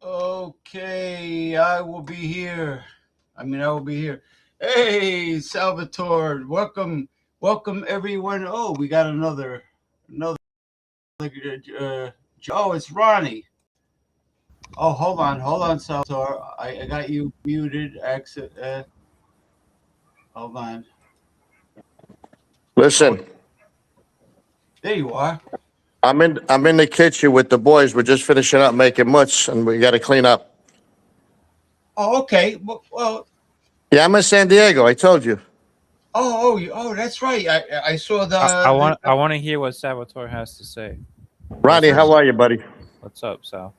Okay, I will be here. I will be here. Hey, Salvatore, welcome everyone. Oh, we got another. Oh, it's Ronnie. Oh, hold on, Salvatore. I got you muted. Exit. Hold on. Listen, There you are. I'm in the kitchen with the boys. We're just finishing up making mutts, and we got to clean up. Oh, okay. Well. Yeah, I'm in San Diego. I told you. Oh, that's right. I saw the. I want to hear what Salvatore has to say. Ronnie, how are you, buddy? What's up, Sal?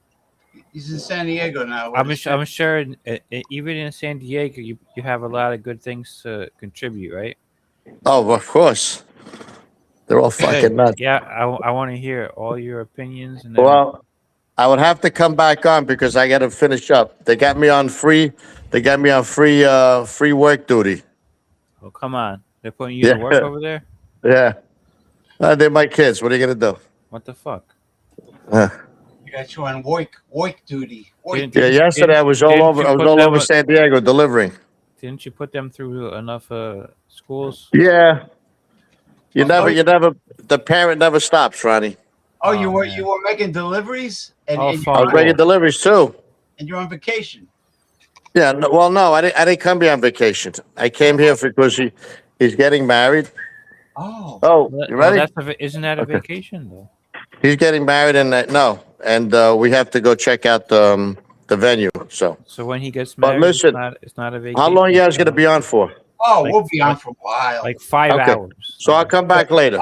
He's in San Diego now. I'm sure even in San Diego, you have a lot of good things to contribute, right? Oh, of course. They're all fucking nuts. Yeah, I want to hear all your opinions. And well, I would have to come back on because I got to finish up. They got me on free. They got me on free work duty. Oh, come on! They're putting you to work over there. Yeah, they're my kids. What are you gonna do? What the fuck? You got you on work duty. Yesterday I was all over San Diego delivering. Didn't you put them through enough schools? Yeah. You never. The parent never stops, Ronnie. Oh, you were making deliveries, and I was making deliveries too. And you're on vacation. Yeah. No, I didn't come here on vacation. I came here because he's getting married. Oh, you ready? Isn't that a vacation though? He's getting married, and we have to go check out the venue. So when he gets married, listen, it's not a vacation. How long you guys gonna be on for? Oh, we'll be on for a while. Like 5 hours. So I'll come back later.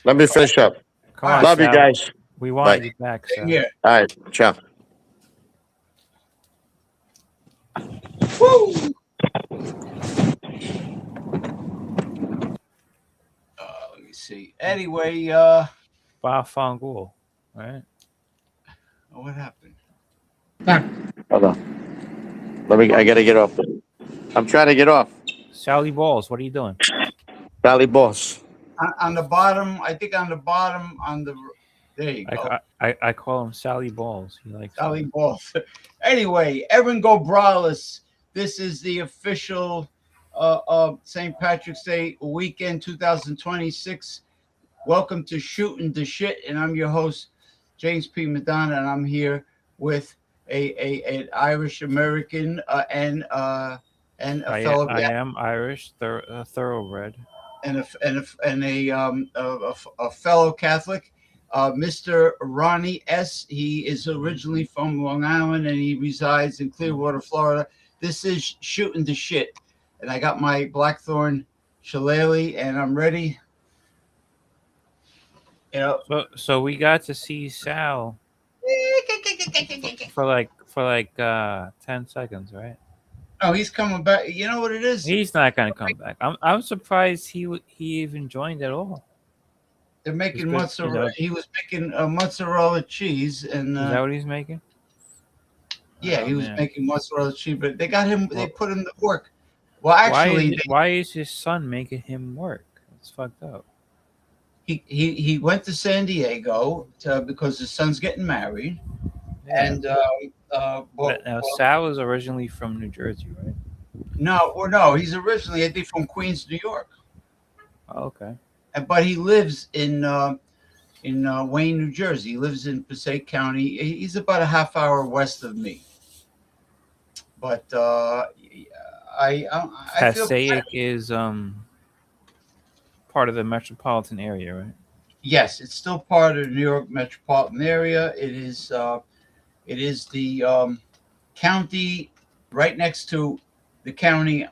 Let me finish up. Come on, love Sal. you guys. We want you back, Sal. Yeah. All right, ciao. Woo! Let me see. Anyway, Bafangul, right? What happened? Hold on. I gotta get off. I'm trying to get off. Sally Balls, what are you doing? Sally Balls. On the bottom, I think on the bottom, there you go. I call him Sally Balls. He likes Sally Balls. Anyway, Erin Go Braless. This is the official St. Patrick's Day weekend 2026 Welcome to Shootin' the Shit, and I'm your host, James P. Madonna, and I'm here with an Irish American and a fellow I am Irish, thoroughbred. and a fellow Catholic, Mr. Ronnie S. He is originally from Long Island and he resides in Clearwater, Florida. This is Shootin' the Shit, and I got my Blackthorn Shillelagh, and I'm ready. You know, So we got to see Sal for like 10 seconds, right? oh, he's coming back. You know what it is? He's not gonna come back. I'm surprised he even joined at all. They're It's making good, mozzarella. He was making mozzarella cheese, and is that what he's making? yeah, Oh he was man. making mozzarella cheese. But they got him. They Well, put him to work. Well, actually, why is his son making him work? It's fucked up. he went to San Diego because his son's getting married, Yeah. and Now Sal was originally from New Jersey, right? no, he's originally I think from Queens, New York, Oh, okay. but he lives in Wayne, New Jersey. He lives in Passaic County. He's about a half hour west of me, but I feel Passaic is part of the metropolitan area, right? yes, it's still part of the New York metropolitan area. It is the county right next to the county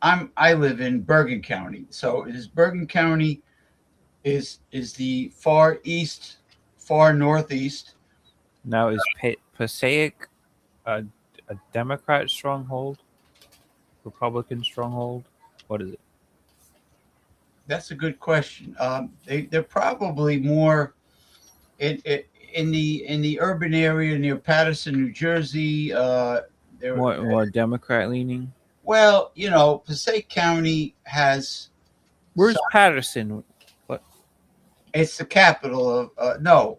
I live in, Bergen County. So it is Bergen County is the far east, far northeast. Now is Passaic a, a Democrat stronghold, Republican stronghold? What is it? That's a good question. They're probably more in the urban area near Paterson, New Jersey. They're More Democrat leaning. well, Passaic County has. Where's Patterson? What? It's the capital of no.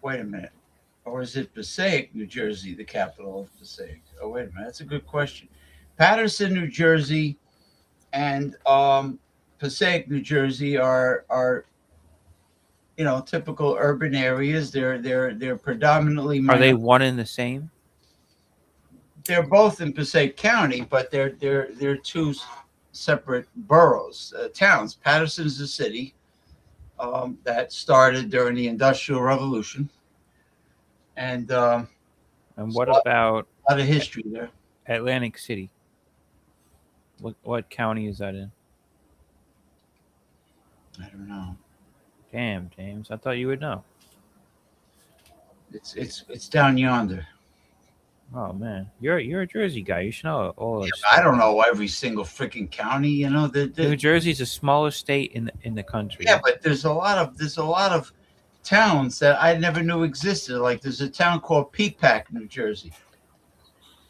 Wait a minute. Or is it Passaic, New Jersey, the capital of Passaic? Oh, wait a minute. That's a good question. Paterson, New Jersey, and Passaic, New Jersey are typical urban areas. They're predominantly Are they one and the same? they're both in Passaic County, but they're two separate boroughs, towns. Paterson's the city that started during the Industrial Revolution, and And what about a lot of history there. Atlantic City? What county is that in? I don't know. Damn, James, I thought you would know. It's down yonder. Oh man, you're a Jersey guy. You should know all Yeah, this. I don't know every single freaking county. New Jersey is the smallest state in the country. Yeah, but there's a lot of towns that I never knew existed. Like there's a town called Peapack, New Jersey.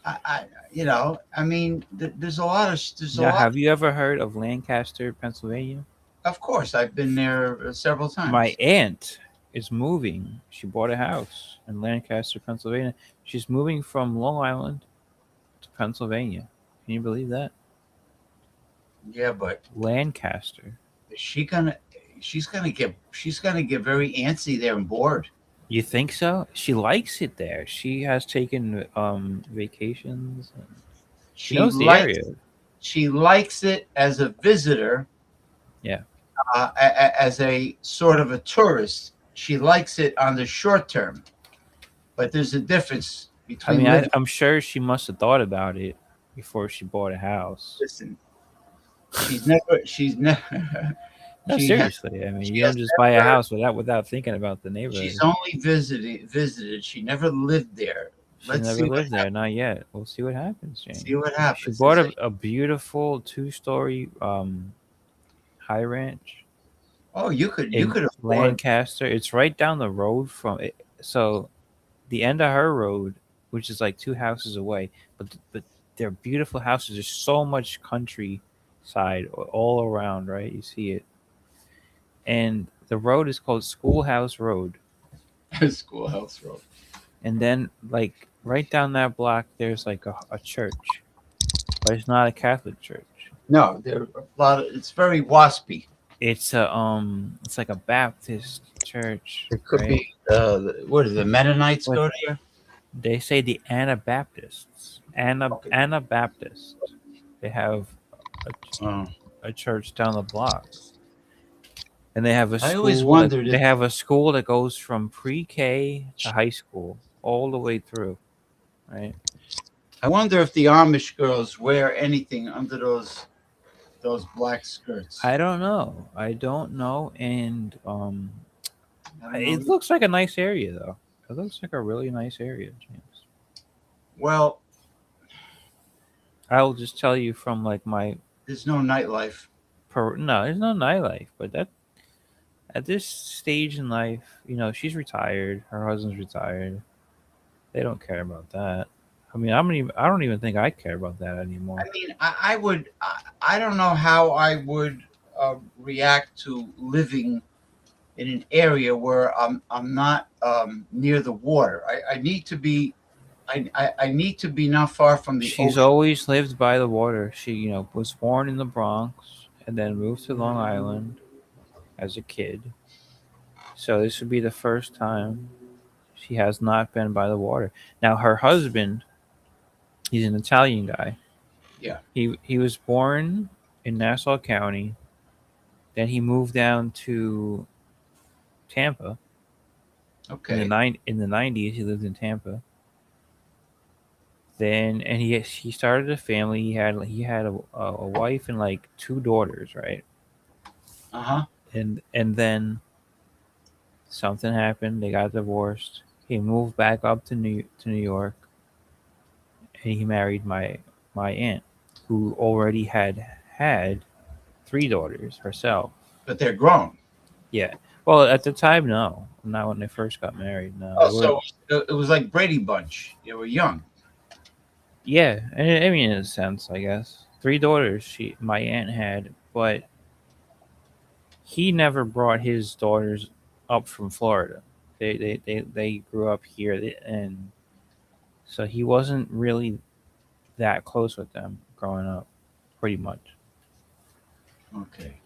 I mean, there's a lot of there's a Now, lot. have you ever heard of Lancaster, Pennsylvania? Of course, I've been there several times. My aunt is moving. She bought a house in Lancaster, Pennsylvania. She's moving from Long Island to Pennsylvania. Can you believe that? Yeah, but Lancaster. is she gonna? She's gonna get very antsy there and bored. You think so? She likes it there. She has taken vacations. She She knows the likes area. she likes it as a visitor, Yeah. as a sort of a tourist. She likes it on the short term, but there's a difference I between. mean, I'm sure she must have thought about it before she bought a house. Listen, she's never. No, she seriously. I mean, she you don't has just buy a never- house without thinking about the neighborhood. She's only visited. She never lived there. She Let's never see lived there, not yet. We'll see what happens, James. See what She happens. bought a beautiful 2-story high ranch Oh, you could in afford. Lancaster. It's right down the road from it. So the end of her road, which is like 2 houses away, but they're beautiful houses. There's so much countryside all around, right? You see it. And the road is called Schoolhouse Road. Schoolhouse Road. And then, like, right down that block, there's like a church, but it's not a Catholic church. No, there are a lot of. It's very waspy. it's like a Baptist church, It could right? be what is it, the Mennonites What go there? they say, the Anabaptists, Okay. Anabaptist. They have a, Oh. a church down the block, and they have a I always school that wondered they if have a school that goes from pre-K to high school all the way through, right? the Amish girls wear anything under those black skirts. I don't know. I don't know, and I don't know. it looks like a nice area though. It looks like a really nice area, James. Well, I will just tell you from like my there's no nightlife. no, there's no nightlife, but that at this stage in life, she's retired. Her husband's retired. They don't care about that. I mean, I don't even think I care about that I anymore. mean, I would. I don't know how I would react to living in an area where I'm not near the water. I need to be. I need to be not far from the She's ocean. always lived by the water. She, was born in the Bronx and then moved to Long Island as a kid. So this would be the first time she has not been by the water. Now her husband, he's an Italian guy. Yeah. He was born in Nassau County. Then he moved down to Tampa Okay. in the 90s. He lived in Tampa. Then and he started a family. He had a wife and like two daughters, right? Uh huh. And then something happened. They got divorced. He moved back up to New York, and he married my aunt, who already had three daughters herself. But they're grown. Yeah. Well, at the time, no, not when they first got married. No, Oh, they were. so it was like Brady Bunch. They were young. Yeah, and I mean, in a sense, I guess three daughters. My aunt had, but he never brought his daughters up from Florida. They grew up here, and so he wasn't really that close with them growing up, pretty much. Okay.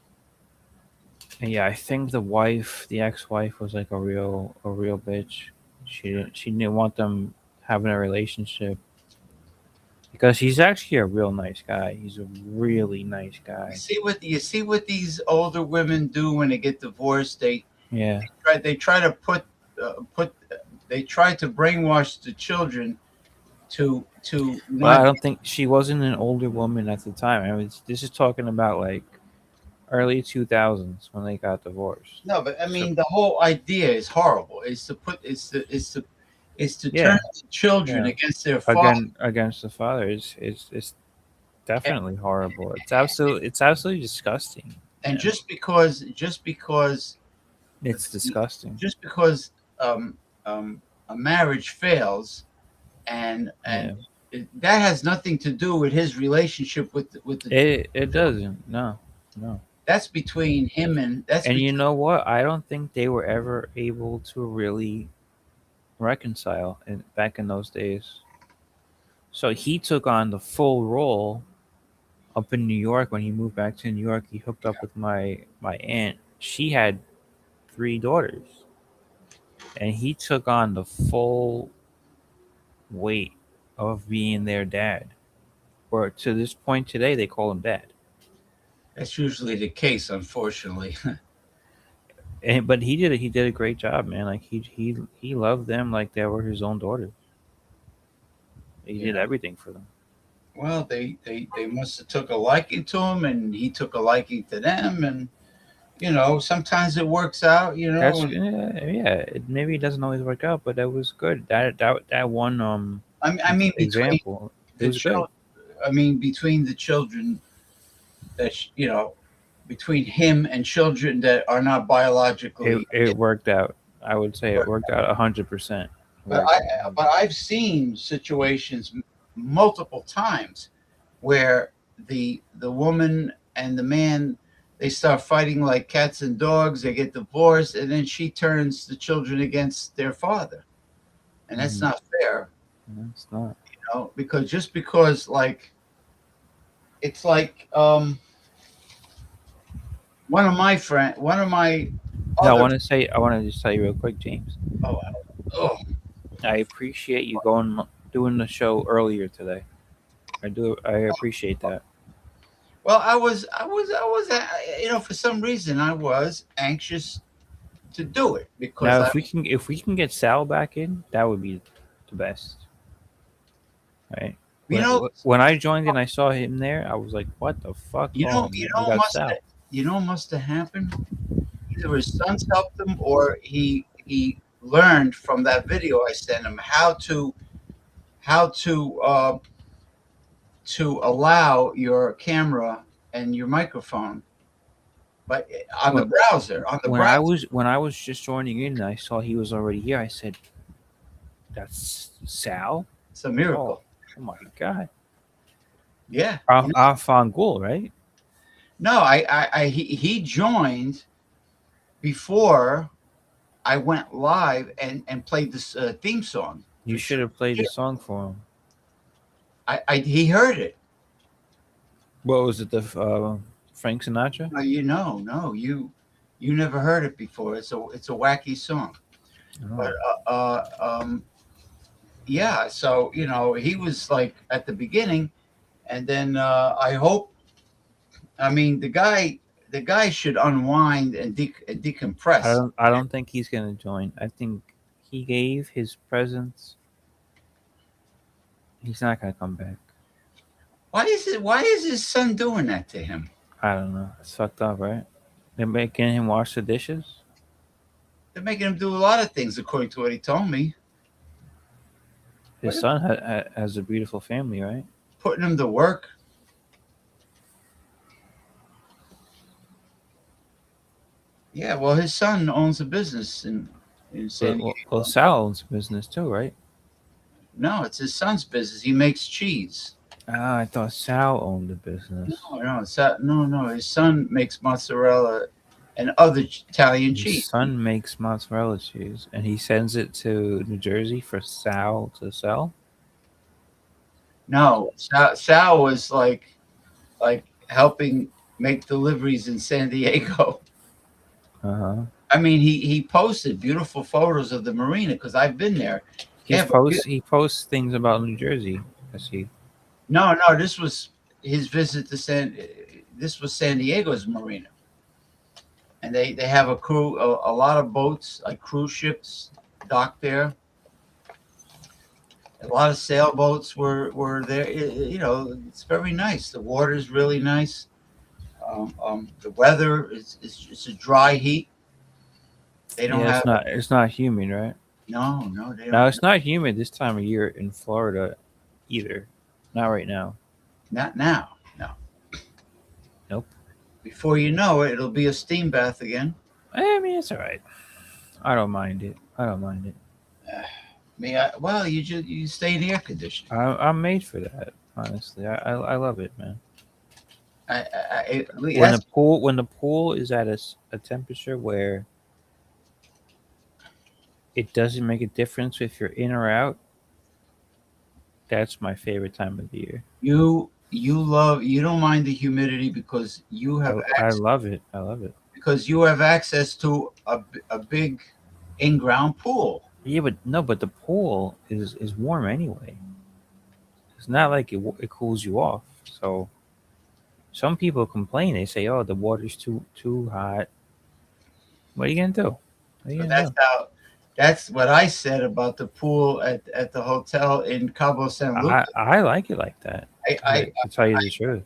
And yeah, I think the ex-wife, was like a real bitch. She didn't want them having a relationship because he's actually a real nice guy. He's a really nice guy. You see what these older women do when they get divorced. Yeah. They try to put they try to brainwash the children to Well, I not. don't think she wasn't an older woman at the time. I mean, this is talking about like early 2000s when they got divorced. No, but I So mean the whole idea is horrible. Is to turn yeah, the children yeah. against their father. Against the father is definitely horrible. It's absolutely disgusting. And Yeah, it's disgusting. just because um, a marriage fails and Yeah, that has nothing to do with his relationship with the it doesn't. No, no. that's between him and that's And you between know what? I don't think they were ever able to really reconcile back in those days. So he took on the full role up in New York. When he moved back to New York, he hooked up with my aunt. She had three daughters, and he took on the full weight of being their dad. Or to this point today, they call him dad. that's usually the case, unfortunately. But he did a great job, man. Like he loved them like they were his own daughters. He did Yeah. everything for them. Well, they must have took a liking to him, and he took a liking to them, and sometimes it works out. That's And yeah. Maybe it doesn't always work out, but that was good. That one I mean between example, it the was good. children, I mean between the children that between him and children that are not It biologically. it worked out. I would say it worked out 100%. But I've seen situations multiple times where the woman and the man, they start fighting like cats and dogs. They get divorced, and then she turns the children against their father, and that's Mhm. not fair. It's not. Because just because like it's like one of my Now, other. I want to just tell you real quick, James. Oh, oh. I appreciate you doing the show earlier today. I do. I appreciate that. Well, for some reason, I was anxious to do it because Now, I, if we can get Sal back in, that would be the best, right? you know, When I joined and I saw him there, I was like, "What the fuck? Oh man, we got Sal." must have happened. Either his sons helped him, or he learned from that video I sent him how to allow your camera and your microphone, but on the Well, browser, on the browser, when I was just joining in and I saw he was already here, I said, "That's Sal." it's a Oh, miracle. oh my god, Yeah. Afangul, right? No, he joined before I went live and played this theme song You for should sure. have played the song for him. He heard it. What was it? The Frank Sinatra? No, no, you never heard it before. It's a wacky song, but Oh. yeah. So he was like at the beginning, and then I hope. I mean, the guy should unwind and decompress. I don't think he's gonna join. I think he gave his presence. He's not gonna come back. Why is his son doing that to him? I don't know. It's fucked up, right? They're making him wash the dishes. They're making him do a lot of things, according to what he told me. His What- son has a beautiful family, right? Putting him to work. Yeah, well, his son owns a business in San Diego. Well, Sal owns a business too, right? No, it's his son's business. He makes cheese. Ah, I thought Sal owned the business. No. His son makes mozzarella and other Italian His cheese. son makes mozzarella cheese, and he sends it to New Jersey for Sal to sell. No, Sal was like helping make deliveries in San Diego. Uh huh. I mean, he posted beautiful photos of the marina because I've been there. He posts things about New Jersey. I see. No, this was his visit to This was San Diego's marina, and they have a crew, a lot of boats, like cruise ships, docked there. A lot of sailboats were there. It's very nice. The water is really nice. The weather is it's a dry heat. They don't Yeah, have it's not humid, right? no. They No, don't. it's not humid this time of year in Florida either. Not right now. Not now. No. Nope. Before you know it, it'll be a steam bath again. I mean, it's all right. I don't mind it. I don't mind it. Well, you stay in air conditioning. I'm made for that. Honestly, I love it, man. When the pool is at a temperature where it doesn't make a difference if you're in or out, that's my favorite time of the year. You don't mind the humidity because you have I love it. I love it. because you have access to a big in-ground pool. Yeah, but the pool is warm anyway. It's not like it cools you off. So some people complain. They say, "Oh, the water's too hot." What are you gonna do? What are you So gonna do? that's what I said about the pool at the hotel in Cabo San Lucas. I like it like that. To tell you the truth.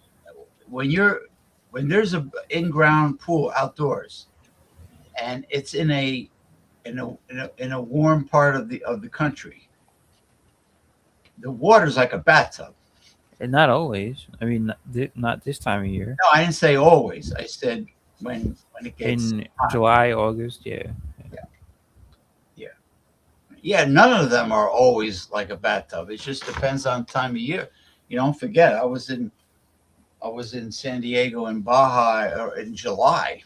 When there's a in-ground pool outdoors, and it's in a warm part of the country, the water's like a bathtub. And not always. I mean, not this time of year. No, I didn't say always. I said when it gets In hot. July, August, yeah. Yeah, none of them are always like a bathtub. It just depends on time of year. You don't forget, I was in San Diego and Baja in July.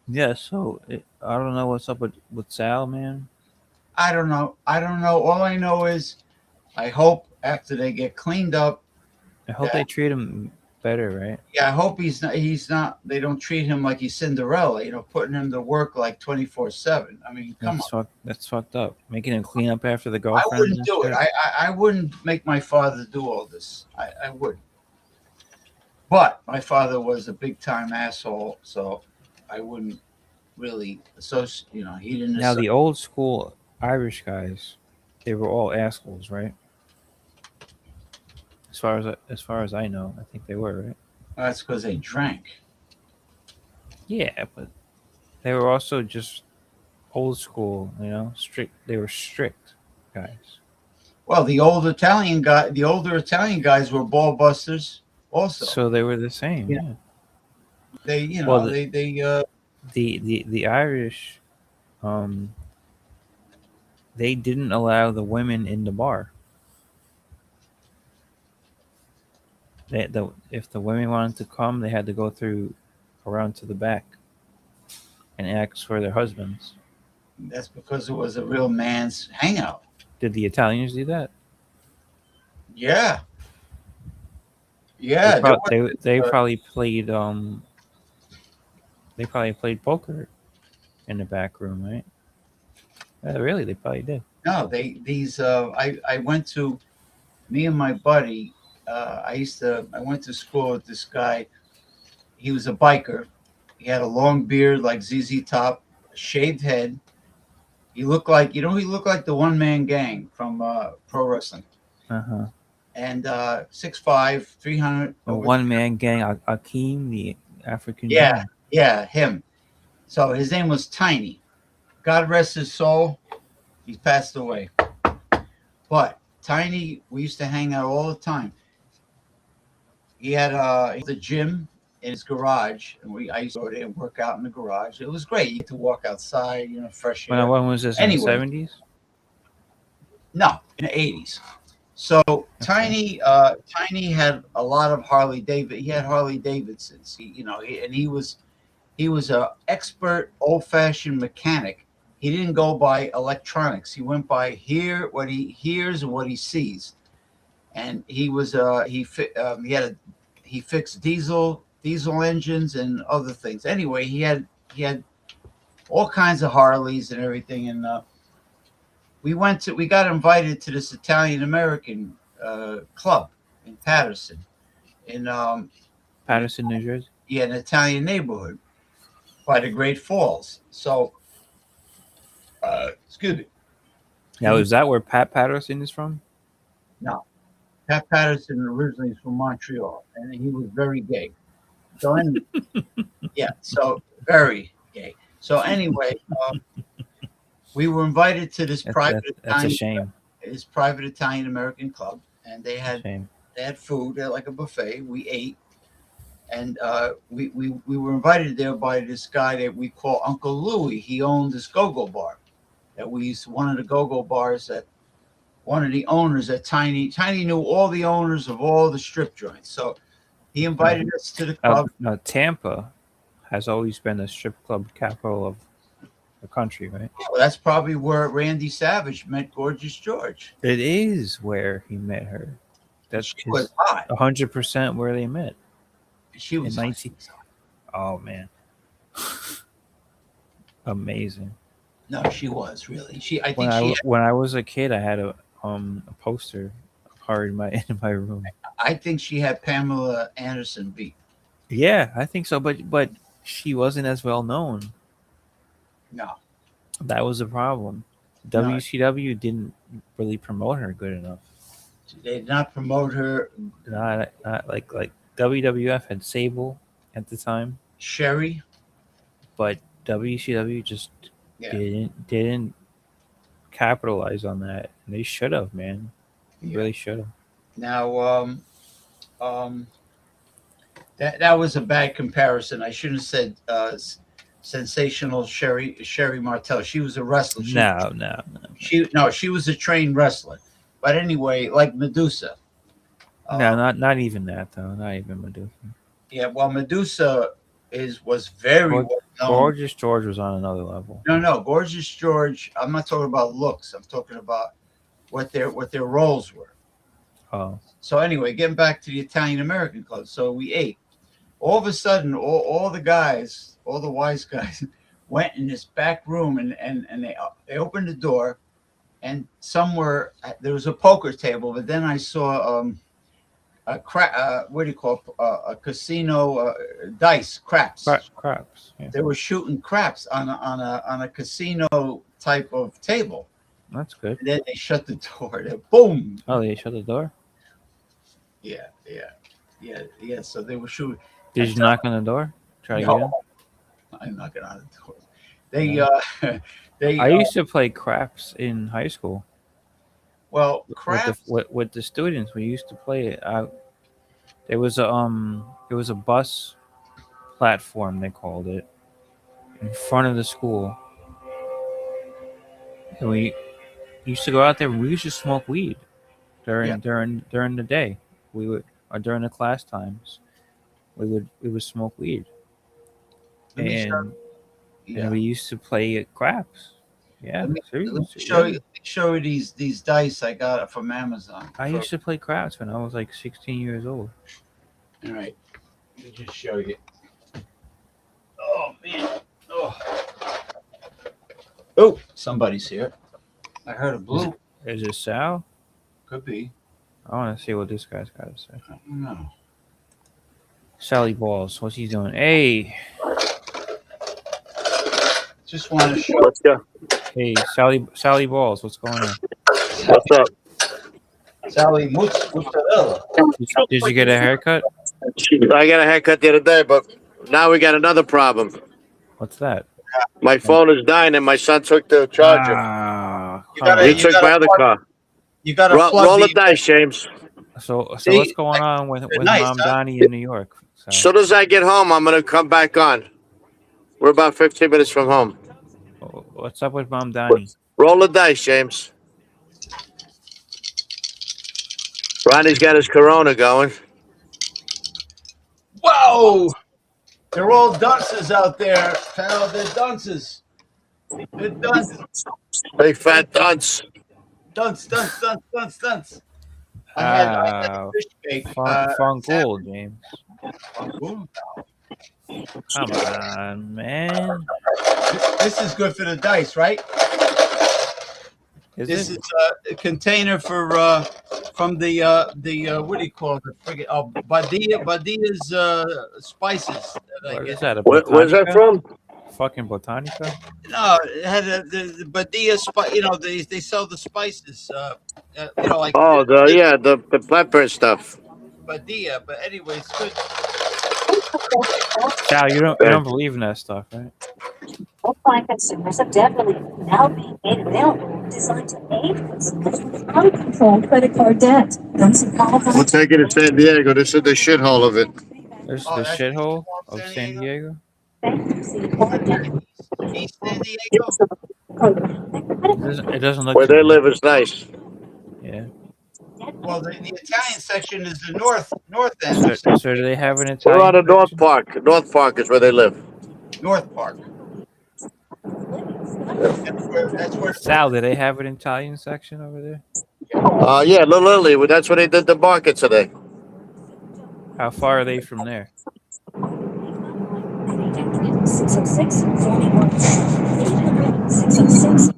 Yeah, so I don't know what's up with Sal, man. I don't know. All I know is I hope after they get cleaned up. I hope they treat him better, right? Yeah, I hope he's not. He's not. They don't treat him like he's Cinderella. Putting him to work like 24/7. I mean, come on. That's fucked up. Making him clean up after the I girlfriends wouldn't and do it. shit. I wouldn't make my father do all this. I wouldn't. But my father was a big time asshole, so I wouldn't really associate. He didn't. Now the old school Irish guys, they were all assholes, right? As far as I know, I think they were, right? That's because they drank. Yeah, but they were also just old school, strict. They were strict guys. Well, the older Italian guys were ball busters. Also, So they were the same. Yeah. Yeah. they, Well, the Irish, um, they didn't allow the women in the bar. If the women wanted to come, they had to go through around to the back and ask for their husbands. that's because it was a real man's hangout. Did the Italians do that? Yeah, yeah. They uh, probably played poker in the back room, right? Really, they probably did. no, I went to me and my buddy. I went to school with this guy. He was a biker. He had a long beard like ZZ Top, shaved head. He looked like he looked like the One Man Gang from pro wrestling. Uh huh. And 6'5", 300. A one man gang, Akeem, the African. Yeah, giant. yeah, him. So his name was Tiny. God rest his soul. He's passed away. But Tiny, we used to hang out all the time. He had the gym in his garage, and I used to go there and work out in the garage. It was great. You get to walk outside, fresh air. When was this? In the 70s? No, in the 80s. So Tiny had a lot of Harley David. He had Harley Davidsons. He was a expert old fashioned mechanic. He didn't go by electronics. He went by what he hears and what he sees. And he fixed diesel engines and other things. Anyway, he had all kinds of Harleys and everything. And we got invited to this Italian American club in Patterson, in Patterson, New Jersey. Yeah, an Italian neighborhood by the Great Falls. So, excuse me. Now, is that where Pat Patterson is from? No, Pat Patterson originally is from Montreal, and he was very gay. So, yeah, so very gay. So anyway, we were invited to this That's a shame. This private Italian American club, and they had food. They had like a buffet. We ate, and we were invited there by this guy that we call Uncle Louie. He owned this go-go bar one of the go-go bars that one of the owners at Tiny knew all the owners of all the strip joints. So he invited us to the club. Tampa has always been the strip club capital of the country, right? Well, that's probably where Randy Savage met Gorgeous George. It is where he met her. She was hot. 100% where they met. She was 19. Oh man, amazing. No, she was really. When I was a kid, I had a poster of her in my room. I think she had Pamela Anderson beat. Yeah, I think so, but she wasn't as well known. No, that was the problem. WCW didn't really promote her good enough. They did not promote her. Not like WWF had Sable at the time, Sherry, but WCW just didn't capitalize on that. And they should have, man. They really should have. Now, that was a bad comparison. I shouldn't have said sensational Sherry Martel. She was a wrestler. She was a trained wrestler. But anyway, like Medusa. No, not even that though. Not even Medusa. Yeah, well, Medusa was very well known. Gorgeous George was on another level. No, Gorgeous George. I'm not talking about looks. I'm talking about what their roles were. Oh, So anyway, getting back to the Italian American club. So we ate. All of a sudden, all the guys, all the wise guys, went in this back room and they opened the door, and somewhere there was a poker table. But then I saw what do you call it? A casino dice craps. craps. Yeah, They were shooting craps on a casino type of table. that's good. And then they shut the door. They, boom. Oh, they shut the door. Yeah. So they were shooting. Did you knock on the door? Try to get in. No, I'm knocking on the door. They No. they I used to play craps in high school well with craps. with the students. We used to play it. There was a bus platform, they called it, in front of the school, and we used to go out there. And we used to smoke weed Yeah. during the day. We would or during the class times. We would smoke weed, Let me show. and Yeah. and we used to play craps. Yeah, Let me seriously. show Yeah. you show you these dice I got from Amazon. I used to play craps when I was like 16 years old. All right. Let me just show you. Oh man. Oh, somebody's here. I heard a blue. Is it Sal? Could be. I want to see what this guy's got to say. I don't know. Sally Balls, what's he doing? Hey, Just want to show. Let's go. hey, Sally Balls, what's going on? What's up? Sally Mozzarella. Did you get a haircut? I got a haircut the other day, but now we got another problem. What's that? My phone is dying, and my son took the charger. Ah, You gotta- He took my other car. You got to Roll the dice, James. so See, what's going on with nice, Mom huh? Donnie in New York? As soon as I get home, I'm gonna come back on. We're about 15 minutes from home. What's up with Mom Donnie? Roll the dice, James. Ronnie's got his Corona going. Whoa! They're all dunces out there, pal. They're dunces. They're dunces. Big fat dunce. Dunce. I had Ah, fish cake. fun gold, James. Ooh, Come on, man. this is good for the dice, right? Is This it? is a container for from the what do you call it? I forget. Oh, Badia's spices. That I What get. is that? A Where's that Botanica? from? Fucking Botanica? No, it had the Badia spice. You know, they sell the spices. You know, like Oh, the pepper stuff. Badia. But anyway, it's good. Sal, you don't believe in that stuff, right? Online consumers have definitely now being made available, designed to aid consumers with out-of-control credit card debt. We'll take it to San Diego. This is the shithole of it. There's Oh, the that's shithole from of San San Diego. East San Diego. It doesn't look Where too they bad. live is nice. Yeah. Well, the Italian section is the north end. So do they have an We're Italian on the North section? Park. North Park is where they live. North Park. That's where Sal, do they have an Italian section over there? Yeah, Little Italy. That's where they did the market today. How far are they from there? 606 41 606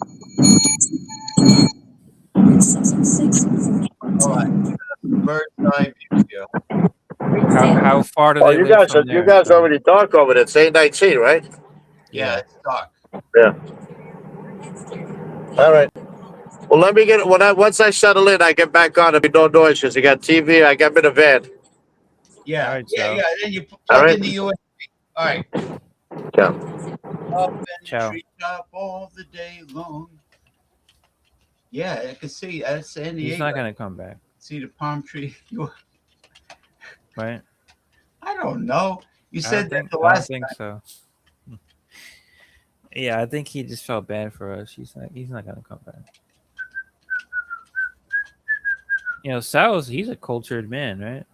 606 all right. Bird's eye view. Yeah. How far do Oh, they you live guys, from you there? guys already dark over there. It's 8:19, right? Yeah, it's dark. Yeah. All right. Well, let me get once I settle in, I get back on. There'll be no noise because I got TV. I got me in a van. Yeah. All right, Yeah. so- Then you All plug right. in the USB. All right. Yeah. Up in Ciao. the treetop all the day long. Yeah, I can see that's San Diego. He's not gonna come back, See the palm tree. right? I don't know. You I said don't that the I don't last think so. Yeah, I think he just felt bad for us. He's not gonna come back. You know, he's a cultured man, right?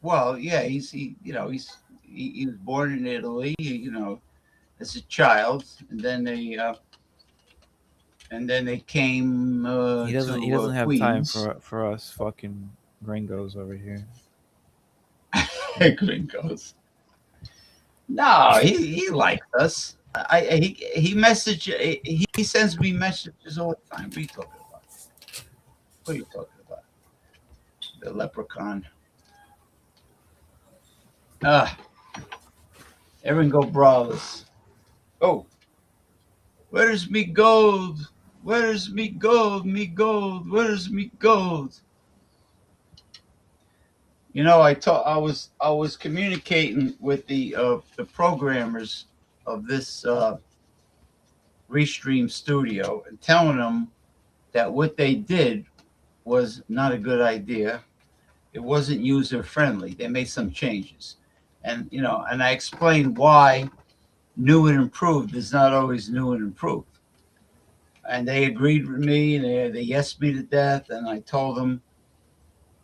Well, yeah, he was born in Italy, as a child, and then and then they came He doesn't. He to doesn't have time Queens. for us fucking gringos over here. Gringos. No, he likes us. He message he sends me messages all the time. What are you talking about? What are you talking about? The leprechaun. Ah, Erin go brawlers. Oh, where's me gold? Where's me gold? Me gold. Where's me gold? You know, I was communicating with the programmers of this Restream studio and telling them that what they did was not a good idea. It wasn't user friendly. They made some changes, and and I explained why new and improved is not always new and improved. And they agreed with me, and they yes me to death. And I told them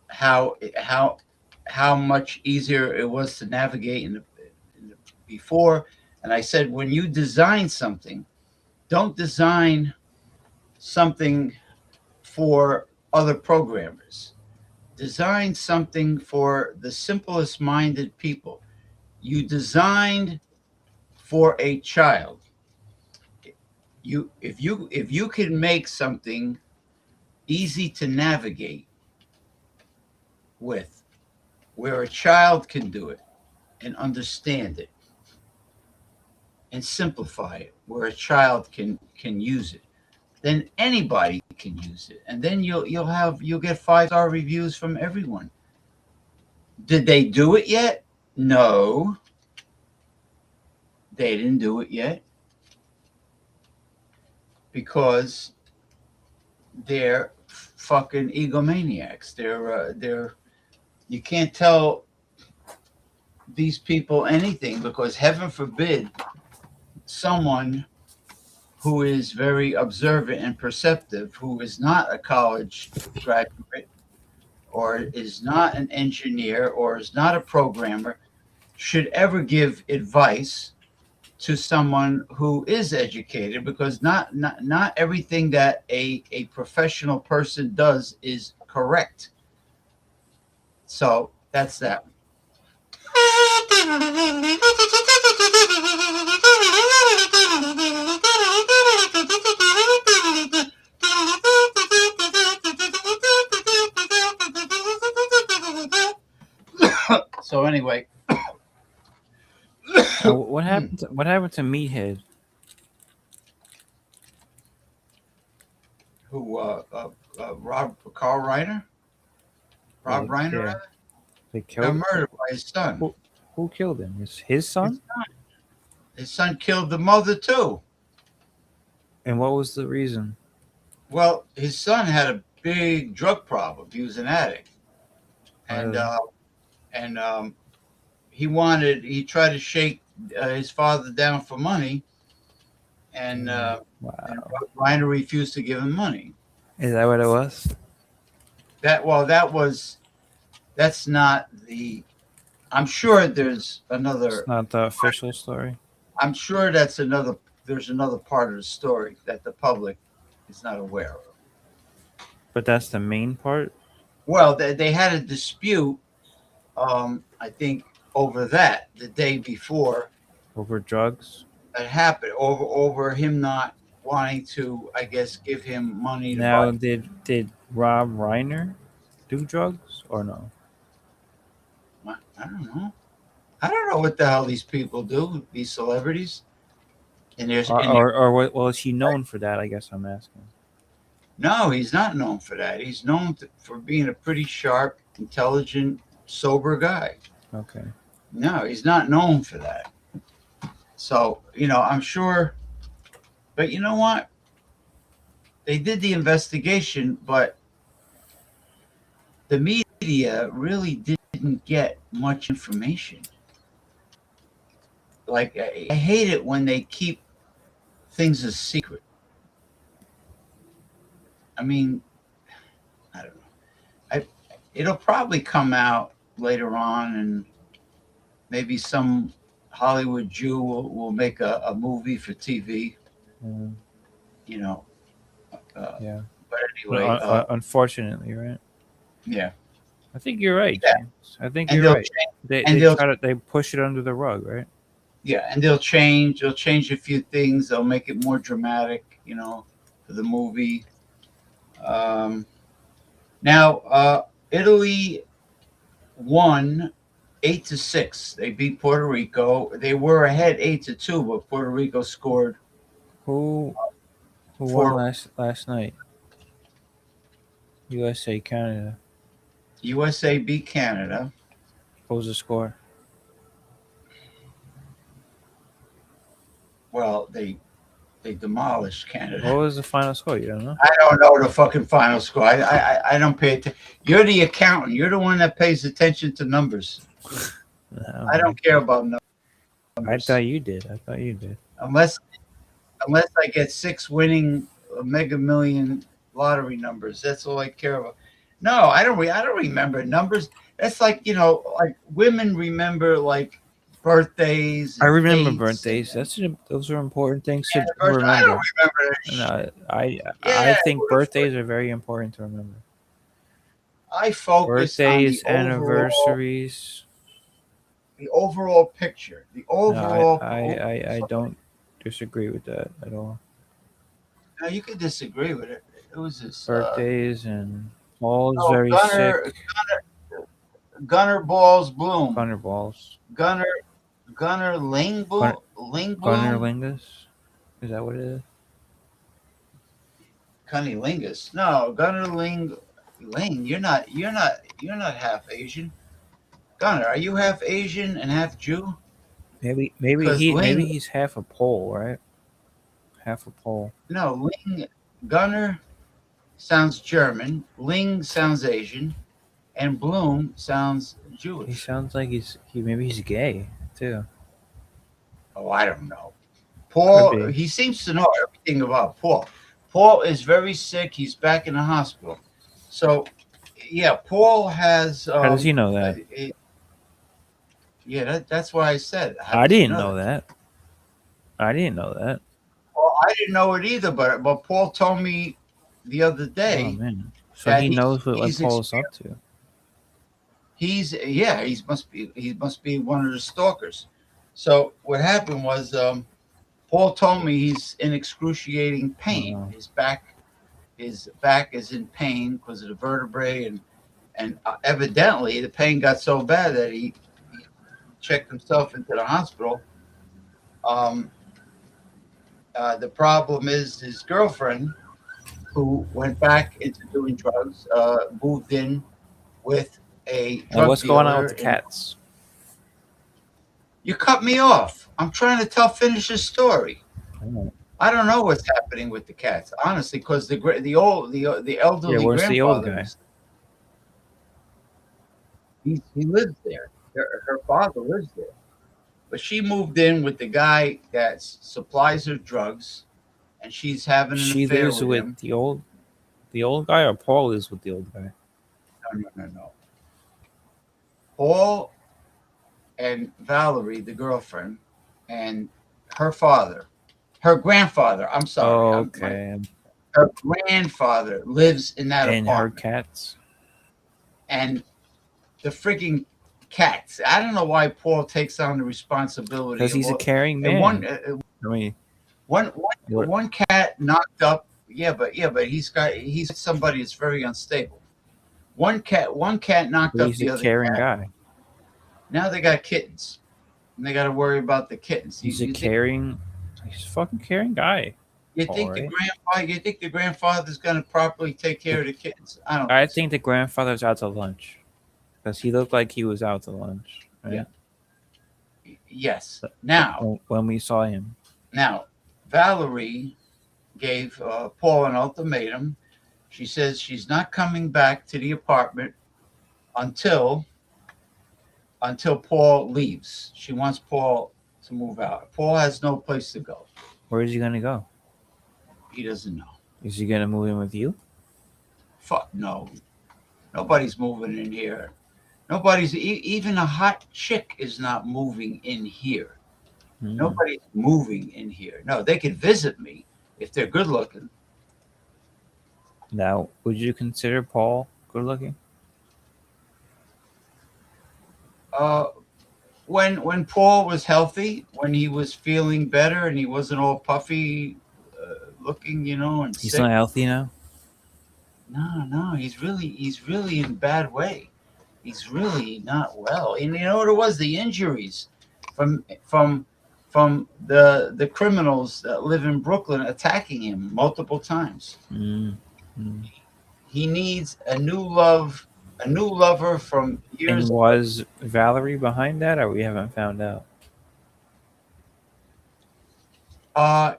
how how how much easier it was to navigate in the before. And I said, when you design something, don't design something for other programmers. Design something for the simplest minded people. You designed for a child. If you can make something easy to navigate with, where a child can do it and understand it and simplify it, where a child can use it, then anybody can use it, and then you'll get 5-star reviews from everyone. Did they do it yet? No, they didn't do it yet because they're fucking egomaniacs. They're you can't tell these people anything, because heaven forbid someone who is very observant and perceptive, who is not a college graduate or is not an engineer or is not a programmer, should ever give advice to someone who is educated, because not everything that a professional person does is correct. So that's that. So anyway, What happened to Meathead? who Rob Carl Reiner, Rob Reiner, Yeah, they got killed. murdered by his son. Who killed him? His son? His son killed the mother too. And what was the reason? Well, his son had a big drug problem. He was an addict, and Uh, and he tried to shake his father down for money, and wow. Reiner refused to give him money. Is that what it was? That's not the. I'm sure there's another. It's not the official story. I'm sure that's another. There's another part of the story that the public is not aware of. But that's the main part. Well, they had a dispute. I think over that the day before Over drugs. that happened, over him not wanting to, I guess, give him money to Now, buy. did Rob Reiner do drugs or no? I don't know. I don't know what the hell these people do. These celebrities. And there's Or well, is he known for that? I guess I'm asking. no, he's not known for that. He's known for being a pretty sharp, intelligent, sober guy. Okay. No, he's not known for that. So, I'm sure. But you know what? They did the investigation, but the media really didn't get much information. Like, I hate it when they keep things a secret. I mean, I don't know. It'll probably come out later on, and maybe some Hollywood Jew will make a movie for TV. Mm. You know, Yeah. But anyway, Unfortunately, right? yeah, I think you're right, yeah, James. I think and you're they'll right. change, They and they they'll try to they push it under the rug, right? yeah, and they'll change. They'll change a few things. They'll make it more dramatic, for the movie. Um, now, Italy won 8-6. They beat Puerto Rico. They were ahead 8-2, but Puerto Rico scored Who won four. last night? USA, Canada. USA beat Canada. What was the score? Well, they demolished What Canada. was the final score? You don't know? I don't know the fucking final score. I don't pay attention. You're the accountant. You're the one that pays attention to numbers. I No, don't care about I numbers thought you did. I thought you did. unless I get 6 winning Mega Million lottery numbers. That's all I care about. No, I don't remember numbers. That's like like women remember like birthdays I and remember dates and, birthdays. Those are important things to anniversaries. I don't remember. remember that No, I Yeah, think birthdays are very important to remember. I focus on Birthdays, anniversaries. the overall picture. The No, overall. I don't disagree with that at all. Now you can disagree with it. It was this. Birthdays and Paul's Oh, very sick. Gunner Balls Bloom. Gunner balls. Gunner Ling Gunner, Ling Gunner Bloom. Lingus. Is that what it is? Cunnilingus. No, Gunner Ling. You're not half Asian. Gunner, are you half Asian and half Jew? Because Maybe Ling, he's half a Pole, right? Half a Pole. no, Ling Gunner sounds German. Ling sounds Asian, and Bloom sounds He Jewish. sounds like maybe he's gay too. Oh, I don't know. Could Paul, be. he seems to know everything about Paul. Paul is very sick. He's back in the hospital. So, yeah, Paul has. How does he know that? Yeah, that's why I said. How I does he didn't know that. I didn't know that. Well, I didn't know it either, but Paul told me the other Oh day man. So that he knows what he's Paul's up to. he must be one of the stalkers. So what happened was Paul told me he's in excruciating pain. Wow. His back is in pain because of the vertebrae, and evidently the pain got so bad that he checked himself into the hospital. The problem is his girlfriend, who went back into doing drugs, moved in with a And drug what's going on dealer. with the cats? You cut me off. I'm trying to finish the story. Oh. I don't know what's happening with the cats, honestly, because the elderly Yeah, where's the old grandfather guy? he lives there. Her father lives there, but she moved in with the guy that supplies her drugs, and she's having an She affair lives with with him. the old guy, or Paul lives with the old guy? No. Paul and Valerie, the girlfriend, and her grandfather. I'm sorry. Oh, okay. Her grandfather lives in that And her apartment. cats. And the freaking cats. I don't know why Paul takes on the responsibility. Because he's a caring and man. one, I mean, one cat knocked up. Yeah, but he's got somebody that's very unstable. One cat knocked up he's the a other caring cat. guy. Now they got kittens, and they got to worry about the kittens. He's a fucking caring guy. You think the grandfather's going to properly take care of the kittens? I think the grandfather's out to lunch. Because he looked like he was out to lunch. Right? Yeah. Yes. Now, when we saw him. Now, Valerie gave Paul an ultimatum. She says she's not coming back to the apartment until Paul leaves. She wants Paul to move out. Paul has no place to go. Where is he going to go? He doesn't know. Is he going to move in with you? Fuck no. Nobody's moving in here. Even a hot chick is not moving in here. Nobody's moving in here. No, they could visit me if they're good looking. Now, would you consider Paul good looking? Uh, when Paul was healthy, when he was feeling better and he wasn't all puffy looking, and He's sick. not healthy now. No, he's really in a bad way. He's really not well. And you know what it was? The injuries from the criminals that live in Brooklyn attacking him multiple times. Mm. Mm. He needs a new lover from And years. was Valerie behind that, or we haven't found out?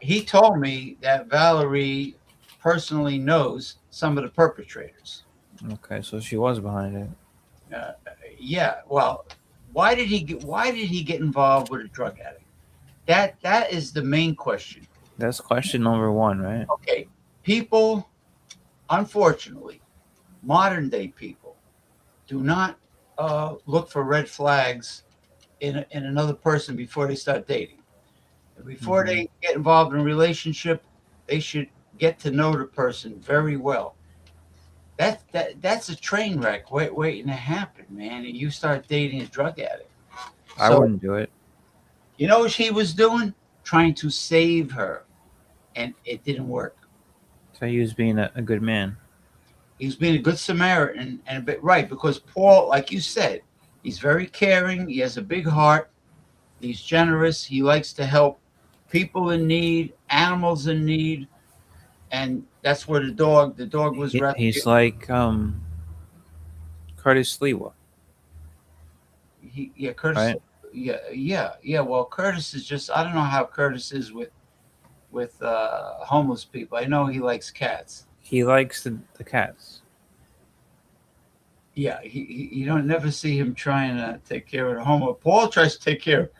He told me that Valerie personally knows some of the perpetrators. Okay, so she was behind it. Uh, yeah, well, why did he get involved with a drug addict? That is the main question. That's question number one, right? Okay, people, unfortunately, modern day people do not look for red flags in another person before they start dating. Before Mm-hmm. they get involved in a relationship, they should get to know the person very well. That's a train wreck waiting to happen, man. And you start dating a drug addict. I So wouldn't do it. you know what he was doing? Trying to save her, and it didn't work. So he was being a good man. He was being a good Samaritan and a bit right because Paul, like you said, he's very caring. He has a big heart. He's generous. He likes to help people in need, animals in need, and that's where the dog was He's rescued. like Curtis Lewa, Yeah, Curtis. right? Yeah. Well, Curtis is just I don't know how Curtis is with homeless people. I know he likes cats. He likes the cats. Yeah, you don't never see him trying to take care of the homeless. Paul tries to take care.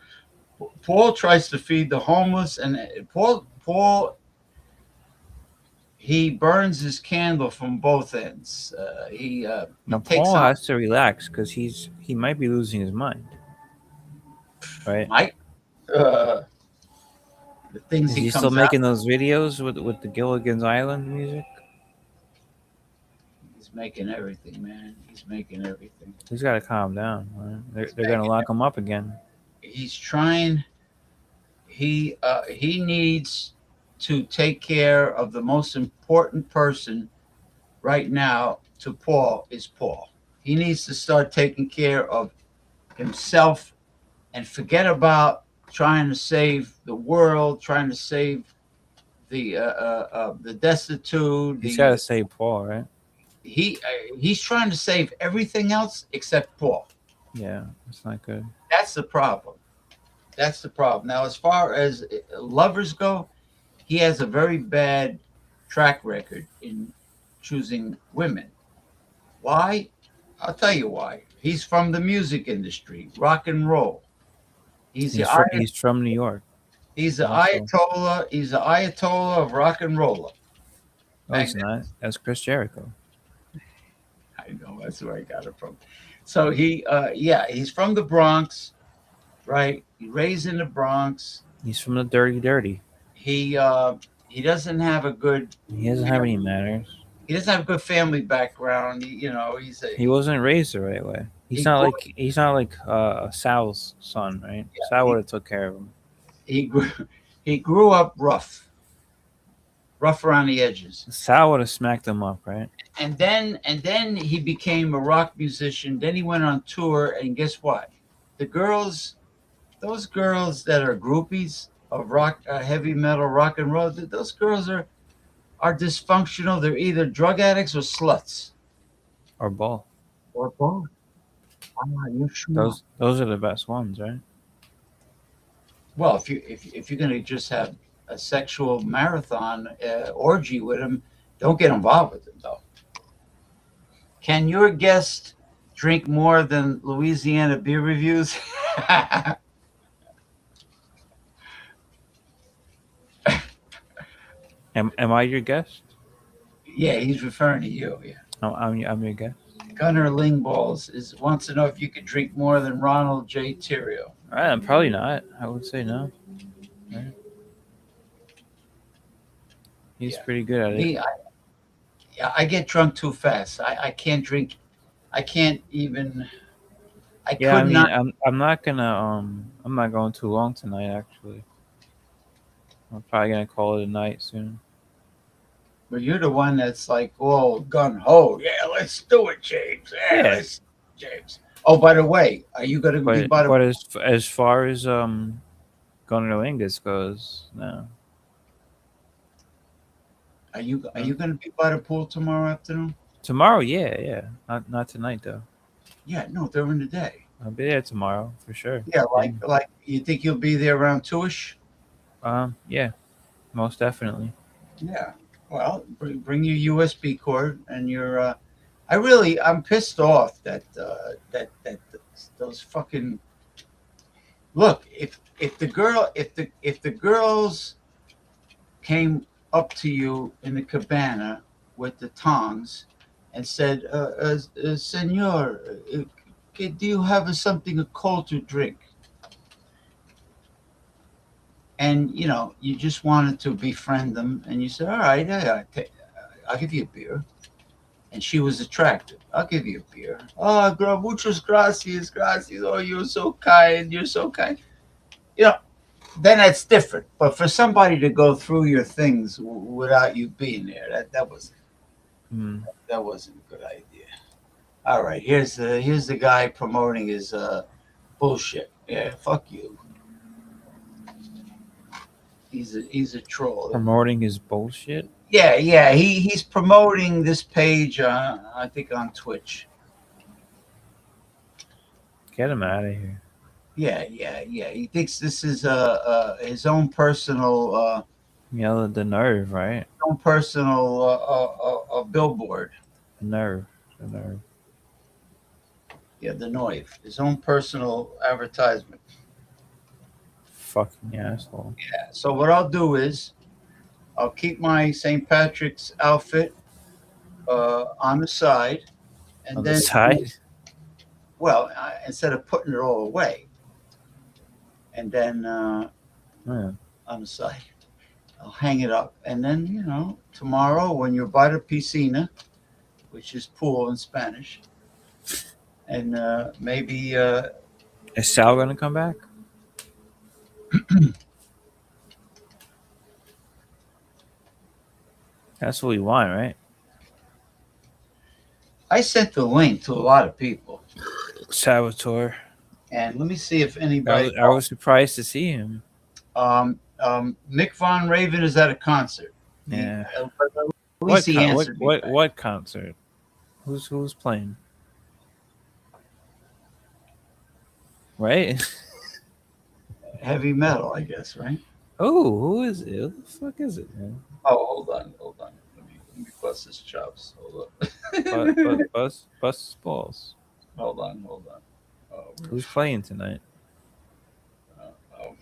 Paul tries to feed the homeless, and Paul he burns his candle from both ends. He Now takes Paul on has to relax because he might be losing his mind, right? Mike. Uh, the things Is he he still comes out. making those videos with the Gilligan's Island music? He's making everything, man. He's making everything. He's got to calm down. Right? He's They're gonna making. lock him up again. He's trying. He needs to take care of the most important person right now to Paul is Paul. He needs to start taking care of himself and forget about trying to save the world, trying to save the destitute. He's got to save Paul, right? He's trying to save everything else except Paul. Yeah, it's not good. That's the problem. That's the problem. Now, as far as lovers go, he has a very bad track record in choosing women. Why? I'll tell you why. He's from the music industry, rock and roll. He's the He's from New York. he's the also. Ayatollah. He's the Ayatollah of rock and roll. Oh, he's not. That's Chris Jericho. I know that's where I got it from. So he's from the Bronx, right? He raised in the Bronx. He's from the dirty. He doesn't have a good. He doesn't have any manners. He doesn't have a good family background. He wasn't raised the right way. He's not like Sal's son, right? Sal would have took care of him. He grew up rough around the edges. Sal would have smacked him up, right? And then he became a rock musician. Then he went on tour, and guess what? Those girls that are groupies of rock, heavy metal, rock and roll, those girls are dysfunctional. They're either drug addicts or sluts. Or both. Or both. You sure? Those are the best ones, right? Well, if you're gonna just have a sexual marathon orgy with him, don't get involved with him though. Can your guest drink more than Louisiana beer reviews? Am I your guest? Yeah, he's referring to you. Yeah. I'm your guest. Gunnar Lingballs wants to know if you could drink more than Ronald J. Terrio. All right, I'm probably not. I would say no. Right. He's pretty good at it. Yeah, I get drunk too fast. I can't drink. I can't even. I Yeah, I could mean, not. I'm not gonna I'm not going too long tonight. Actually, I'm probably gonna call it a night soon. But you're the one that's like, oh, gun ho. Yeah, let's do it, James. Yeah, Yeah, let's, James. Oh, by the way, are you gonna be by the? but as far as going to Lingus goes, no. Are Uh, you gonna be by the pool tomorrow afternoon? Tomorrow, yeah, yeah. Not tonight though. Yeah, no, during the day. I'll be there tomorrow for sure. Yeah, Yeah. like you think you'll be there around 2ish? Yeah, most definitely. Yeah. Well, bring your USB cord and your. I'm pissed off that that those fucking look. If the girls came up to you in the cabana with the tongs and said, "Senor, do you have something cold to drink?" And you just wanted to befriend them, and you said, "All right, yeah, I'll give you a beer." And she was attractive. I'll give you a beer. Oh, girl, muchas gracias, gracias. Oh, you're so kind. You're so kind. You know, then that's different. But for somebody to go through your things without you being there, Mm. that wasn't a good idea. All right, here's the guy promoting his bullshit. Yeah, fuck you. He's a troll. Promoting his bullshit. Yeah. He's promoting this page. I think on Twitch. Get him out of here. Yeah. He thinks this is his own personal Yeah, the nerve, right? billboard. The nerve. The nerve. Yeah, the Noive, his own personal advertisement. Fucking asshole. Yeah. So what I'll do is I'll keep my St. Patrick's outfit on the side, and On the then side. well, instead of putting it all away, and then Yeah. on the side, I'll hang it up, and then tomorrow when you're by the piscina, which is pool in Spanish, and maybe Is Sal gonna come back? That's what we want, right? I sent the link to a lot of people, Salvatore. and let me see if I anybody. was, I was surprised to see him. Mick Von Raven is at a concert. Yeah. At least he answered me back. What concert? Who's playing? Right? Heavy metal, I guess, right? Oh, who is it? Who the fuck is it, man? Oh, hold on. Let me bust his chops. Hold on. Bust his balls. Hold on. Oh, Who's playing tonight?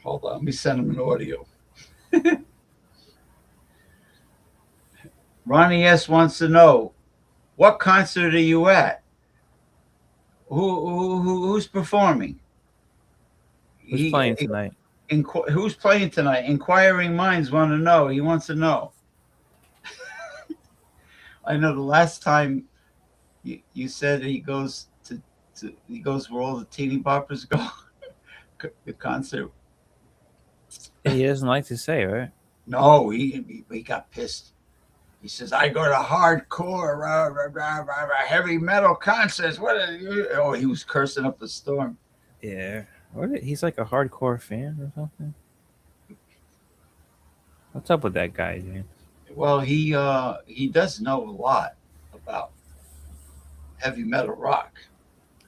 hold on. Let me send him an audio. Ronnie S wants to know, what concert are you at? Who's performing? Who's playing tonight? Who's playing tonight? Inquiring minds want to know. He wants to know. I know the last time you said he goes he goes where all the teeny boppers go. The concert. He doesn't like to say, right? No, he got pissed. He says, "I go to hardcore, heavy metal concerts." What? Oh, he was cursing up a storm. Yeah. He's like a hardcore fan or something. What's up with that guy, James? Well, he does know a lot about heavy metal rock.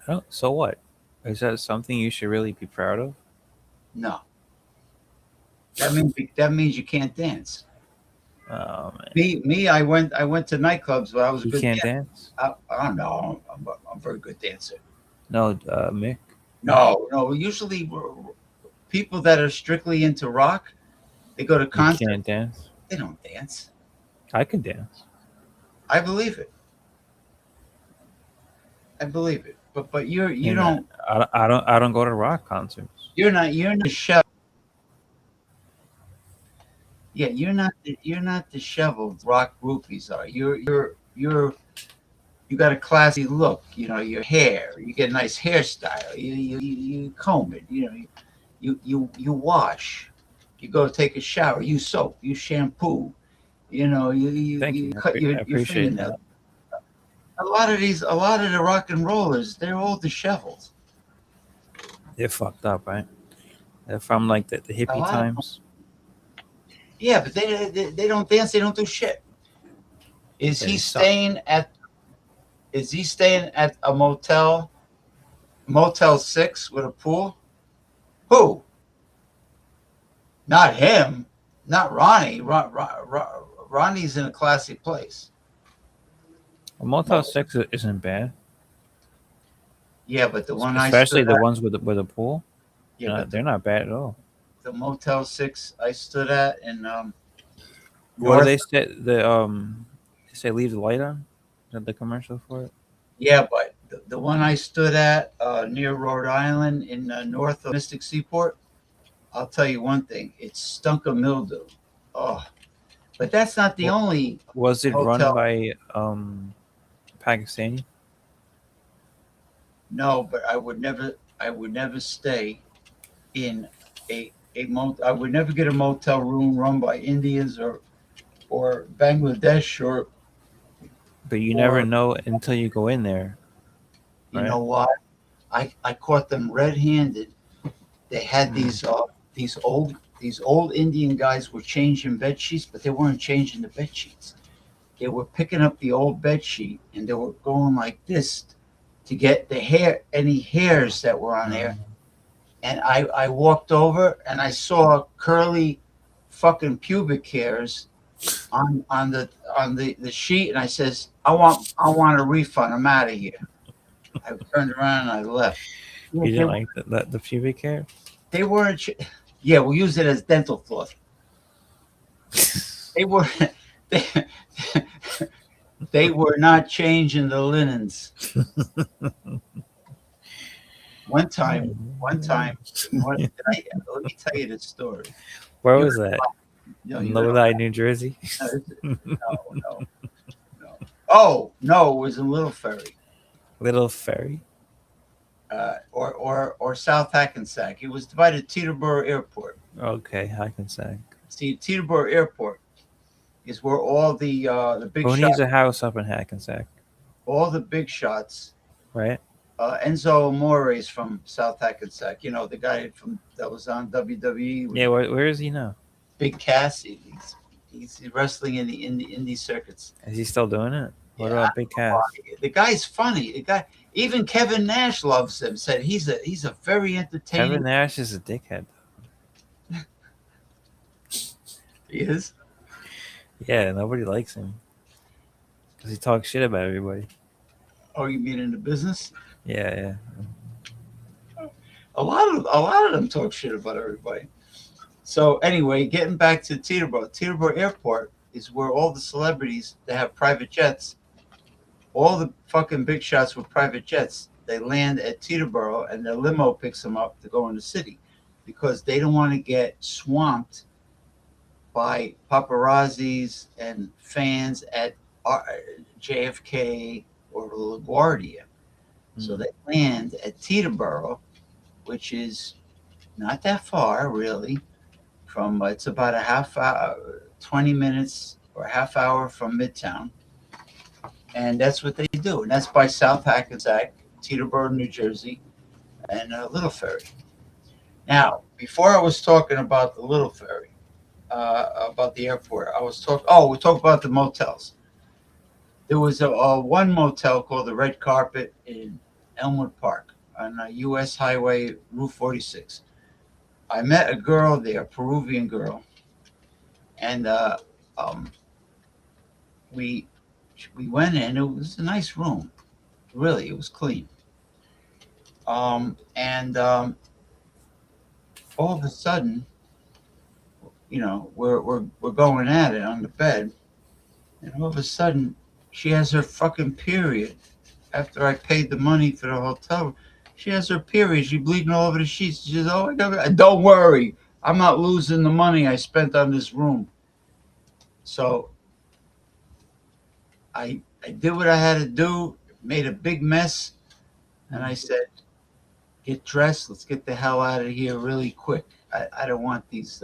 Oh, so what? Is that something you should really be proud of? No, that means you can't dance. Oh man, Me, I went to nightclubs, but I was a you good can't dancer. dance. I don't know. I'm a very good dancer. No, Mick. No. Usually, people that are strictly into rock, they go to You concerts. can't dance. They don't dance. I can dance. I believe it. But you don't. I don't go to rock concerts. You're not disheveled. Yeah, you're not disheveled. Rock groupies are. You're you got a classy look. You know, your hair, you get a nice hairstyle. You comb it. You know, you wash. You go take a shower. You soap. You shampoo. You know, Thank you you. cut I your appreciate fingernails. that. A lot of the rock and rollers, they're all disheveled. They're fucked up, right? They're from like the A hippie lot of them, times. yeah, but they don't dance. They don't do shit. Is Yeah, he they suck. staying at? Is he staying at a Motel 6 with a pool? Who? Not him. Not Ronnie. Ronnie's in a classy place. A Motel Mo- 6 isn't bad, Yeah, but the one I especially stood the at. ones with the pool. Yeah, but They're not bad at all. the Motel 6 I stood at in What do North. they say? They say leave the light on. Is that the commercial for it? Yeah, but the one I stood at near Rhode Island in north of Mystic Seaport, I'll tell you one thing, it stunk of mildew. Oh, but that's not the What only was it run hotel. by Pakistani? No, but I would never stay in I would never get a motel room run by Indians or Bangladesh But you never or know until you go in there, you right? know what? I caught them red-handed. They had these old Indian guys were changing bed sheets, but they weren't changing the bed sheets. They were picking up the old bed sheet and they were going like this to get any hairs that were on there. And I walked over and I saw curly fucking pubic hairs on the sheet, and I says, I want a refund. I'm out of here. I turned around and I left. Yeah, You didn't like the pubic hair? they weren't. Yeah, we'll use it as dental floss. They were they, they were not changing the linens. One time, let me tell you this story. Where You, was that? you know, Lodi, New Jersey. no. Oh no, it was in Little Ferry, Little Ferry. or South Hackensack. It was divided Teterboro Airport. Okay, I can say. See, Teterboro Airport is where all the big Who needs shots, a house up in Hackensack, all the big shots. right? Enzo Amore is from South Hackensack. You know, the guy that was on WWE with Yeah, where is he now? Big Cass. He's wrestling in the indie circuits. Is he still doing it? What Yeah, about Big Cass? the guy's funny. The guy, even Kevin Nash loves him. Said he's a very entertaining. Kevin Nash is a dickhead. He is. Yeah, nobody likes him because he talks shit about everybody. Oh, you mean in the business? Yeah. A lot of them talk shit about everybody. So anyway, getting back to Teterboro Airport is where all the celebrities that have private jets, all the fucking big shots with private jets, they land at Teterboro and their limo picks them up to go in the city because they don't want to get swamped by paparazzis and fans at JFK or LaGuardia. So they land at Teterboro, which is not that far, really. From it's about a half hour, 20 minutes or a half hour from Midtown, and that's what they do. And that's by South Hackensack, Teterboro, New Jersey, and Little Ferry. Now, before I was talking about the Little Ferry, about the airport, I was talking. Oh, we talked about the motels. There was a one motel called the Red Carpet in Elmwood Park on U.S. Highway Route 46. I met a girl there, a Peruvian girl, and we went in. It was a nice room, really. It was clean. And all of a sudden, you know, we're going at it on the bed, and all of a sudden, she has her fucking period. After I paid the money for the hotel, she has her period. She's bleeding all over the sheets. She says, "Oh, don't worry, I'm not losing the money I spent on this room." So I I did what I had to do, made a big mess, and I said, "Get dressed. Let's get the hell out of here really quick. I don't want these.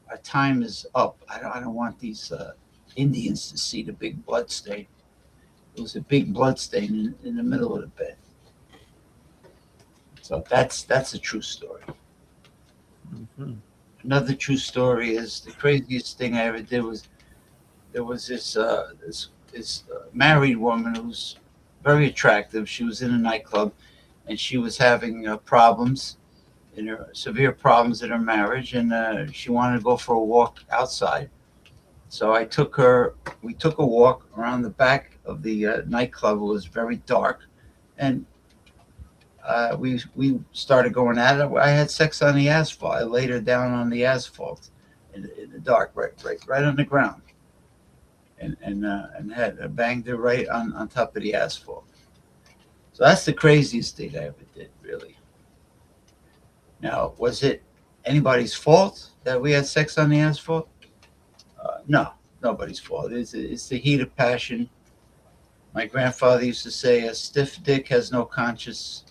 Our time is up. I don't want these Indians to see the big blood stain. It was a big blood stain in the middle of the bed. So that's a true story. Hmm. Another true story is the craziest thing I ever did was there was this married woman who's very attractive. She was in a nightclub, and she was having problems in her severe problems in her marriage, and she wanted to go for a walk outside. So I took her. We took a walk around the back of the nightclub. It was very dark, and we started going at it. I had sex on the asphalt. I laid her down on the asphalt in the dark, right on the ground, and had banged her right on top of the asphalt. So that's the craziest thing I ever did, really. Now, was it anybody's fault that we had sex on the asphalt? No, nobody's fault. It's the heat of passion. My grandfather used to say, "A stiff dick has no conscience,"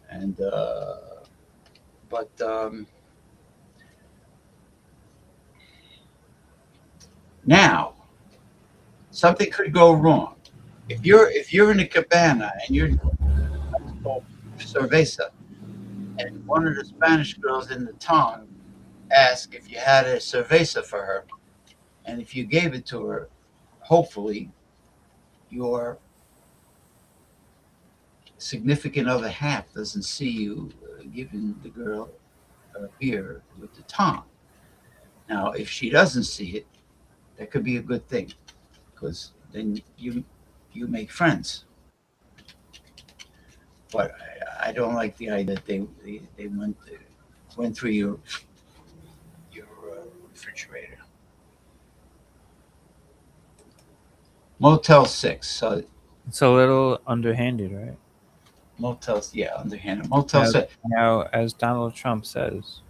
and but now something could go wrong. If you're in a cabana and you're cerveza, and one of the Spanish girls in the town asked if you had a cerveza for her, and if you gave it to her, hopefully your significant other half doesn't see you giving the girl a beer with the tongue. Now, if she doesn't see it, that could be a good thing because then you make friends. But I don't like the idea that they went through your refrigerator. Motel 6. So It's a little underhanded, right? motels, yeah, underhanded. Motel 6. Now, as Donald Trump says,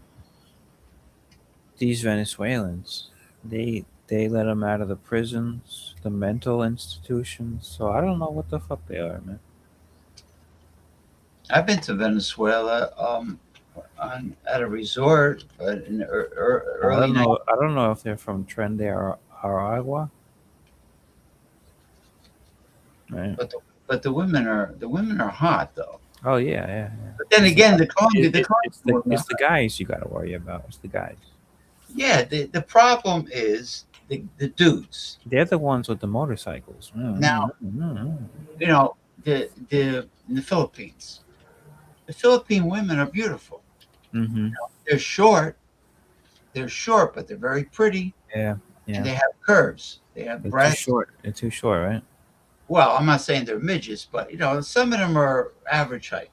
these Venezuelans, they let them out of the prisons, the mental institutions. So I don't know what the fuck they are, man. I've been to Venezuela at a resort, but in the I early don't 90s. know. I don't know if they're from Trende or Aragua. Right. But the women are hot though. Oh yeah. But then again, the Colombia, It, the it, it's Colombian the women, it's the guys you got to worry about. It's the guys. yeah. The problem is the dudes. They're the ones with the motorcycles. Now, Mm. you know, the in the Philippines, the Philippine women are beautiful. Mm-hmm. They're short. They're short, but they're very pretty, Yeah, and yeah. they have curves. They have They're too breasts. short. They're too short, right? Well, I'm not saying they're midgets, but some of them are average height.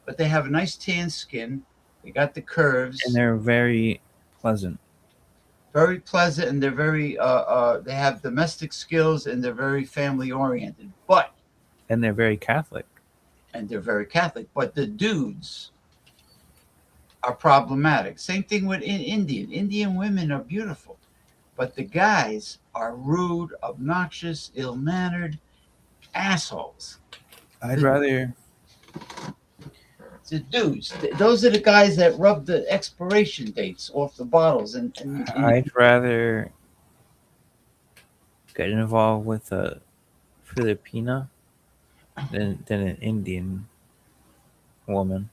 But they have a nice tan skin. They got the And curves, they're very pleasant. very pleasant, and they're very they have domestic skills, and they're very family oriented. And they're very Catholic. And they're very Catholic. But the dudes are problematic. Same thing with Indian. Indian women are beautiful, but the guys are rude, obnoxious, ill mannered assholes. I'd rather. The dudes, those are the guys that rub the expiration dates off the bottles, and I'd rather get involved with a Filipina than an Indian woman.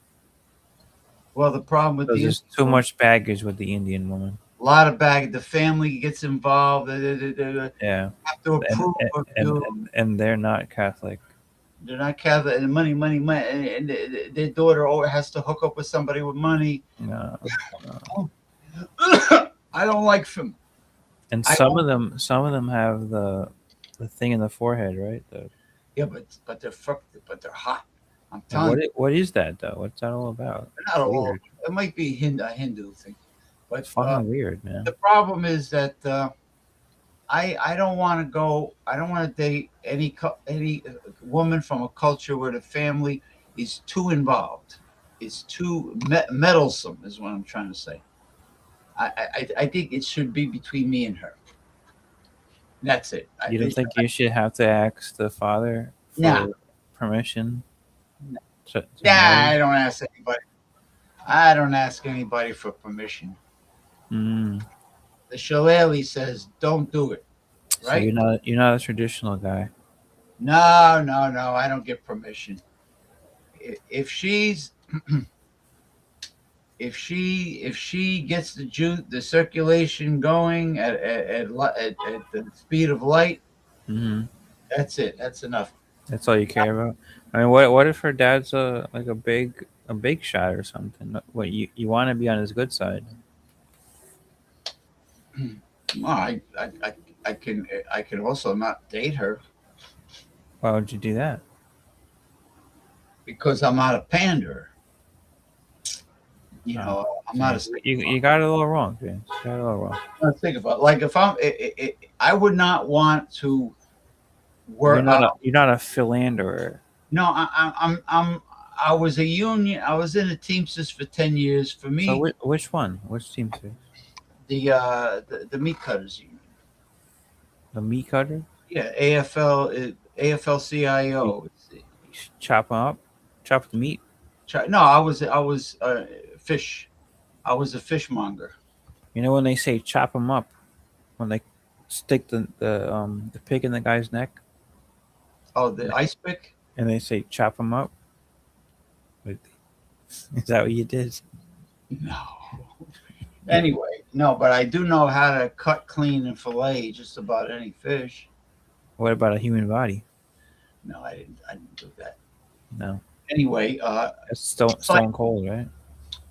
well, the problem with Because the there's too much baggage with the Indian woman. a lot of bag. The family gets involved. They Yeah, have to approve of you. and they're not Catholic. They're not Catholic, and money, and their daughter always has to hook up with somebody with money. No. I don't like them. And I some don't- of them have the thing in the forehead, right? Yeah, but they're but they're hot. I'm telling you, What is that though? What's that all about? they're not all. Weird. It might be a Hindu thing, but It's fucking weird, man. the problem is that I don't want to go. I don't want to date any woman from a culture where the family is too involved. It's too meddlesome, is what I'm trying to say. I think it should be between me and her. That's it. You don't think you should have to ask the father for Nah. permission to Nah, marry? I don't ask anybody. I don't ask anybody for permission. Mm. The shillelagh says, "Don't do it." So Right? you're not a traditional guy. No, no, no. I don't get permission. If she's if she gets the circulation going at the speed of light, Hmm. that's it. That's enough. That's all you care about. I mean, what if her dad's a big shot or something? What you want to be on his good side? Well, I can also not date her Why would you do that? because I'm not a panderer. Oh, I'm not a you got it a little wrong, James. You got it a little wrong. Let's think about like if I would not want to You're work. not a philanderer. No, I was a union. I was in the Teamsters for 10 years. For So me, which one? Which team? Sir? the meat cutters union. The meat cutter? Yeah, AFL-CIO. You chop 'em up, chop the meat. No, I was fish. I was a fishmonger. You know when they say chop 'em up, when they stick the pig in the guy's neck, Oh, the ice pick. and they say chop 'em up. Like, is that what you did? No. Anyway, no, but I do know how to cut, clean, and fillet just about any fish. What about a human body? No, I didn't do that. No, Anyway, that's stone cold, right?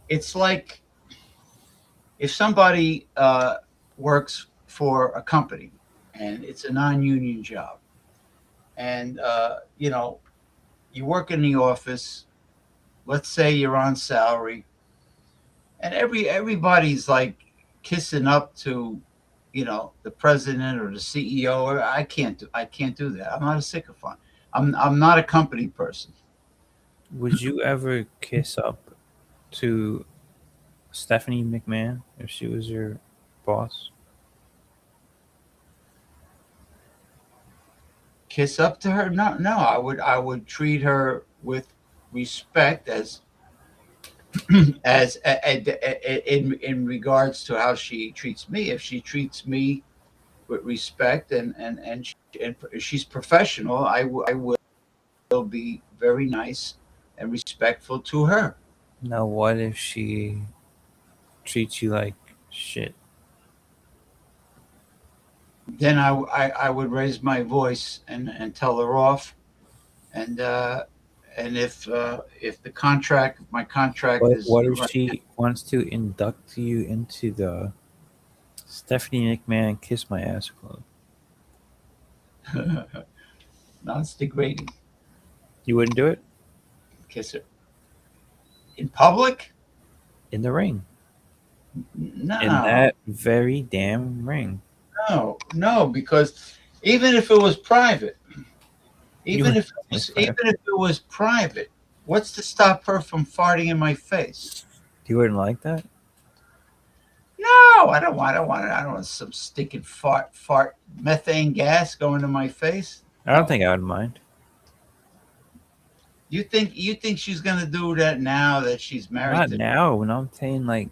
it's like if somebody works for a company and it's a non-union job, and you work in the office. Let's say you're on salary, and everybody's like kissing up to, the president or the CEO. Or I can't do that. I'm not a sycophant. I'm not a company person. Would you ever kiss up to Stephanie McMahon if she was your boss? Kiss up to her? No, no. I would treat her with respect in regards to how she treats me. If she treats me with respect and she's professional, I will be very nice and respectful to her. Now, what if she treats you like shit? Then I would raise my voice and tell her off. And if my contract is What if she wants to induct you into the Stephanie McMahon Kiss My Ass Club? no, it's degrading. You wouldn't do it? Kiss her in public? In the ring. No, In that very damn ring. no, because even if it was private, You even if it was private, what's to stop her from farting in my face? You wouldn't like that? No, I don't want some stinking fart methane gas going to my face. I don't think I would mind. You think she's gonna do that now that she's married Not to? now. No, I'm saying like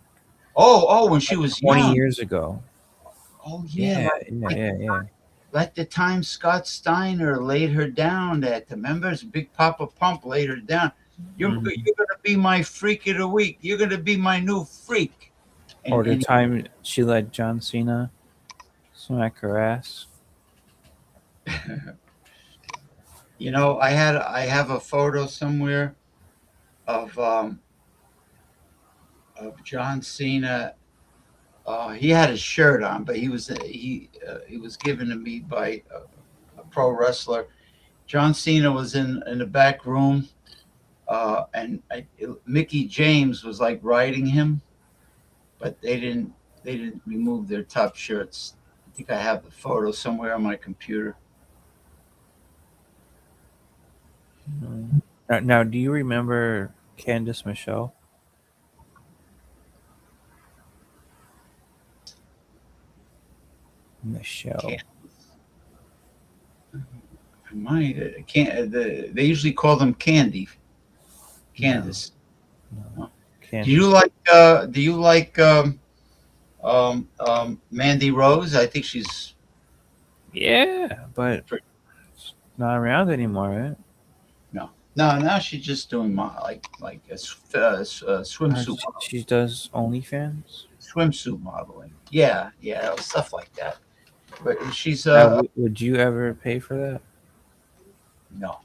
Oh, when she was 20 young. years ago. Oh yeah, Yeah. like the time Scott Steiner laid her down. Remember, Big Papa Pump laid her down. You're Mhm. gonna be my freak of the week. You're gonna be my new freak. Or the time she let John Cena smack her ass. I have a photo somewhere of John Cena. He had his shirt on, but he was given to me by a pro wrestler. John Cena was in the back room, and Mickey James was like riding him, but they didn't remove their top shirts. I think I have the photo somewhere on my computer. Now, do you remember Candice Michelle? Michelle. They usually call them Candy. No, Candace. no, Do can't. you like? Do you like Mandy Rose? I think she's Yeah, but pretty. it's not around anymore, right? No, no. Now she's just doing like swimsuit She does OnlyFans. modeling. Yeah, yeah, stuff like that. But she's Now, would you ever pay for that? no.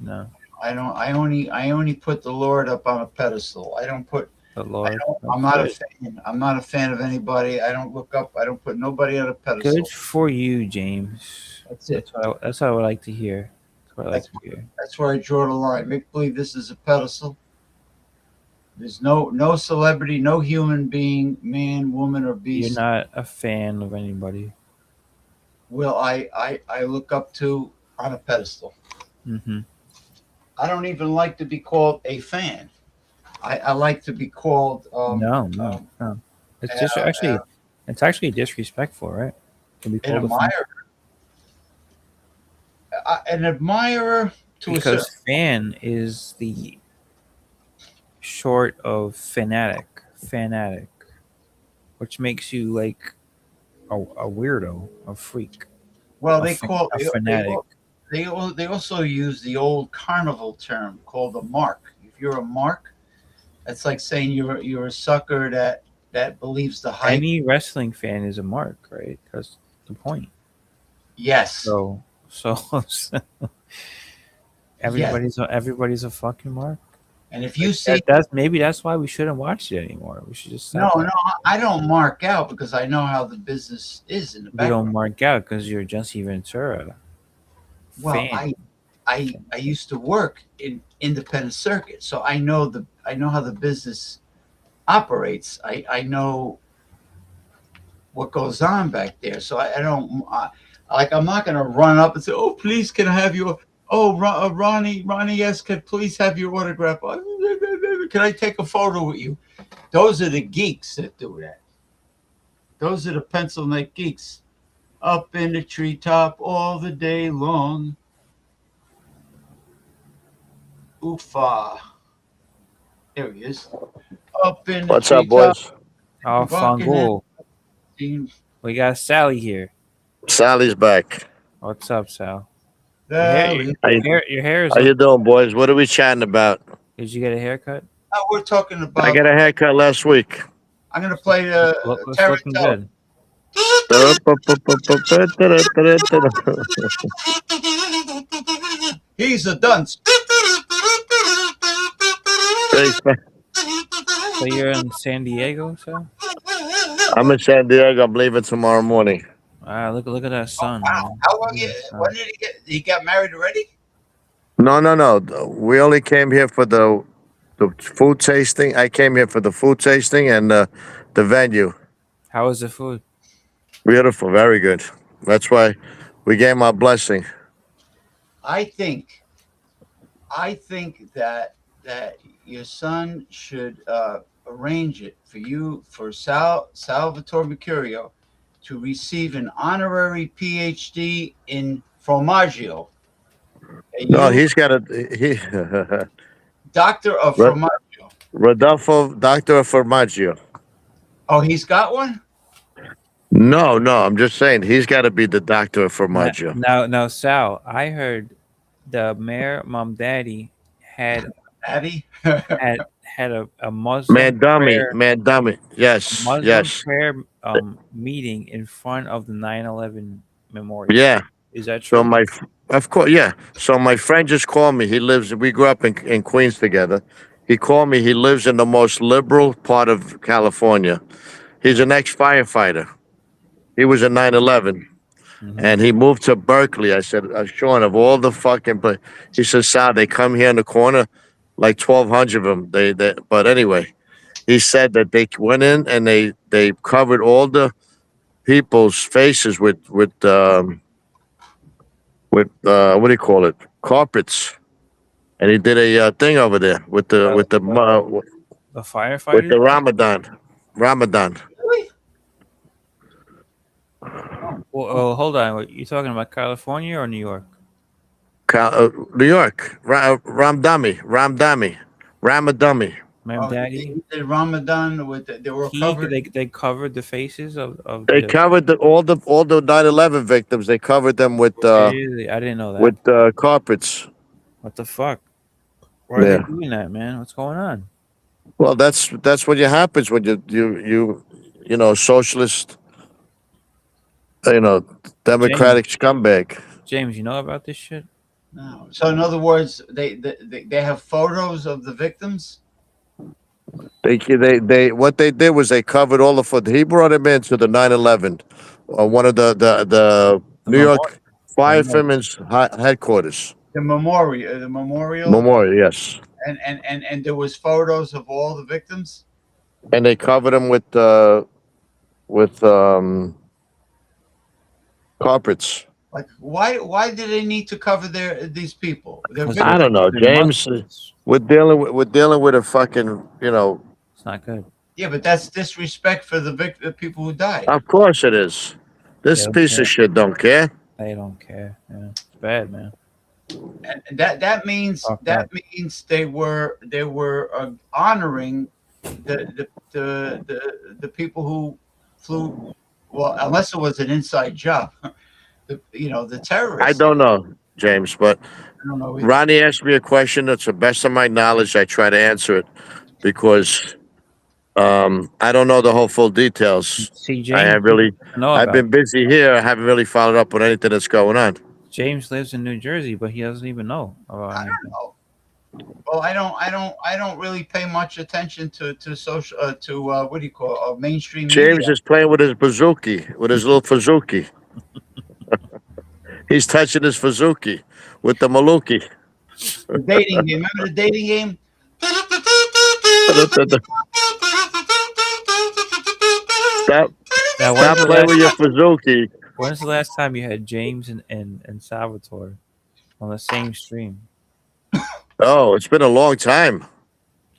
No, I don't. I only put the Lord up on a pedestal. I don't put. the Lord. I'm That's not a good. fan. I'm not a fan of anybody. I don't look up. I don't put nobody on a Good pedestal. for you, James. That's it. That's what I would like to hear. That's what I like That's to hear. that's where I draw the line. Make believe this is a pedestal. There's no celebrity, no human being, man, woman, or You're beast not a fan of anybody. will I look up to on a pedestal. Mm-hmm. I don't even like to be called a fan. I like to be called No, no, no. It's just uh, actually, it's actually disrespectful, right? To be an called a fan admirer. An admirer to a because certain. fan is the short of fanatic, which makes you like a weirdo, a freak, Well, they call a fanatic. they also use the old carnival term called a mark. If you're a mark, that's like saying you're a sucker that believes the hype. Any wrestling fan is a mark, right? That's the point. Yes, So yes. everybody's a fucking mark. And if you Like see, that's maybe that's why we shouldn't watch it anymore. We should just no, stop no, watching. I don't mark out because I know how the business is in the You don't background. mark out because you're Jesse Ventura Well, fan. I used to work in independent circuit, so I know how the business operates. I know what goes on back there. So I don't like. I'm not going to run up and say, "Oh, please, can I have your?" Oh, Ronnie, yes, can please have your autograph? Can I take a photo with you? Those are the geeks that do that. Those are the pencil neck geeks up in the treetop all the day long. Oofa. There he is. Up in the What's up, treetop, boys? Oh, rocking that Fangul. team. We got Sally here. Sally's back. What's up, Sal? Your hair, There we How you, your hair is how you looking. doing, boys? What are we chatting about? Did you get a haircut? Now we're talking I about. got a haircut last week. I'm going to play the It's looking Tarantella. good. He's a dunce. Thanks, man. So you're in San Diego, Sal? I'm in San Diego. I'm leaving tomorrow morning. Ah, look at that sun, Wow. man. How long? Look at that When sun. did he get? He got married already? No, no, no. We only came here for the food tasting. I came here for the food tasting and the venue. How was the food? Beautiful, very good. That's why we gave my blessing. I think. I think that your son should arrange it for you for Salvatore Mercurio to receive an honorary PhD in formaggio. And No, you, he's got a he doctor of Ro- formaggio. Rodolfo Doctor Formaggio. Oh, he's got one. No, no, I'm just saying he's got to be the Doctor of Formaggio. Now, Sal. I heard the mayor, mom, daddy Addy. had a Muslim Man, dummy, prayer man, dummy. Yes, yes, meeting in front of the 9/11 memorial. yeah. Is that So true? of course, yeah. So my friend just called me. He lives. We grew up in Queens together. He called me. He lives in the most liberal part of California. He's an ex-firefighter. He was in 9/11, Hmm. and he moved to Berkeley. I said, Sean, of all the fucking place, he says, Sal, they come here in the corner, like 1,200 of them. But anyway, he said that they went in and they covered all the people's faces with what do you call it, carpets, and he did a thing over there The, the with firefighters. the Ramadan. Really? Oh, Well, hold on. You talking about California or New York? New York. Ramadami. Remember, Oh, Daddy? he did Ramadan with they were He covered. they covered the faces of They the. covered all the 9/11 victims. They covered them Really, I didn't know that. with carpets. What the fuck? Why are they Yeah. doing that, man? What's going on? Well, that's what happens when you socialist, you know, James, democratic scumbag. James, you know about this shit? No. So in other words, they have photos of the victims. They what they did was they covered all the foot. He brought him into the 9/11, one of the The New memorial. York Fire Memorial. Firemen's headquarters The memorial, memorial. Yes, and there was photos of all the victims. and they covered him with carpets. Like, why do they need to cover these people? They're Because I don't victims. know, they're James. Muslims. We're dealing with a fucking It's not good. Yeah, but that's disrespect for the people who died. Of course it is. They This don't piece care. of shit don't care. They don't care. Yeah, it's bad, man. And that means Fuck that means they were honoring the people who flew. Well, unless it was an inside job, the I terrorists. don't know, James, but I don't know either. Ronnie asked me a question. That's the best of my knowledge. I try to answer it because I don't know the whole full details. See, I James have really, know I've about. been busy here. I haven't really followed up on anything that's going on. James lives in New Jersey, but he doesn't even know about I anything. don't know. Well, I don't really pay much attention to social what do you call mainstream James media. is playing with his bazooki, with his little bazooki. He's touching his bazooki with the maluki. The dating game. Remember the dating game? Stop, Now, stop playing with your bazooki. when's the last time you had James and Salvatore on the same stream? Oh, it's been a long time.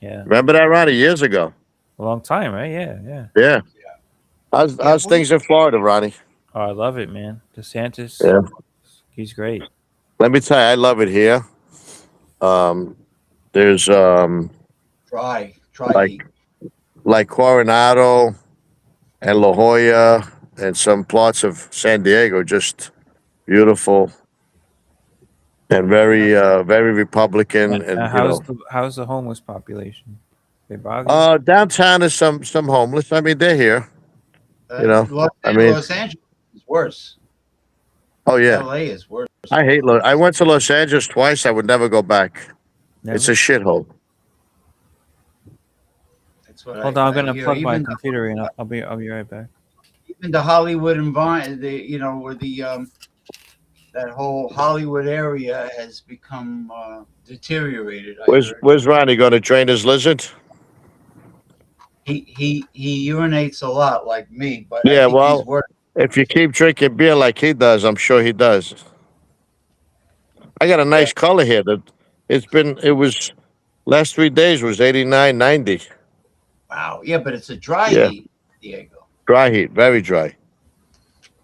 Yeah, Remember that, Ronnie? Years ago. a long time, right? Yeah, yeah. Yeah. How's things in Florida, Ronnie? Oh, I love it, man. DeSantis, Yeah. he's great. Let me tell you, I love it here. There's Try like heat. like Coronado and La Jolla and some parts of San Diego, just beautiful and very Republican, and How's the homeless population? They bother you? downtown is some homeless. I mean, they're here. I mean, Los Angeles is worse. oh yeah, LA is worse. I went to Los Angeles twice. I would never go back. Never? It's a shithole. That's what Hold I on, I'm gonna hear. plug my Even computer in. I'll be right back. the Hollywood environment, where that whole Hollywood area has become deteriorated. I heard. Where's Ronnie going to train his lizard? He urinates a lot like me, but Yeah, I think well, he's worse. if you keep drinking beer like he does, I'm sure he does. I got a nice color here. It was last 3 days was 89, 90. Wow. Yeah, but it's a dry Yeah. heat, Diego. Dry heat, very dry.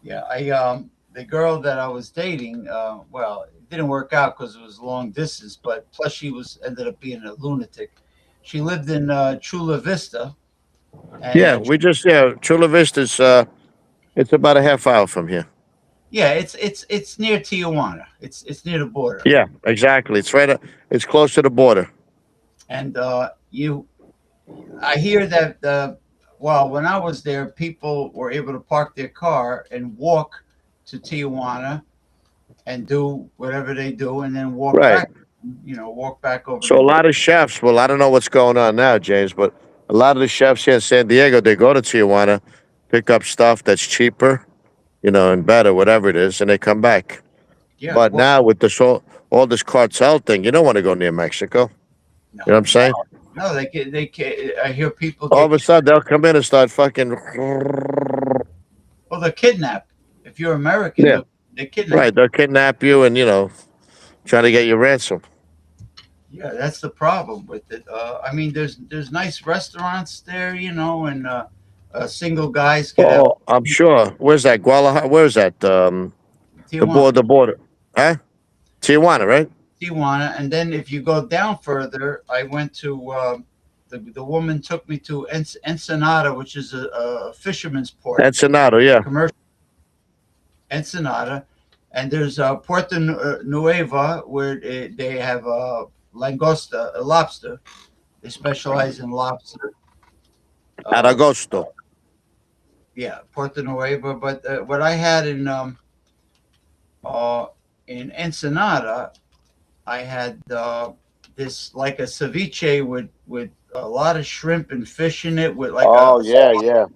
Yeah, the girl that I was dating, well, it didn't work out because it was long distance, but plus she ended up being a lunatic. She lived in Chula Vista. And, Yeah, Chula Vista's it's about a half hour from here. yeah, it's near Tijuana. It's near the border. Yeah, exactly. It's close to the border. And I hear that well, when I was there, people were able to park their car and walk to Tijuana and do whatever they do, and then walk Right. back. Walk back over. So a lot of chefs, well, I don't know what's going on now, James, but a lot of the chefs here in San Diego, they go to Tijuana, pick up stuff that's cheaper, and better, whatever it is, and they come back. Yeah, But well, now with all this cartel thing, you don't want to go near Mexico. no, You know what I'm saying? no, they can. I hear people. All of a sudden, they'll come in and start fucking. Well, they're kidnapped. If you're American, Yeah. they kidnap. Right, they'll kidnap you and try to get your ransom. Yeah, that's the problem with it. I mean, there's nice restaurants there, and single guys get out. Oh, I'm sure. Where's that? Guadalajara? Where's that? The Tijuana. border. Huh? Tijuana, right? Tijuana, and then if you go down further, I went to the woman took me to Ensenada, which is a fisherman's port, Ensenado, yeah. commercial Ensenada, and there's Puerto Nueva where they have langosta, a lobster. They specialize in lobster. Aragosto. Yeah, Puerto Nueva. But what I had in Ensenada, I had this like a ceviche with a lot of shrimp and fish in it, with like Oh a yeah, yeah.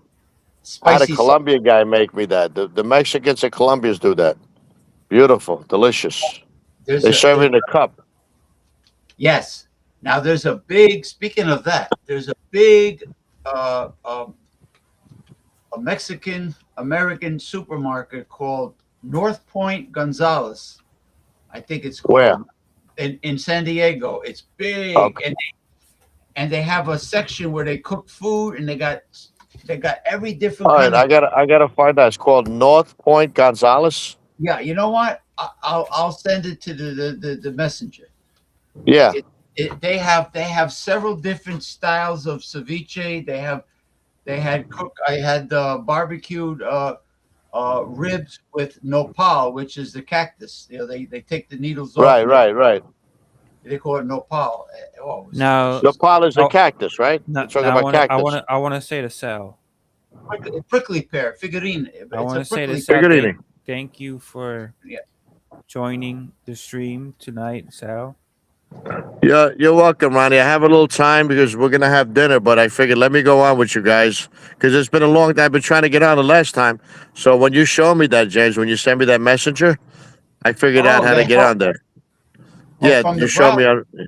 I had a spicy sauce. Colombian guy make me that. The Mexicans and Colombians do that. Beautiful, delicious. There's They a serve there's, it in a cup. yes. Now there's a big. Speaking of that, there's a big a Mexican American supermarket called North Point Gonzalez. I think it's Where? called in San Diego. It's big, Okay. and they have a section where they cook food, and they got every different All right, kind of. I gotta find that. It's called North Point Gonzalez. Yeah, you know what? I'll send it to the messenger. Yeah. They have several different styles of ceviche. They had cook. I had barbecued ribs with nopal, which is the cactus. You know, they take the needles off. Right, right, right. They call it nopal. Oh, it was Now, delicious. Nopal is a Oh, cactus, right? now, You're talking now about cactus. I want to say to Sal. Prickly pear, figurine. I It's want a to say to prickly Sal. pear. Figurine. Thank you for Yeah. joining the stream tonight, Sal. You're welcome, Ronnie. I have a little time because we're gonna have dinner, but I figured let me go on with you guys because it's been a long time. I've been trying to get on the last time. So when you show me that, James, when you send me that messenger, I figured out Oh, how to get on there. Yeah, from you the showed me.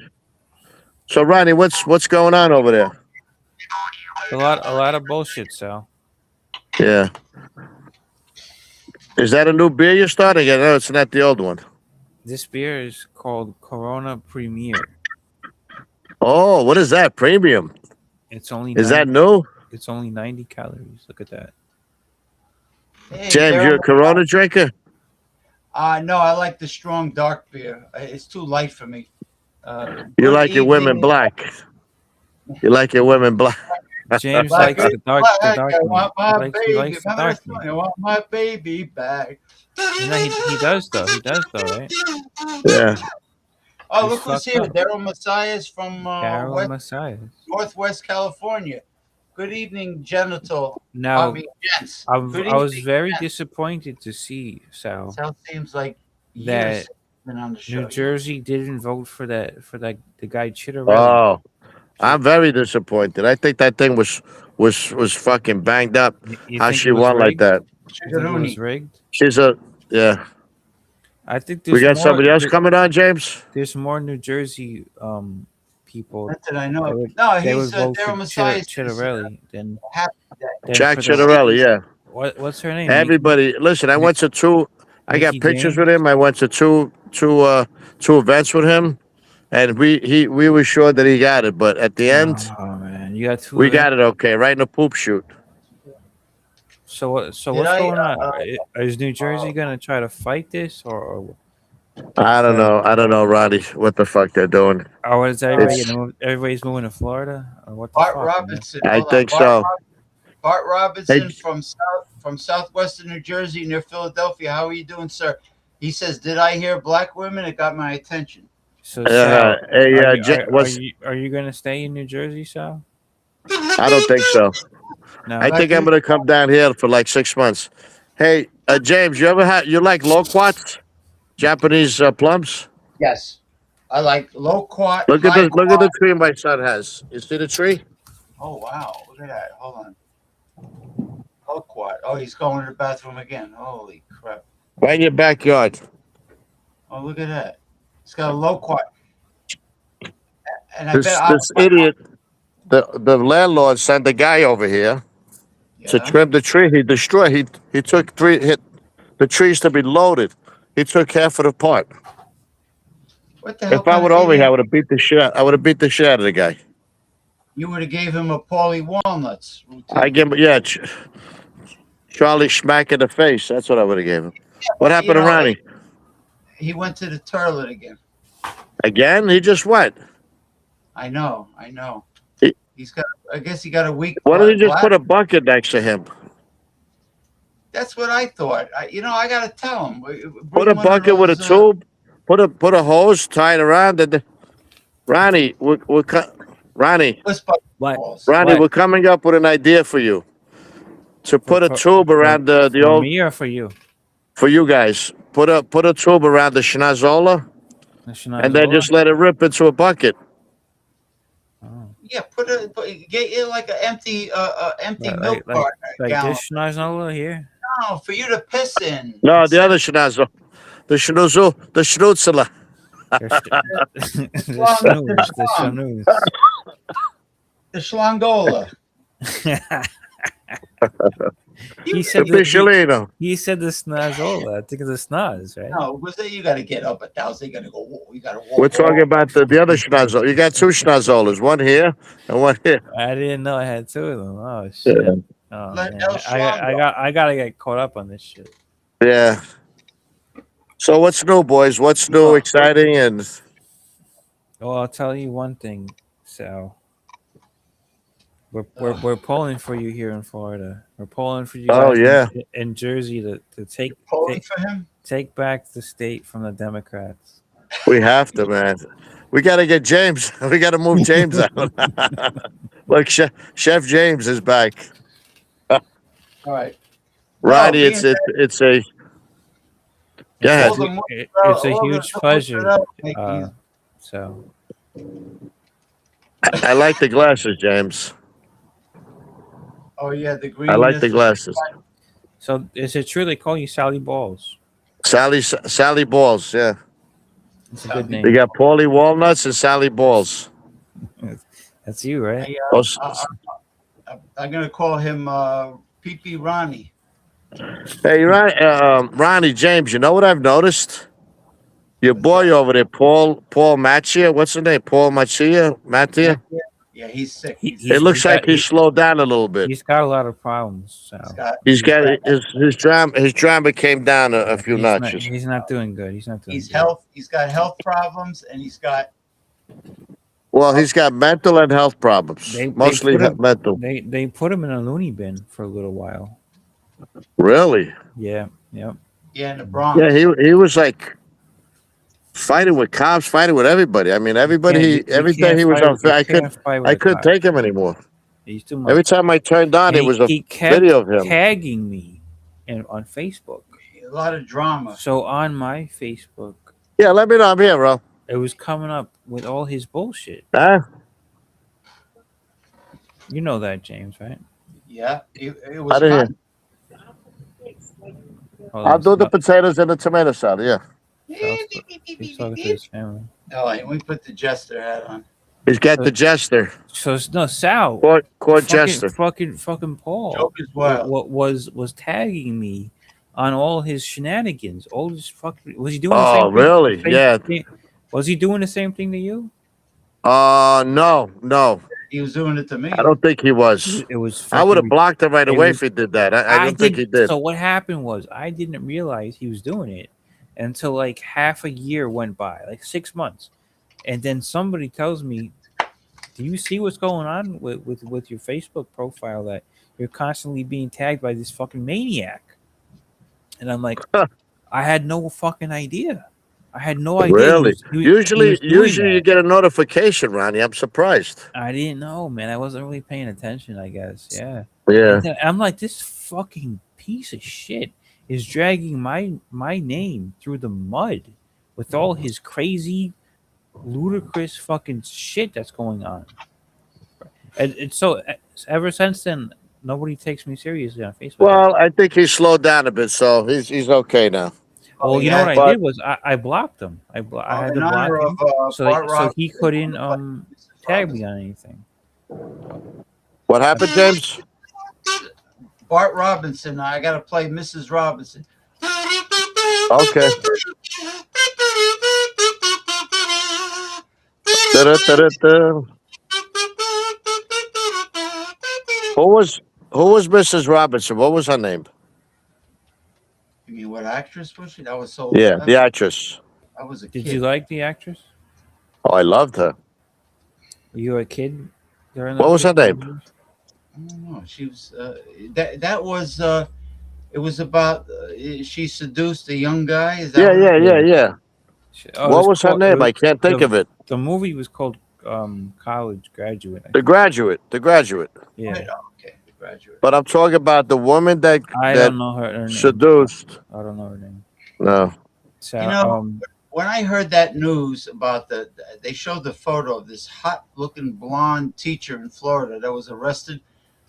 So Ronnie, what's going on over there? A lot of bullshit, Sal. Yeah, is that a new beer you're starting? I know it's not the old one. This beer is called Corona Premier. Oh, what is that? Premium? It's only Is that 90, new? it's only 90 calories. Look at that. Hey, James, you're a Corona drinker? no, I like the strong dark beer. It's too light for me. You Good like your women evening, black? You like your women black? James Black likes is black. the dark I meat. want my He baby. likes the Remember dark that song? meat. I want my baby back. You know, he does though. He does though, right? Yeah. Oh, He's look who's fucked here. up. Daryl Messias from Carol Messiah. Northwest California. Good evening, genital. I Now, mean, gents. I Good was evening, very gents. disappointed to see, Sal, Sounds seems like years that since I've been on the show. New Jersey didn't vote for that the guy Chitterelli. Oh, I'm very disappointed. I think that thing was fucking banged up. You How think she it was won like rigged? that? You think it was Chigaruni. rigged? She's a yeah. I think We got somebody else coming on, James. there's more New Jersey people. That's it. I They know. would, No, they he's would vote for Daryl Messias. Chitterelli than Jack for the Chitterelli, yeah. what's her name? Everybody, listen. I went to two. I got Mickey pictures James? with him. I went to two events with him, and we were sure that he got it. But at the end, Oh man, you got two. we of them? got it okay, right in the poop chute. So what's Did going on? Is New Jersey gonna try to fight this, or I don't know. I don't know, Roddy, what the fuck they're doing. or is everybody It's- gonna move, everybody's moving to Florida? Or what the Bart fuck? Man? Robinson. I Hold on. think so. Bart Robinson Hey. from southwestern New Jersey near Philadelphia. How are you doing, sir? He says, "Did I hear black women? It got my attention." So Sal, hey, are you gonna stay in New Jersey, Sal? I don't think so. No. I think I'm gonna come down here for like 6 months. Hey, James, you like loquats? Japanese plums? Yes, I like loquat. Look at high look at the quat. tree my son has. You see the tree? Oh wow, look at that. Hold on. Loquat. Oh, he's going to the bathroom again. Holy crap! Right in your backyard. Oh, look at that. It's got a loquat. And I This bet this idiot, the landlord sent a guy over here to yeah. trim the tree. He destroyed. He took the trees to be loaded. He took half of the part. What the hell? If I kind would of over here, idiot? I would have beat the shit. I would have beat the shit out of the guy. You would have gave him a Paulie Walnuts routine. I give him Charlie Schmack in the face. That's what I would have gave him. What happened to Ronnie? He went to the toilet again. Again? He just went. I know. He- He's got. I guess he got a weak. Why don't you just bladder. put a bucket next to him? That's what I thought. I gotta tell him. Put a bucket with a tube. Put a hose, tie it around, and Ronnie, Ronnie, What? Ronnie, What? we're coming up with an idea for you to put a tube around the for old me or for you? for you guys. Put a tube around the schnozola, and then just let it rip into a bucket. Oh. Yeah, get you like an empty milk like, carton. like gallon. this schnozola here. No, for you to piss in. No, the other schnozola, the schnozola. The snooze. The schlangola. He said The Picciolino. he said the snozola. I think it's a snoz, right? No, was that you got to get up 1,000? You got to go. You got to walk. We're talking about the other schnozola. You got two schnozolas, one here and one here. I didn't know I had two of them. Oh shit! Yeah. Oh, Let man. El Schlango. I gotta get caught up on this shit. Yeah. So what's new, boys? What's new, exciting, and Well, I'll tell you one thing, Sal. We're polling for you here in Florida. We're polling for you Oh, guys yeah. in Jersey to Polling for him? take back the state from the Democrats. we have to, man. We got to get James. We got to move James out. Look, Chef James is back. All right. Ronnie, No, it's a. Yeah. All the It's a all the- huge all the- pleasure. make So I like the glasses, James. Oh yeah, the green. I like the glasses. so is it true they call you Sally Balls? Sally Balls. Yeah. It's a good They name. got Paulie Walnuts and Sally Balls. That's you, right? Hey, Those- I'm gonna call him Pee Ronnie. Hey, Ronnie James. You know what I've noticed? Your boy over there, Paul Machia. What's his name? Paul Machia. Yeah, he's sick. It looks like he slowed down a little bit. He's got a lot of problems. So His drama came down a few notches. He's not doing good. He's not doing He's good. He's got health problems, and he's got. Well, he's got mental and health problems. They Mostly put him- mental. They put him in a loony bin for a little while. Really? Yeah. Yep. Yeah, in the Bronx. Yeah, he was like fighting with cops, fighting with everybody. I mean, everybody. Every day he was on. I couldn't take him anymore. He's too much. Every time I turned on, And it was a he kept video of him. tagging me on Facebook. A lot of drama. So on my Facebook, Yeah, let me know. I'm here, bro. it was coming up with all his bullshit. Huh? You know that, James, right? Yeah, it I was. didn't hear. Hot. Hold I'll on, do the stop. potatoes and the tomato salad. Yeah, He's talking to his family. Oh, let me put the jester hat on. he's got the jester, So no, Sal, court jester. fucking Paul. Joke is wild. What was tagging me on all his shenanigans? All his fucking was he doing? Oh, the same really? Thing, Yeah. Was he doing the same thing to you? No. He was doing it to me. I don't think he was. It was. I would have fucking- blocked him right it away was- if he did that. I don't think he did. So what happened was I didn't realize he was doing it until like half a year went by, like 6 months, and then somebody tells me, "Do you see what's going on with your Facebook profile? That you're constantly being tagged by this fucking maniac." And I'm like, I had no fucking idea. I had no idea. Really? he was Usually doing you that. get a notification, Ronnie. I'm surprised. I didn't know, man. I wasn't really paying attention, I guess. Yeah. Yeah. And then I'm like, this fucking piece of shit is dragging my name through the mud with all his crazy, ludicrous fucking shit that's going on. And so ever since then, nobody takes me seriously on Facebook. Well, I think he slowed down a bit, so he's okay now. well, you know yeah, what I did was I blocked him. I had to in block honor him of so he couldn't tag me on anything. What happened, James? Bart Robinson. I got to play Mrs. Robinson. Okay. Da-da-da-da-da. Who was Mrs. Robinson? What was her name? You mean what actress was she? That was so. Yeah, the actress. I was a Did kid. you like the actress? Oh, I loved her. Were you a kid during What those was her name? years? I don't know. She was that was it was about she seduced a young guy. Is that Yeah, what yeah, it? yeah, Yeah. yeah. Oh, it What was was her called. It name? was, I can't think the of it. the movie was called College Graduate. I The think. Graduate. The Graduate. Yeah. Oh, okay, the graduate. But I'm talking about the woman that I that don't know her name. seduced. I don't know her name. No. So You know, when I heard that news about they showed the photo of this hot-looking blonde teacher in Florida that was arrested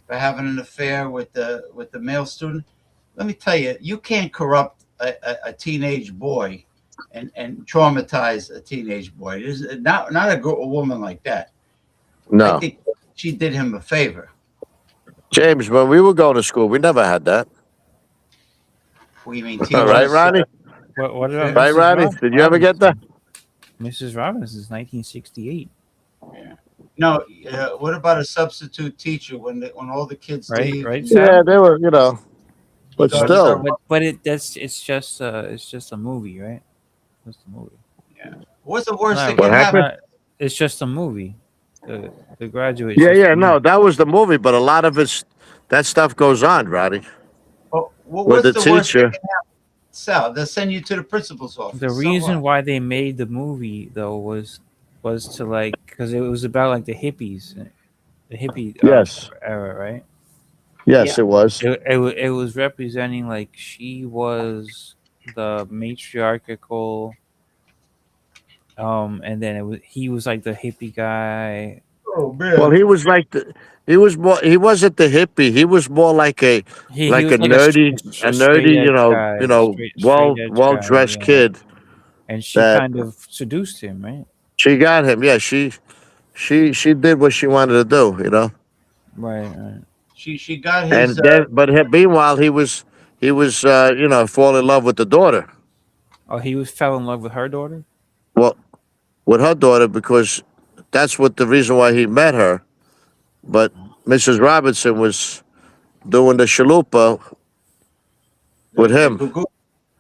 for having an affair with the male student. Let me tell you, you can't corrupt a teenage boy and traumatize a teenage boy. There's not a woman like that. I No. think she did him a favor. James, when we were going to school, we never had that. We mean All right, teachers. Ronnie? what about Right, Right, Mrs. Ronnie? Did you ever get that? Mrs. Robinson is 1968, Yeah. No, what about a substitute teacher when all the kids right? leave? Right, Yeah, Sal? they were, but goes still. But it's just a movie, right? Just a movie. What's the worst that What can happen? happened? It's just a movie. The Graduate. Yeah, yeah, no, that was the movie, but a lot of that stuff goes on, Ronnie. Well, With what's the the worst that teacher. can happen? Sal, they'll send you to the principal's office. The So reason what? why they made the movie though was to like because it was about like the hippies, the hippie Yes. era, right? Yes, Yeah. it was. It was representing like she was the matriarchal, and then he was like the hippie guy. Oh Well, man. he was like he wasn't the hippie. He was more like a He was like a a straight nerdy, edge guy, straight edge well guy, dressed yeah. kid And she that kind of seduced him, right? she got him. Yeah, she did what she wanted to do. Right, right. She got his And then, but meanwhile, he was fall in love with the daughter. Oh, he was fell in love with her daughter. Well, with her daughter because that's what the reason why he met her. But Mrs. Robinson was doing the chalupa with the him, gugu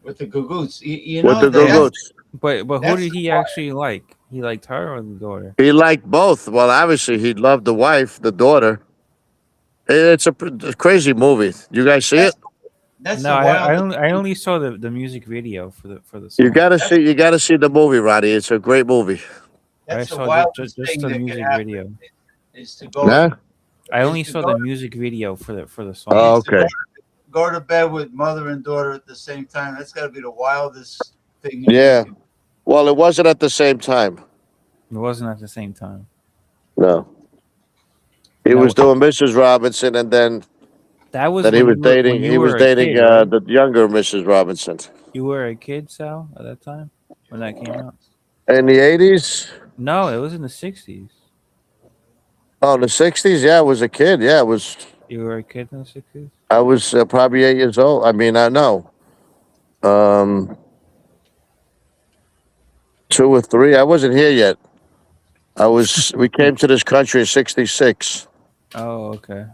with the gugoots. You with know the that Guguts. But who that's did he actually like? He liked her or the daughter? He liked both. Well, obviously, he loved the wife, the daughter. It's a crazy movie. You guys see it? that's No, the wildest I thing. only saw the music video for the You song. gotta see. You gotta see the movie, Roddy. It's a great movie. I That's the saw wildest just thing the that could music happen video. is to go Nah. I is only to saw go the music video for the song. Oh, is to okay. go to bed with mother and daughter at the same time. That's got to be the wildest thing. that Yeah. you can- Well, it wasn't at the same time. It wasn't at the same time. No. He Now, was doing Mrs. Robinson, and then that was then he when was dating. when you He was were a dating kid, right? the younger Mrs. Robinson You were a kid, Sal, at that time when that came out. in the 80s. No, it was in the 60s. Oh, in the 60s. Yeah, I was a kid. Yeah, it was. You were a kid in the 60s. I was probably 8 years old. I mean, I know. 2 or 3. I wasn't here yet. We came to this country in '66. Oh, okay.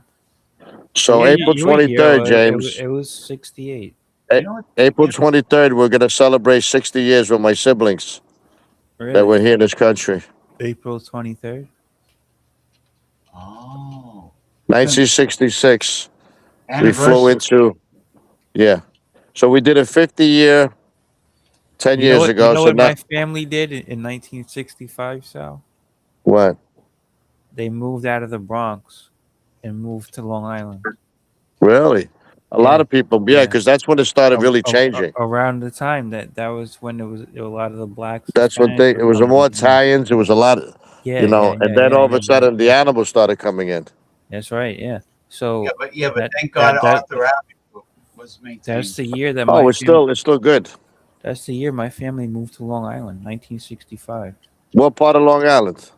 So Yeah, April you were here. 23rd, James. It was 68. A- You know what? April 23rd, we're gonna celebrate 60 years with my siblings that Really? were here in this country. April 23rd. Oh, 1966. We flew anniversary. into yeah. So we did a 50-year 10 You know years what? ago. You know So what now my family did in 1965, Sal? what? They moved out of the Bronx and moved to Long Island. Really? A lot Yeah. of people, Yeah. because that's when it started really changing. Around the time that was when there were a lot of the blacks. That's what Hispanics it were was. coming More in. Italians. It was a lot of, Yeah, yeah, and then all of a yeah. sudden the animals started coming in. That's right. Yeah. So But that thank God that Arthur Avenue was maintained. that's the year that Oh, it's still good. that's the year my family moved to Long Island, 1965. What part of Long Island?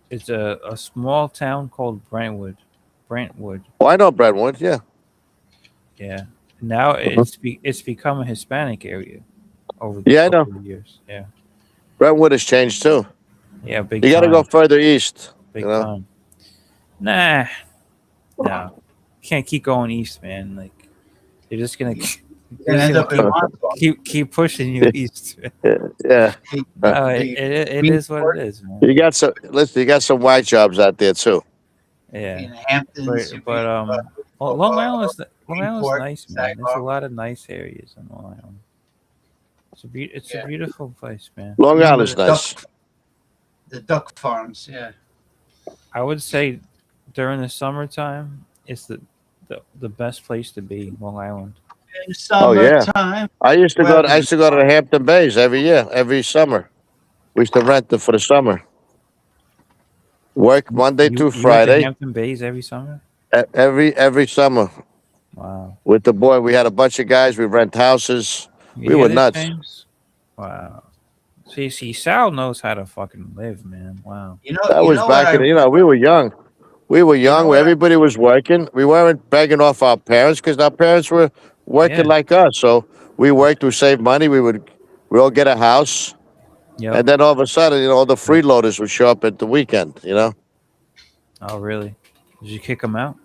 It's a small town called Brentwood. Brentwood. Oh, I know Brentwood. Yeah. Yeah. Now Uh-huh. it's become a Hispanic area over Yeah, I know. the years. Yeah. Brentwood has changed too. Yeah, big You got to time. go further east. Big you know? time. Nah. No. Can't keep going east, man. Like you're just gonna You're gonna end up in Montauk. keep pushing you east. Yeah. No, The it is what it is, man. You got some. Listen, you got some white jobs out there too. Yeah, in the Hamptons, you but well, Long Island's Greenport, nice, Sag man. There's a Harbor. lot of nice areas in Long Island. It's a Yeah. beautiful place, man. Long Remember Island's nice. the duck farms. Yeah. I would say during the summertime, it's the best place to be, Long Island. In Oh yeah. summertime, I used to go. weather I is used to go to the Hampton Bays every year, every summer. We used to rent it for the summer. Work Monday through You went to Friday, Hampton Bays every summer? every summer Wow. with the boy. We had a bunch of guys. We rent houses. You We hear were this, nuts. James? Wow. See, Sal knows how to fucking live, man. Wow. That you was know what back I in. We were young. We were you know young. Where what I everybody was working. We weren't begging off our parents because our parents were working Yeah. like us. So we worked. We saved money. We all get a house, Yep. and then all of a sudden, all the freeloaders would show up at the weekend. Oh, really? Did you kick him out?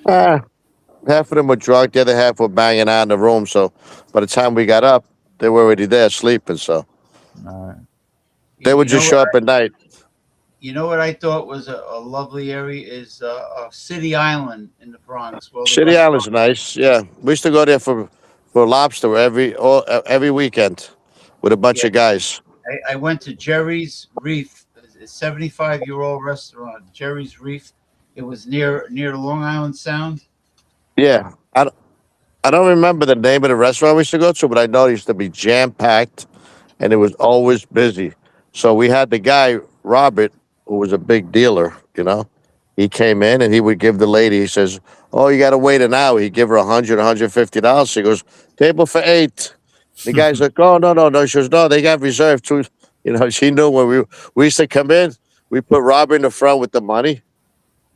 Ah, half of them were drunk. The other half were banging out in the room. So by the time we got up, they were already there sleeping. So All right. they would you know just what show up at night. you know what I thought was a lovely area is City Island in the Bronx. Well, the City Island's restaurant. nice. Yeah, we used to go there for lobster every weekend with a bunch Yeah, of guys. I went to Jerry's Reef, a 75-year-old restaurant. Jerry's Reef. It was near Long Island Sound. Yeah, I don't remember the name of the restaurant we used to go to, but I know it used to be jam packed, and it was always busy. So we had the guy Robert, who was a big dealer. He came in and he would give the lady. He says, "Oh, you got to wait an hour." He'd give her $150. She goes, "Table for 8." The guy's like, "Oh, no, no, no." She goes, "No, they got reserved too." She knew when we used to come in. We put Robert in the front with the money.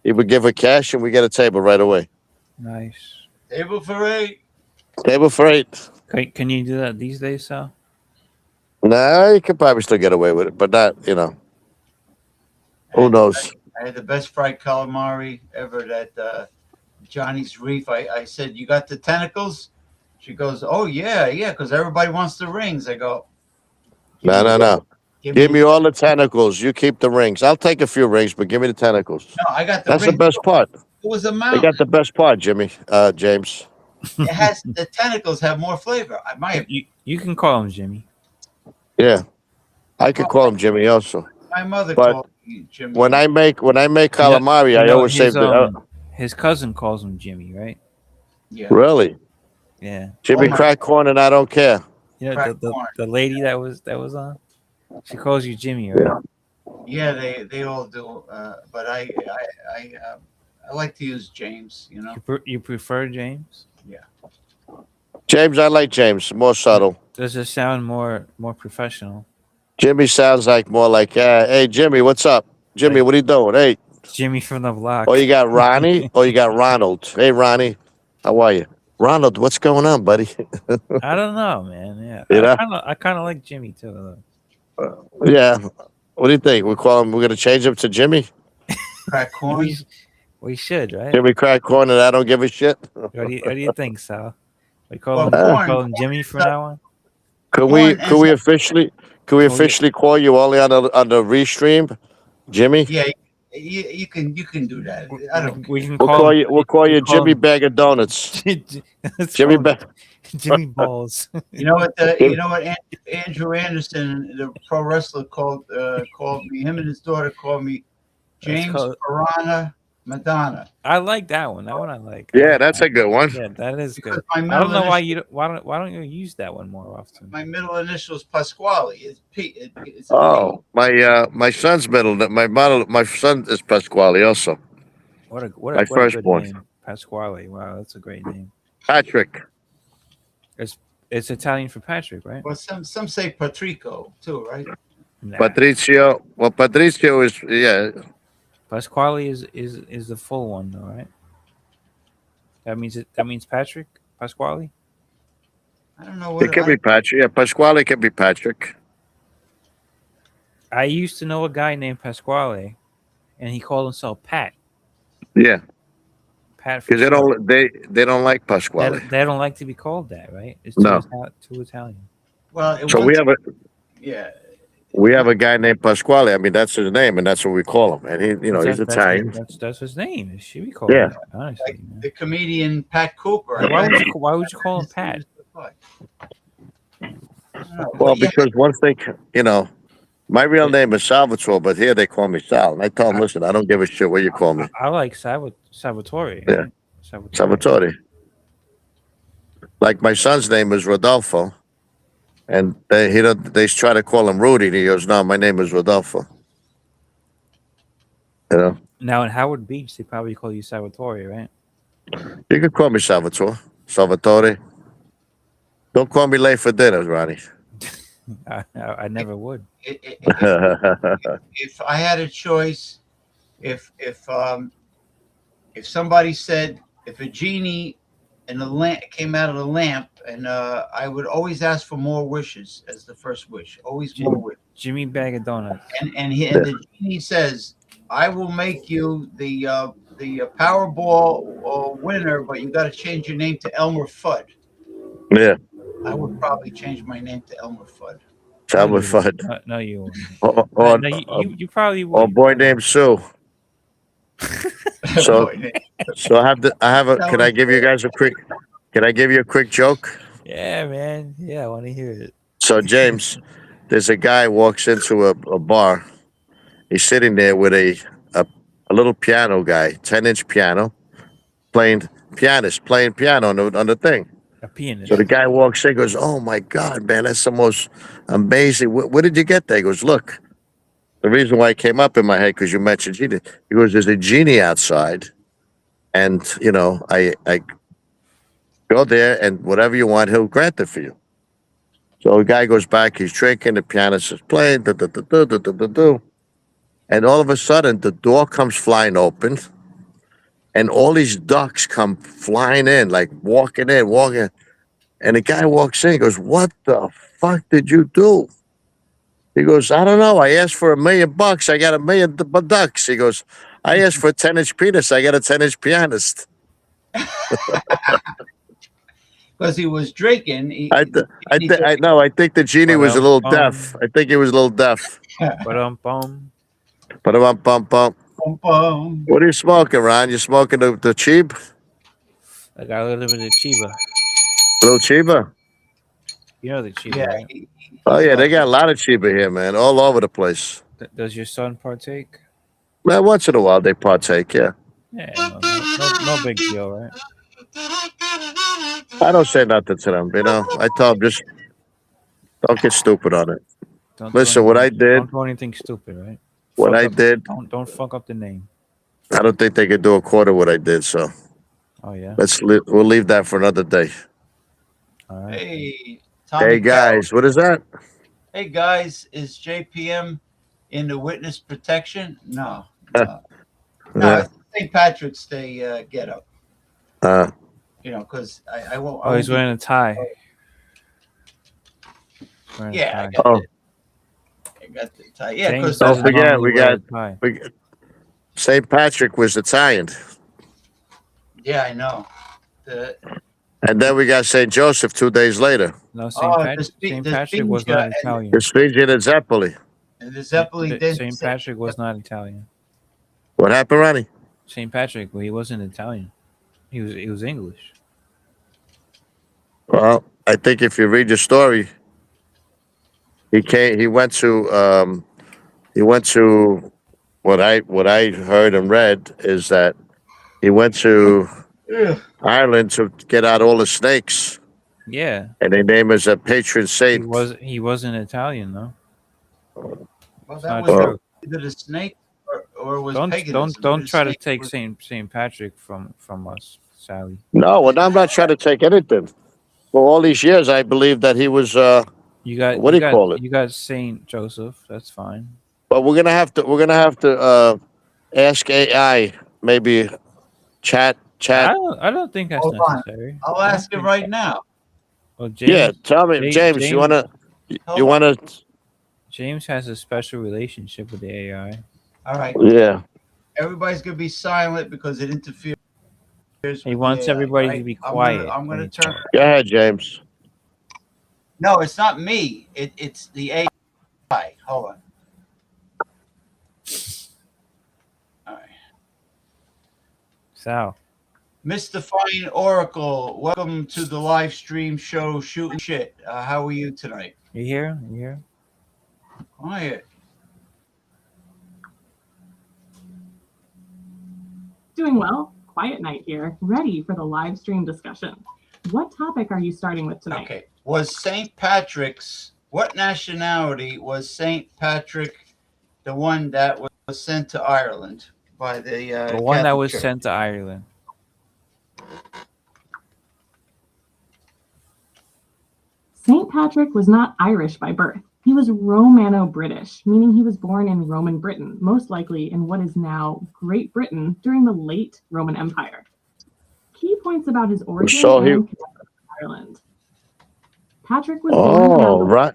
He would give her cash, and we get a table right away. Nice. Table for 8. Table for 8. Can you do that these days, Sal? Nah, you could probably still get away with it, but not, I who had the knows? best, I had the best fried calamari ever at Johnny's Reef. I said, "You got the tentacles?" She goes, "Oh yeah, yeah," because everybody wants the rings. I go, "Give No, me no, the, no. give me Give the." me all the tentacles. You keep the rings. I'll take a few rings, but give me the tentacles. No, I got the That's the rings. best part. It was a They got mountain. the best part, Jimmy, James. It has the tentacles have more flavor. My You can call him Jimmy. Yeah, I could well, call him Jimmy also. my mother But called me when Jimmy. I make calamari, You I know always save the. his cousin calls him Jimmy, right? Yeah. Really, Yeah. Jimmy Oh my crack corn, and I don't care. You know crack corn. the lady that was on. She calls you Jimmy, right? Yeah, they all do. But I like to use James. You prefer James? Yeah. James, I like James. More subtle. Does it sound more professional? Jimmy sounds like more like, hey, Jimmy, what's up? Jimmy, Like what are you doing? Hey, Jimmy from the block. or you got Ronnie, or you got Ronald. Hey, Ronnie, how are you? Ronald, what's going on, buddy? I don't know, man. Yeah, You know? I kind of like Jimmy too. Yeah. What do you think? We're gonna change him to Jimmy? Crack corn. We should, right? Jimmy crack corn, and I don't give a shit. What do you think, Sal? We call Well, him Jimmy from now on. Could corn we officially Oh, yeah. call you only on the restream, Jimmy? Yeah, you can do that. I don't. We can We'll call call him. you Jimmy him, Bag of Donuts. let's Jimmy call him Bag. Jimmy Balls. You know what? Andrew Anderson, the pro wrestler, called me. Him and his daughter called me James call- Piranha Madonna. I like that one. That one I like. Yeah, that's a good one. Yeah, that is Because good. my I middle don't know why initial, why don't you use that one more often? my middle initial is Pasquale. It's P. It's a P. Oh, my son's my son is Pasquale also. What My a good firstborn, name, Pasquale. Wow, that's a great name. Patrick. It's Italian for Patrick, right? Well, some say Patrico too, right? Nah. Patricio. Well, Patricio is, yeah. Pasquale is the full one, though, right? That means Patrick Pasquale. I don't know It what. can be Patrick. Yeah, Pasquale can be Patrick. I used to know a guy named Pasquale, and he called himself Pat. Yeah. Pat for because they short. don't like Pasquale. They don't like to be called that, right? It's No. too Italian. Well, it So once, yeah. we have a guy named Pasquale. I mean, that's his name, and that's what we call him. And he, you know, he's Italian. That's his name. It should be called Yeah. that, honestly. Man. The comedian Pat Cooper. Like, why would you call him Pat? Well, because once they, you know, my real name is Salvatore, but here they call me Sal. And I tell them, listen, I don't give a shit what you call me. I like Salvatore. Yeah. Right? Salvatore. Like my son's name is Rodolfo, and they try to call him Rudy, and he goes, "No, my name is Rodolfo." You know, Now in Howard Beach, they probably call you Salvatore, right? you can call me Salvatore. Don't call me late for dinner, Ronnie. I never would. If I had a choice, if somebody said, if a genie and the lamp came out of the lamp, and I would always ask for more wishes as the first wish, always more wishes. Jimmy Bag of Donuts. And the genie says, I will make you the Powerball winner, but you got to change your name to Elmer Fudd. Yeah, I would probably change my name to Elmer Fudd. Elmer Fudd. No, you wouldn't. You probably would. Or a boy named Sue. So can I give you guys a quick joke? Yeah, man. Yeah, I want to hear it. So James, there's a guy walks into a bar. He's sitting there with a little piano guy, 10-inch piano, playing piano on the thing. A pianist. So the guy walks in, goes, "Oh my God, man, that's the most amazing. Where did you get that?" He goes, "Look, the reason why it came up in my head because you mentioned genie." He goes, "There's a genie outside, and you know, I go there, and whatever you want, he'll grant it for you." So the guy goes back, he's drinking, the pianist is playing, and all of a sudden the door comes flying open, and all these ducks come flying in, like walking. And the guy walks in, he goes, "What the fuck did you do?" He goes, "I don't know. I asked for $1 million. I got $1 million ducks." He goes, "I asked for a 10-inch penis. I got a 10-inch pianist." Because he was drinking. I think the genie was a little deaf. I think he was a little deaf. Ba-dum-bum. Ba-dum-bum-bum. Bum. What are you smoking, Ron? You smoking the cheap? I got a little bit of Chiba. Little Chiba? You know the Chiba, Yeah. right? Oh, yeah, they got a lot of Chiba here, man, all over the place. Does your son partake? Man, once in a while they partake, yeah. Yeah, no big deal, right? I don't say nothing to them, you know. I tell them just don't get stupid on it. Listen, what I did, don't do anything stupid, right? what I did, Don't fuck up the name. I don't think they could do a quarter of what I did, so Oh yeah. we'll leave that for another day. All right. Hey, Hey guys, what is that? Hey guys, is JPM in the witness protection? No. No, it's St. Patrick's Day get up. You know, because I won't. Oh, he's wearing a tie. Yeah, I got the tie. Yeah, because don't forget we got St. Patrick was Italian. Yeah, I know. And then we got St. Joseph 2 days later. No, St. Patrick was not Italian. The Sphinx and Zeppeli. And the Zeppeli St. Patrick was not Italian. What happened, Ronnie? St. Patrick, well, he wasn't Italian. He was English. Well, I think if you read the story, he went to what I heard and read is that he went to Ireland to get out all the snakes. Yeah. And they name as a patron saint. He wasn't Italian though. Well, that was either the snake or was paganism. Don't try to take St. Patrick from us, Sally. No, well, I'm not trying to take anything. For all these years, I believe that he was. You got call it? You got Saint Joseph. That's fine. But we're gonna have to ask AI, maybe chat. I don't think that's necessary. I'll ask it right now. Well, James, yeah, tell me, James. You wanna? James has a special relationship with the AI. All right. Yeah. Everybody's gonna be silent because it interferes. He wants everybody to be quiet I'm when gonna he turn. talks. Go ahead, James. No, it's not me. It's the AI. Hold on. All right. Sal, Mystifying Oracle, welcome to the live stream show Shootin' Shit. How are you tonight? you here? You here? Quiet. Doing well. Quiet night here, ready for the live stream discussion. What topic are you starting with tonight? Okay. Was St. Patrick's, what nationality was St. Patrick the one that was sent to Ireland by the The one that Catholic was Church? sent to Ireland. St. Patrick was not Irish by birth. He was Romano-British, meaning he was born in Roman Britain, most likely in what is now Great Britain during the late Roman Empire. Key points about his origin So he- and connection to Ireland. Patrick was born Oh, around the right.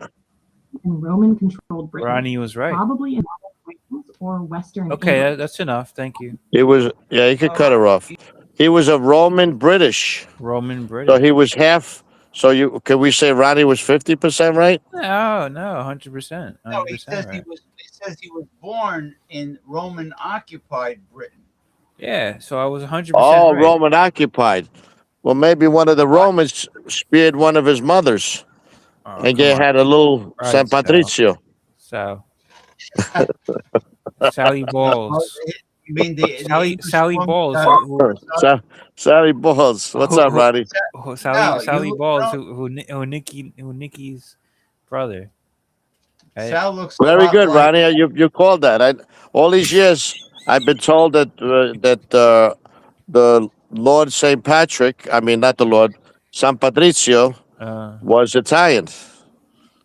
in Roman-controlled Britain, Ronnie was right. probably in Wales or Western Okay, England. that's enough. Thank you. He was. Yeah, you could cut her off. He was a Roman British. Roman So British. he was half. So can we say Ronnie was 50% right? No, 100%. No, he 100% says right. It says he was born in Roman occupied Britain. Yeah, so I was 100% Oh, right. Roman occupied. Well, maybe one of the Romans speared one of his mothers, Oh, and come they on. had a little Right, San Patricio. So, Sally Balls. You mean the Sally English Balls. woman, Sally Balls. What's up, Ronnie? Sally you Balls. don't- Who Nikki's brother. Right? Sal looks a Very lot good, like Ronnie. You called that. All these years, I've been told that the Lord Saint Patrick. I mean, not the Lord San Patricio was Italian.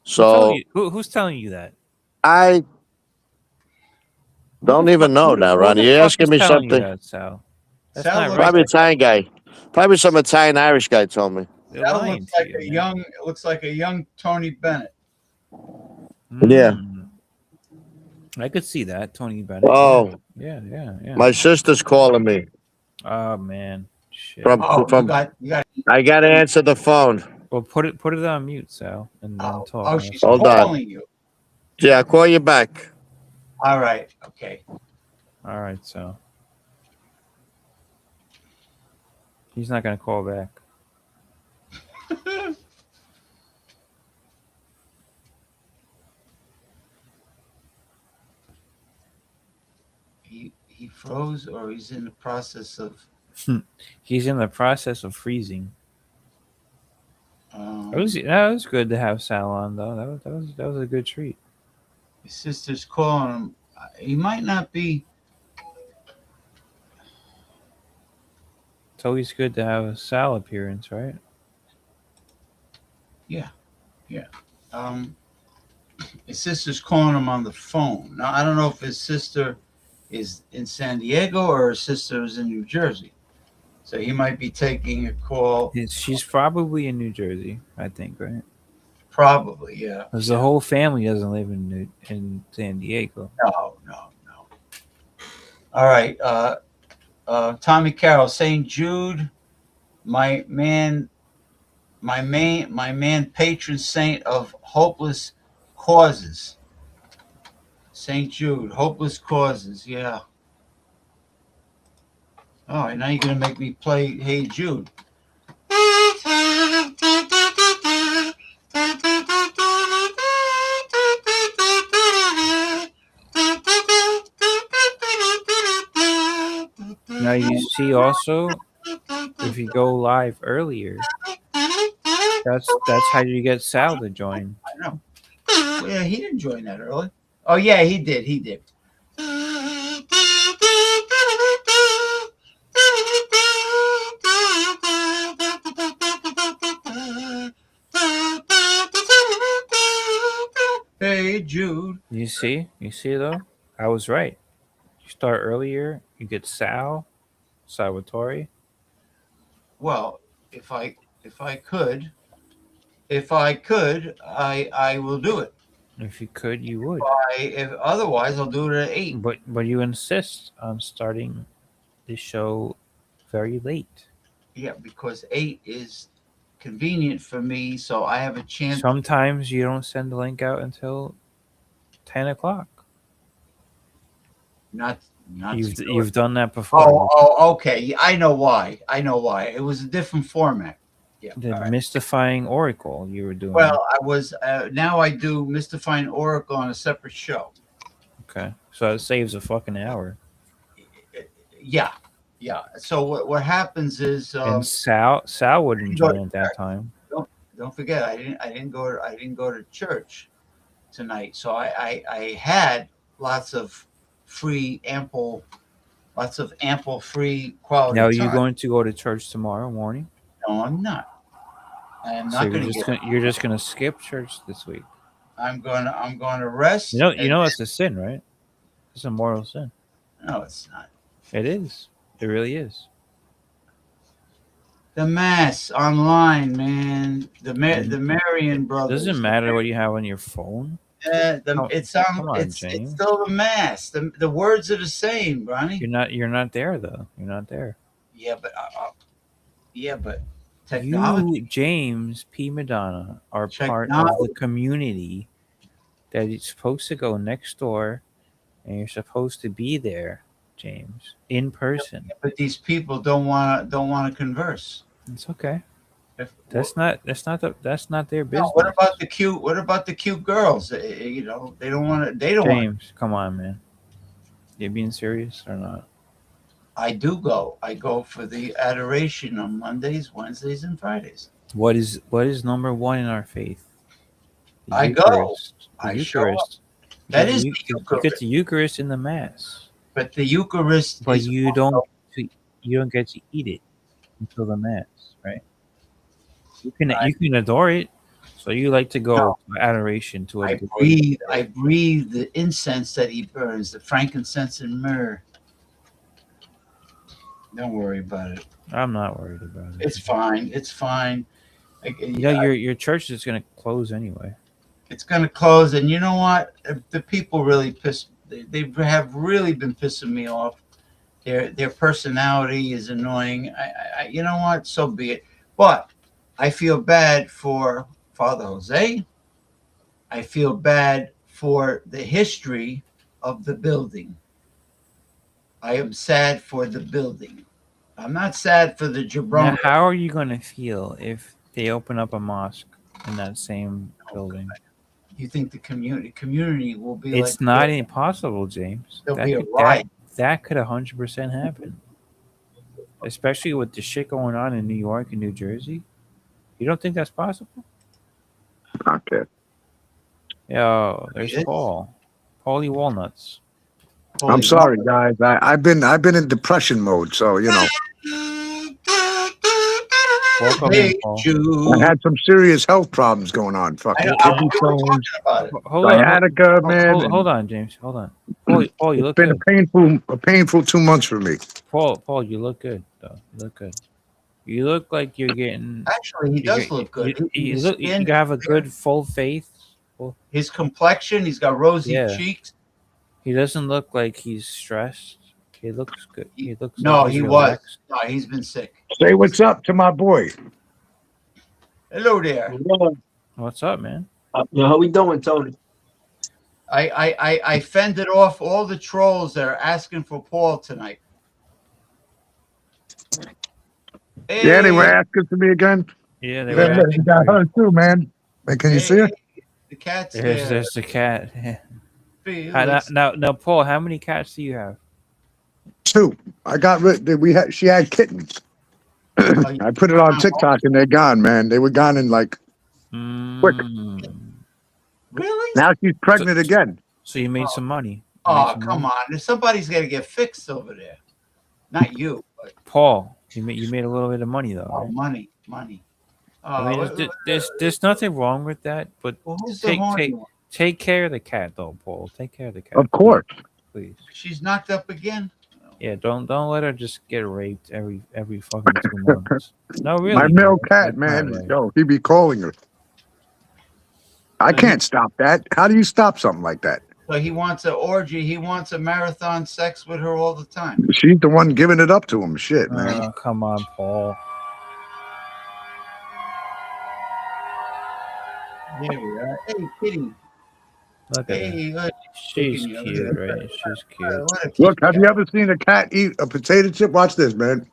So Who's telling you that? I don't even know now, Who Ronnie. the You're fuck asking is me telling you something. that, Sal? That's Sal not looks right. Probably Italian guy. Probably some Italian Irish guy told me. They're Sal lying looks to like you, a man. young looks like a young Tony Bennett. Yeah. I could see that, Tony Bennett. Oh, Yeah. my sister's calling me Oh man, shit. from. You got. I gotta answer the phone. Well, put it on mute, Sal, and then talk. Oh, she's Hold on. calling you. Yeah, I'll call you back. All right. Okay. All right, so he's not gonna call back. He froze, or he's in the process of. He's in the process of freezing. Um, That was good to have Sal on, though. That was a good treat. his sister's calling him. He might not be. It's always good to have a Sal appearance, right? Yeah. His sister's calling him on the phone. Now I don't know if his sister is in San Diego or his sister is in New Jersey. So he might be taking a call. She's probably in New Jersey, I think, right? Probably, yeah. Because the whole family doesn't live in San Diego. No. All right. Tommy Carroll, St. Jude, my man, patron saint of hopeless causes. St. Jude, hopeless causes, yeah. All right, now you're gonna make me play Hey Jude. Now you see also, if you go live earlier, that's how you get Sal to join. I know. Well, yeah, he didn't join that early. Oh yeah, he did. Hey Jude. You see though, I was right. You start earlier, you get Salvatore. Well, if I could, I will do it. If you could, you would. If otherwise, I'll do it at 8. But you insist on starting the show very late. Yeah, because 8 is convenient for me, so I have a chance. Sometimes you don't send the link out until 10 o'clock. Not You've done that before. Okay. Yeah, I know why. It was a different format. Yeah. The all right. mystifying Oracle you were doing. Well, I was now I do Mystifying Oracle on a separate show. Okay, so it saves a fucking hour. Yeah. So what happens is And Sal wouldn't join at that time. don't forget I didn't go to church tonight, so I had lots of ample free quality Now, are time. you going to go to church tomorrow morning? No, I'm not. I am So not going to get. you're just gonna skip church this week. I'm going to rest. You know it's a sin, right? It's a moral sin. No, it's not. It is. It really is. The Mass online, man. The Marian brothers. Doesn't matter what you have on your phone. It's still the Mass. The words are the same, Ronnie. You're not there though. You're not there. Yeah, but technology. You, James P. Madonna, are part of Technology. the community that is supposed to go next door, and you're supposed to be there, James, in person. But these people don't want to converse. It's okay. That's not their business. No, what about the cute girls? They don't want to. They don't want. James, come on, man. You being serious or not? I do go. I go for the adoration on Mondays, Wednesdays, and Fridays. What is number one in our faith? The I Eucharist. go. I The show up. Eucharist. That is the You get the Eucharist in the Mass, but the Eucharist. but is you don't get to eat it until the Mass, right? You can adore it, so you like to go to adoration to it. I breathe the incense that he burns, the frankincense and myrrh. Don't worry about it. I'm not worried about it. It's fine. It's fine. Your church is going to close anyway. It's going to close, and you know what? The people really they have really been pissing me off. Their personality is annoying. You know what? So be it. But I feel bad for Father Jose. I feel bad for the history of the building. I am sad for the building. I'm not sad for the Jabron. Now, how are you going to feel if they open up a mosque in that same building? You think the community will be It's not impossible, James. There'll be a riot. That could 100% happen. Especially with the shit going on in New York and New Jersey. You don't think that's possible? Okay. Yo, there's Paul. Paulie Walnuts. I'm sorry, guys. I've been in depression mode, so you know. Welcome in, Paul. I had some serious health problems going on. Fucking kidney stones, Hold sciatica, man. Hold on, James. Hold on. Paul, you look It's good. been a painful 2 months for me. Paul, you look good, though. You look good. You look like you're getting. Actually, he does look good. You have a good full face. His complexion, he's got rosy cheeks. He doesn't look like he's stressed. He looks good. He looks. No, like he relaxed. was. No, he's been sick. Say what's up to my boy. Hello there. What's up, man? How we doing, Tony? I fended off all the trolls that are asking for Paul tonight. Hey. Yeah, they were asking for me again. Yeah, they Yeah, were. you got her too, man. Hey, can you see her? The cat's There's the cat. Felix. Now, Paul, how many cats do you have? 2. I got rid. She had kittens. I put it on TikTok and they're gone, man. They were gone in like quick. Really? Now she's pregnant again. So you made some money. Come on. Somebody's got to get fixed over there. Not you. But, Paul, you made a little bit of money though. oh, Right? money. I mean, there's nothing wrong with that, but Who's the horny one? take care of the cat though, Paul. Take care of the cat. Of course. Please. She's knocked up again. Yeah, don't let her just get raped every fucking 2 months. No, really. My male cat, That's man. not right. Yo, he be calling her. I can't stop that. How do you stop something like that? So he wants an orgy. He wants a marathon sex with her all the time. She's the one giving it up to him. Shit, man. Oh, come on, Paul. There we are. Hey, kitty. Look at her. Hey, look. She's Looking, cute, right? She's cute. What a Look, cute have you cat. ever seen a cat eat a potato chip? Watch this, man.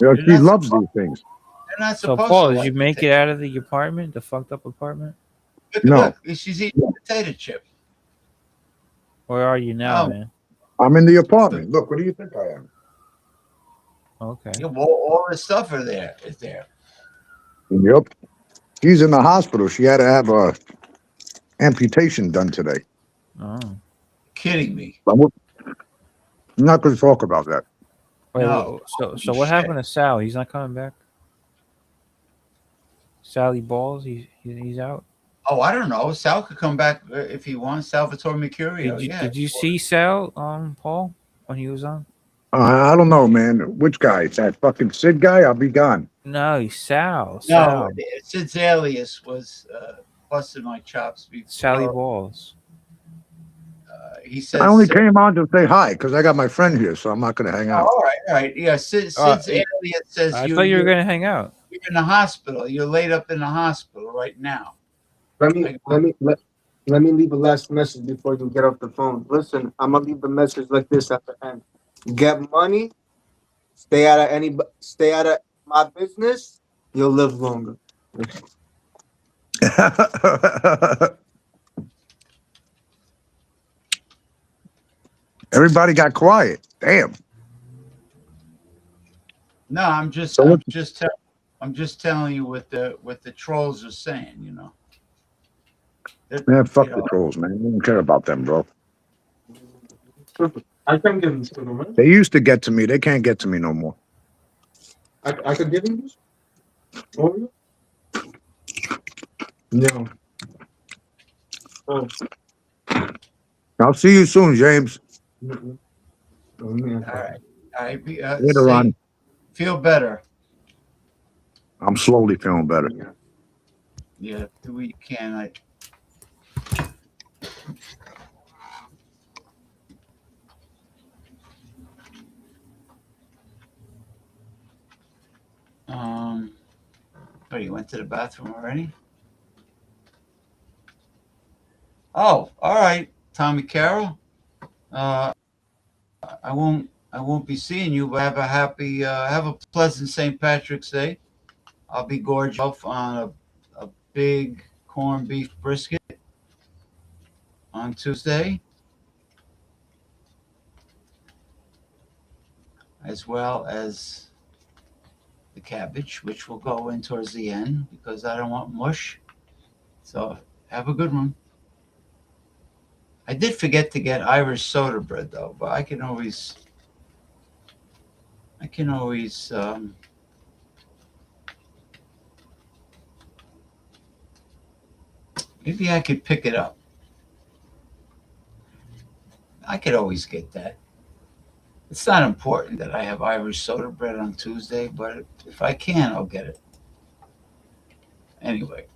They're She not loves supposed, these things. they're not So, supposed Paul, to did like you make potato. it out of the apartment, the fucked up apartment? Look, No, she's eating a potato chip. Where are you now, Oh, man? I'm in the apartment. Look, what do you think I am? Okay. yeah, well, all the stuff is there. Yep. She's in the hospital. She had to have a amputation done today. Oh. Kidding me? I'm not going to talk about that. Wait, No. so what happened to Sal? He's not coming back? Sally Balls, he's out. Oh, I don't know. Sal could come back if he wants. Salvatore Mercurio. Yeah. Did you see Sal, Paul, when he was on? I don't know, man. Which guy? That fucking Sid guy? I'll be gone. No, he's Sal. No, Sid's alias was busting my chops before. Sally Balls. He says. I only came on to say hi because I got my friend here, so I'm not going to hang Oh, out. all right. Yeah, Sid's alias says I thought you were going to hang out. You're in the hospital. You're laid up in the hospital right now. Let me leave a last message before you get off the phone. Listen, I'm gonna leave the message like this at the end. Get money, stay out of my business, you'll live longer. Everybody got quiet. Damn. No, I'm just telling you what the trolls are saying. You know. Man, fuck the trolls, man. I don't care about them, bro. I can give him to them, right? They used to get to me. They can't get to me no more. I could give him this? Oh, no. Oh. I'll see you soon, James. All right. Later Say, on. feel better. I'm slowly feeling better. Yeah, do what you can. Oh, you went to the bathroom already? Oh, all right, Tommy Carroll. I won't be seeing you, but have a pleasant St. Patrick's Day. I'll be gorged off on a big corned beef brisket on Tuesday, as well as the cabbage, which will go in towards the end because I don't want mush. So have a good one. I did forget to get Irish soda bread though, but I can always maybe I could pick it up. I could always get that. It's not important that I have Irish soda bread on Tuesday, but if I can, I'll get it. Anyway.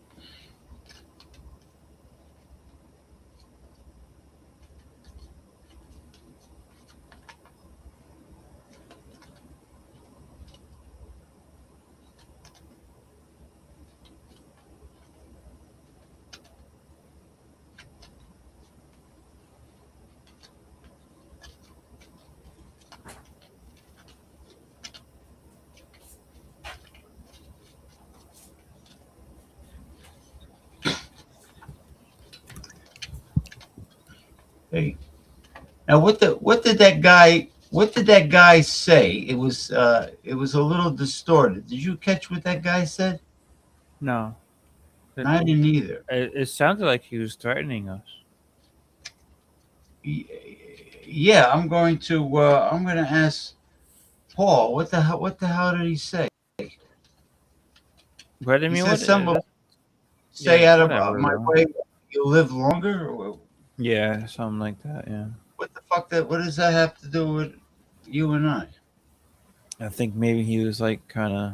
Hey. Now what did that guy say? It was a little distorted. Did you catch what that guy said? No. I didn't either. It sounded like he was threatening us. Yeah, I'm going to ask Paul. What the hell did he say? But I He mean, said something. Stay yeah, out of whatever, my though. way. You'll live longer. Or Yeah, something like that. Yeah. what the fuck? What does that have to do with you and I? I think maybe he was like kind of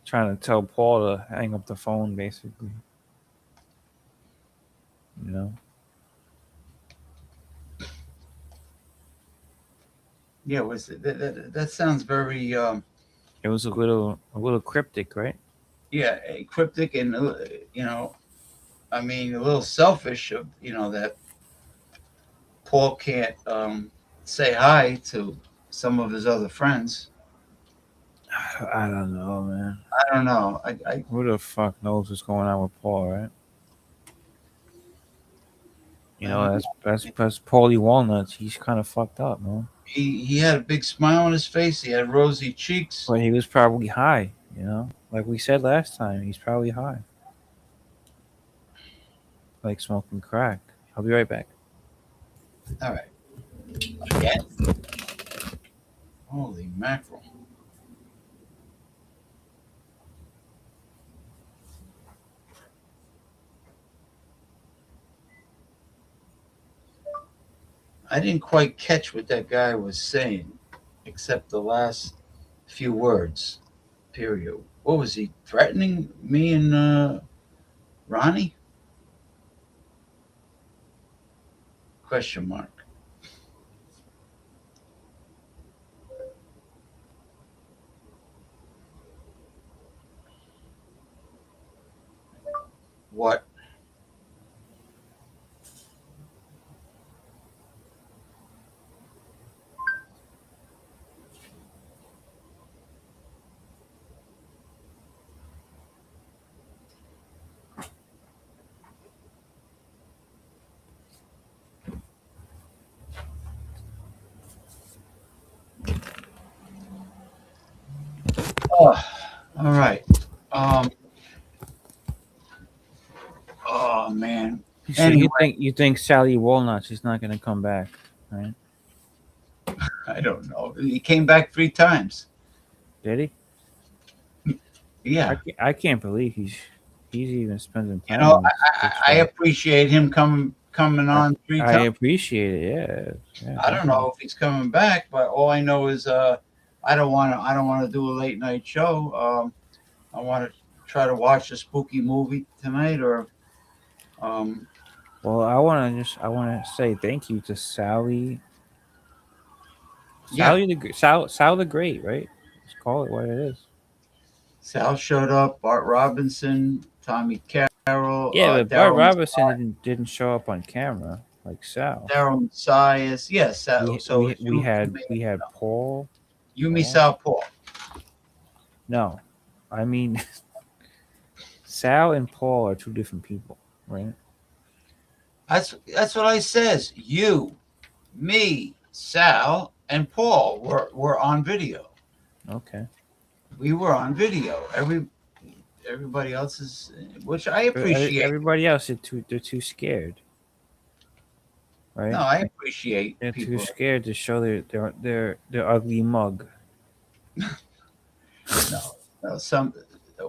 trying to tell Paul to hang up the phone, basically. You know. Yeah, was that sounds very It was a little cryptic, right? yeah, cryptic and you know, I mean, a little selfish of, you know, that Paul can't say hi to some of his other friends. I don't know, man. I don't know. Who the fuck knows what's going on with Paul, right? You I know, don't that's Paulie Walnuts. He's kind of fucked up, man. he had a big smile on his face. He had rosy cheeks. But he was probably high. You know, like we said last time, he's probably high, like smoking crack. I'll be right back. All right. Again. Holy mackerel. I didn't quite catch what that guy was saying, except the last few words. Period. What was he threatening me and Ronnie? Question mark. What? Oh, all right. Um. Oh man. So Anyway, you think Sally Walnuts is not gonna come back, right? I don't know. He came back 3 times. Did he? Yeah. I can't believe he's even spending You time know, on this I show. appreciate him coming I, on three I times. appreciate it. Yeah. I don't know if he's coming back, but all I know is I don't want to do a late night show. I want to try to watch a spooky movie tonight, or um, Well, I want to say thank you to Sally. yeah, Sal the Great, right? Let's call it what it is. Sal showed up, Bart Robinson, Tommy Carroll, Yeah, but Bart Daryl Robinson didn't show up on camera like Sal. Daryl Messias. Yes, so it's We had Paul. Yumi Sal Paul. No, I mean Sal and Paul are two different people, right? That's what I says. You, me, Sal, and Paul were on video. Okay. We were on video. Everybody else is, which I appreciate. Everybody else they're too scared, right? No, I appreciate They're too people. scared to show their ugly mug. No,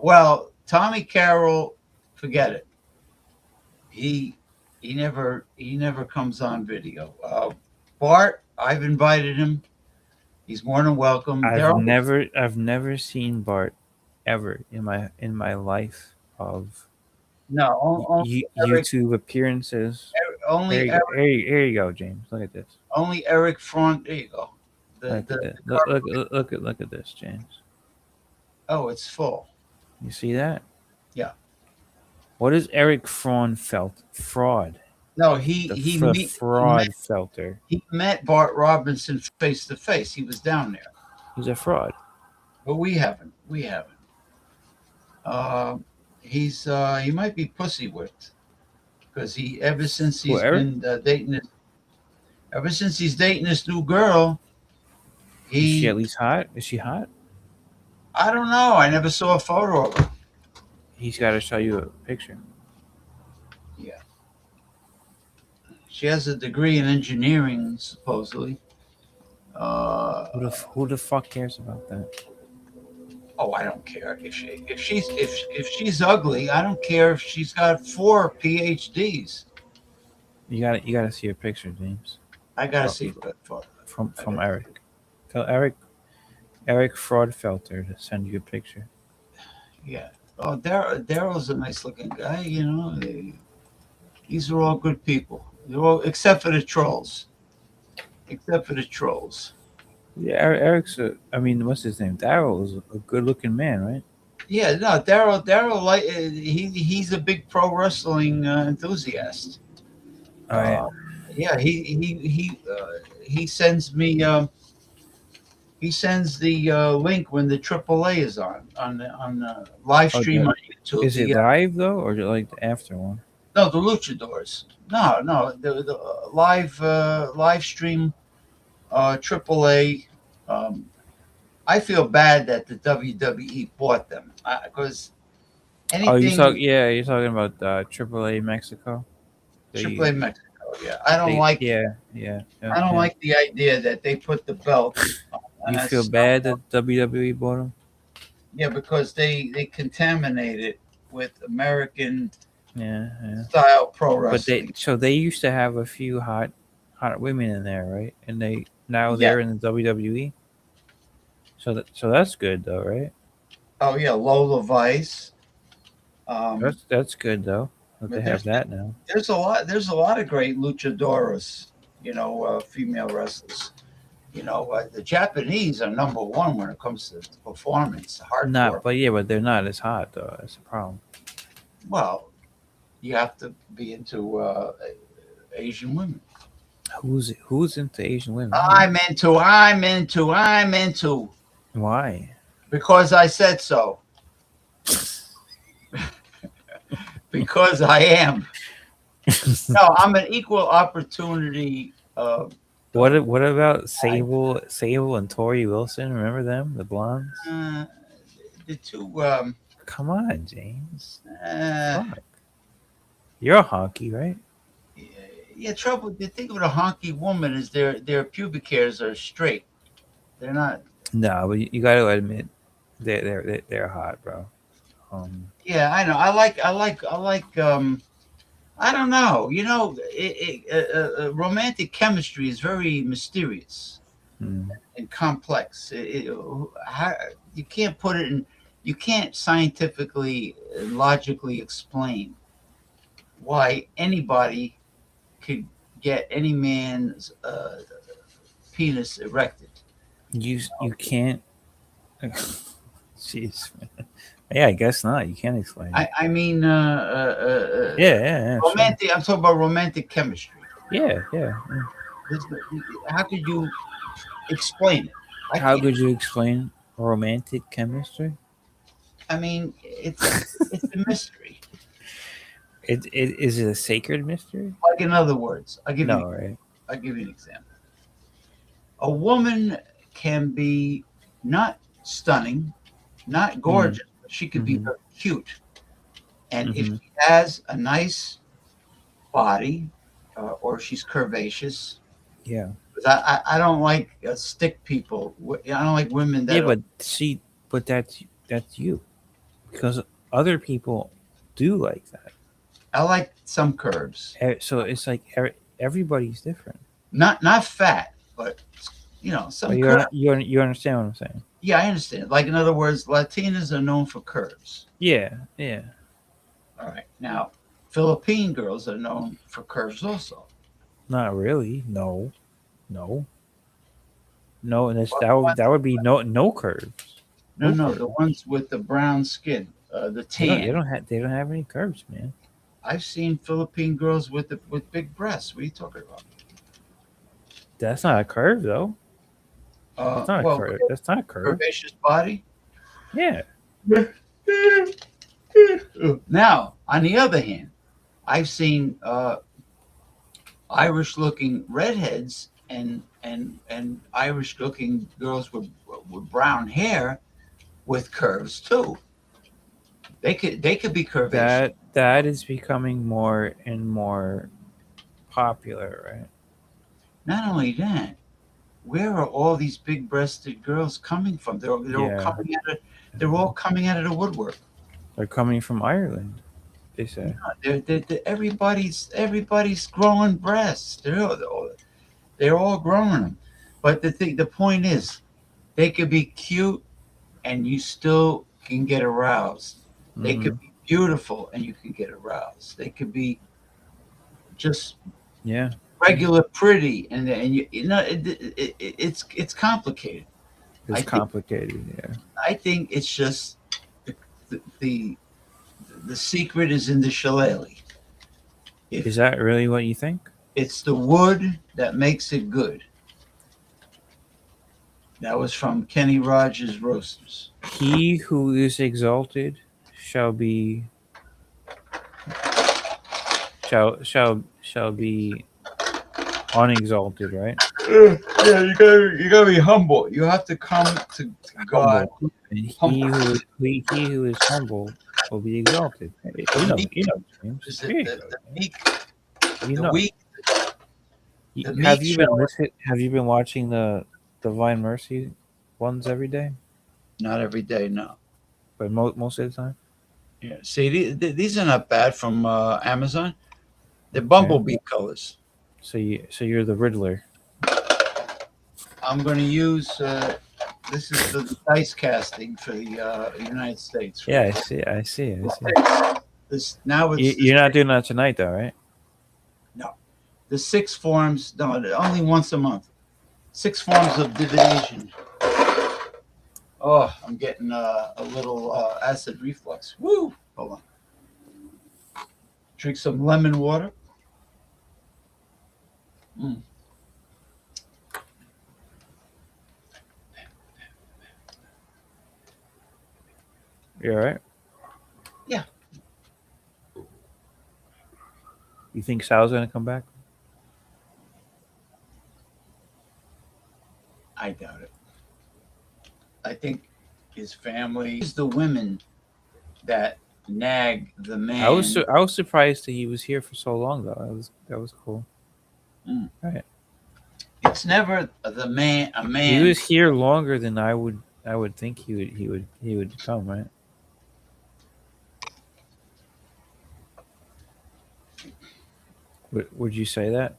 well, Tommy Carroll, forget it. He never comes on video. Bart, I've invited him. He's more than welcome. I've never seen Bart ever in my life of No, only Eric, YouTube appearances. only Eric, Here you go, James. Look at this. only Eric Front. There you go. Look at this, James. Oh, it's full. You see that? Yeah. What is Eric Fraud? No, The fraud filter. he met Bart Robinson face to face. He was down there, He's a fraud. but we haven't. He might be pussy whipped because ever since he's Eric? been dating ever since he's dating this new girl, Is she at least hot? Is she hot? I don't know. I never saw a photo of her. He's got to show you a picture. Yeah. She has a degree in engineering, supposedly. Who the fuck cares about that? Oh, I don't care if she's ugly. I don't care if she's got 4 PhDs. You gotta see a picture, James. I gotta see that photo. From Eric. Tell Eric Fraudfelter to send you a picture. Yeah. Oh, Daryl's a nice looking guy. You know, These are all good people. They're all, except for the trolls. Except for the trolls. Yeah, Eric's. I mean, what's his name? Daryl is a good-looking man, right? Yeah, no, Daryl, like he's a big pro wrestling enthusiast. Oh yeah. Uh, yeah, he sends me he sends the link when the AAA is on the live Oh, stream on YouTube. is it live though, or is it like the after one? No, the Luchadors. No, the live stream AAA. Um, I feel bad that the WWE bought them because Oh, anything you're talking about AAA Mexico. They, AAA Mexico. Yeah, I don't they, like. yeah. I don't like the idea that they put the belt on You a feel stump. bad that WWE bought them? Yeah, because they contaminate it with American Yeah. style pro But wrestling. they used to have a few hot women in there, right? And now Yeah. they're in the WWE. So that's good though, right? Oh yeah, Lola Vice. That's good though that they But have that now. there's a lot of great luchadoras, female wrestlers. The Japanese are number one when it comes to performance, hardcore. But they're not as hot though. That's the problem. Well, you have to be into Asian women. Who's into Asian women? I'm into Why? because I said so. Because I am. No, I'm an equal opportunity. What about Sable and Tori Wilson? Remember them, the blondes? The two. Come on, James. Uh, Fuck. You're a honky, right? yeah, trouble. The thing with a honky woman is their pubic hairs are straight. They're not. No, but you got to admit they're hot, bro. Yeah, I know. I like. I don't know. Romantic chemistry is very mysterious hmm. and complex. You can't put it in. You can't scientifically, logically explain why anybody could get any man's penis erected. You can't. Jeez, man. Yeah, I guess not. You can't explain. I mean, Yeah, romantic. Sure. I'm talking about romantic chemistry. Yeah. How could you explain it? How could you explain romantic chemistry? I mean, it's a mystery. Is it a sacred mystery? Like in other words, Right? I'll give you an example. A woman can be not stunning, not gorgeous, but she could be very cute. And if she has a nice body, or she's curvaceous, yeah. I don't like stick people. I don't like women that. Yeah, but that's you, because other people do like that. I like some curves. So it's like everybody's different. Not fat, but some curves. You understand what I'm saying? Yeah, I understand. Like in other words, Latinas are known for curves. Yeah. All right. Now, Philippine girls are known for curves also. Not really. No. And that would be no curves. No, the ones with the brown skin, the tan. They don't have any curves, man. I've seen Philippine girls with big breasts. What are you talking about? That's not a curve, though. That's not a curve. That's not a curve. Curvaceous body. Yeah. Now, on the other hand, I've seen Irish-looking redheads and Irish-looking girls with brown hair with curves too. They could be curvaceous. That is becoming more and more popular, right? Not only that, where are all these big-breasted girls coming from? They're all coming out of the woodwork. They're coming from Ireland, they say. Everybody's growing breasts. They're all growing them. But the point is, they could be cute, and you still can get aroused. They could be beautiful, and you can get aroused. They could be just Yeah. regular pretty, and you know it's complicated. It's I think complicated. Yeah. I think it's just the the, the secret is in the shillelagh. Is that really what you think? It's the wood that makes it good. That was from Kenny Rogers Roasters. He who is exalted shall be shall be unexalted, right? Yeah, you gotta be humble. You have to come to God. Humble. And Humble. he who is humble will be exalted. Hey, The meek, James. is There it you the, go, the James. meek, You the know. weak, the Have meek you been shall Have you been watching the Divine Mercy ones every day? not every day, no. But most of the time. Yeah. See, these are not bad from Amazon. They're Okay. bumblebee colors. So you're the Riddler. I'm going to use this is the dice casting for the United States. Yeah, I see. This now it's You're not doing that tonight, though, right? the six forms. No, only once a month. 6 forms of divination. Oh, I'm getting a little acid reflux. Woo! Hold on. Drink some lemon water. Mm. You all right? Yeah. You think Sal's gonna come back? I doubt it. I think his family is the women that nag the man. I was surprised that he was here for so long, though. That was cool. Mm. Right. It's never the man. A man. He was here longer than I would think he would come, right? Would you say that?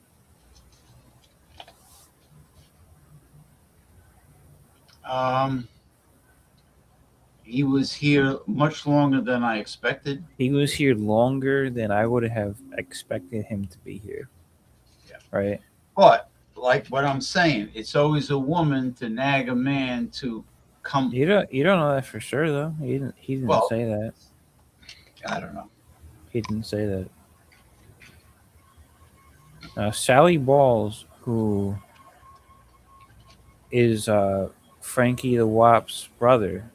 He was here much longer than I expected. He was here longer than I would have expected him to be here. Yeah. Right. But like what I'm saying, it's always a woman to nag a man to come. You don't know that for sure, though. He didn't Well, say that. I don't know. He didn't say that. Now, Sally Balls, who is Frankie the Wop's brother,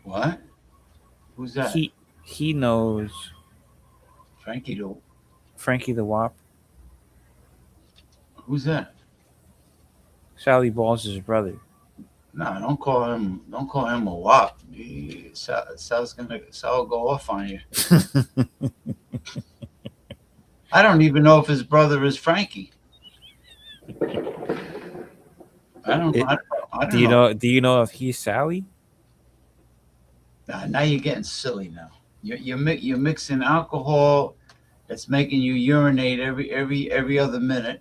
What? Who's that? he knows Frankie the. Frankie the Wop. Who's that? Sally Balls is his brother. No, don't call him. Don't call him a wop. Sal's will go off on you. I don't even know if his brother is Frankie. I don't know. Do you know if he's Sally? Now you're getting silly. Now you're mixing alcohol that's making you urinate every other minute,